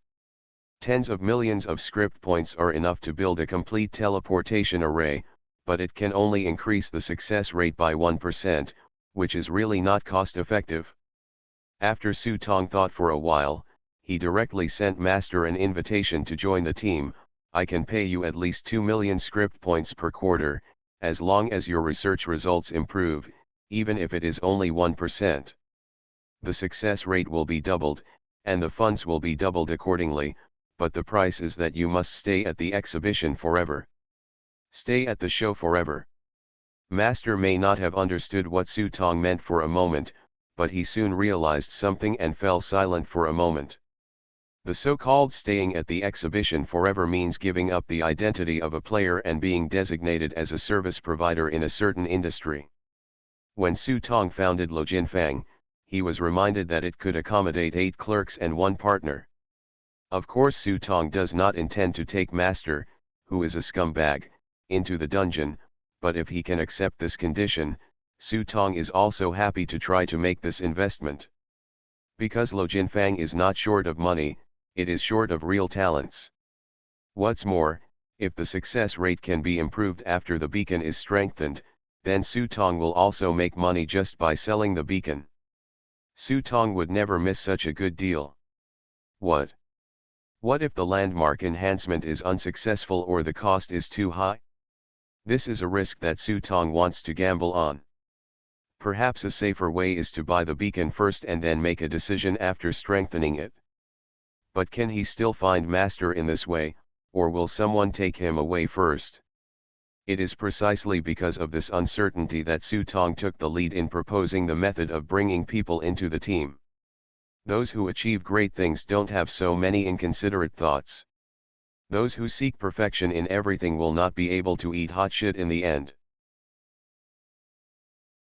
Tens of millions of script points are enough to build a complete teleportation array, but it can only increase the success rate by 1%, which is really not cost-effective. After Su Tong thought for a while, he directly sent Master an invitation to join the team. "I can pay you at least 2 million script points per quarter, as long as your research results improve, even if it is only 1%. The success rate will be doubled, and the funds will be doubled accordingly, but the price is that you must stay at the exhibition forever. Stay at the show forever." Master may not have understood what Su Tong meant for a moment, but he soon realized something and fell silent for a moment. The so-called staying at the exhibition forever means giving up the identity of a player and being designated as a service provider in a certain industry. When Su Tong founded Lo Jinfang, he was reminded that it could accommodate 8 clerks and 1 partner. Of course Su Tong does not intend to take Master, who is a scumbag, into the dungeon, but if he can accept this condition, Su Tong is also happy to try to make this investment. Because Lo Jinfang is not short of money, it is short of real talents. What's more, if the success rate can be improved after the beacon is strengthened, then Su Tong will also make money just by selling the beacon. Su Tong would never miss such a good deal. What? What if the landmark enhancement is unsuccessful or the cost is too high? This is a risk that Su Tong wants to gamble on. Perhaps a safer way is to buy the beacon first and then make a decision after strengthening it. But can he still find master in this way, or will someone take him away first? It is precisely because of this uncertainty that Su Tong took the lead in proposing the method of bringing people into the team. Those who achieve great things don't have so many inconsiderate thoughts. Those who seek perfection in everything will not be able to eat hot shit in the end.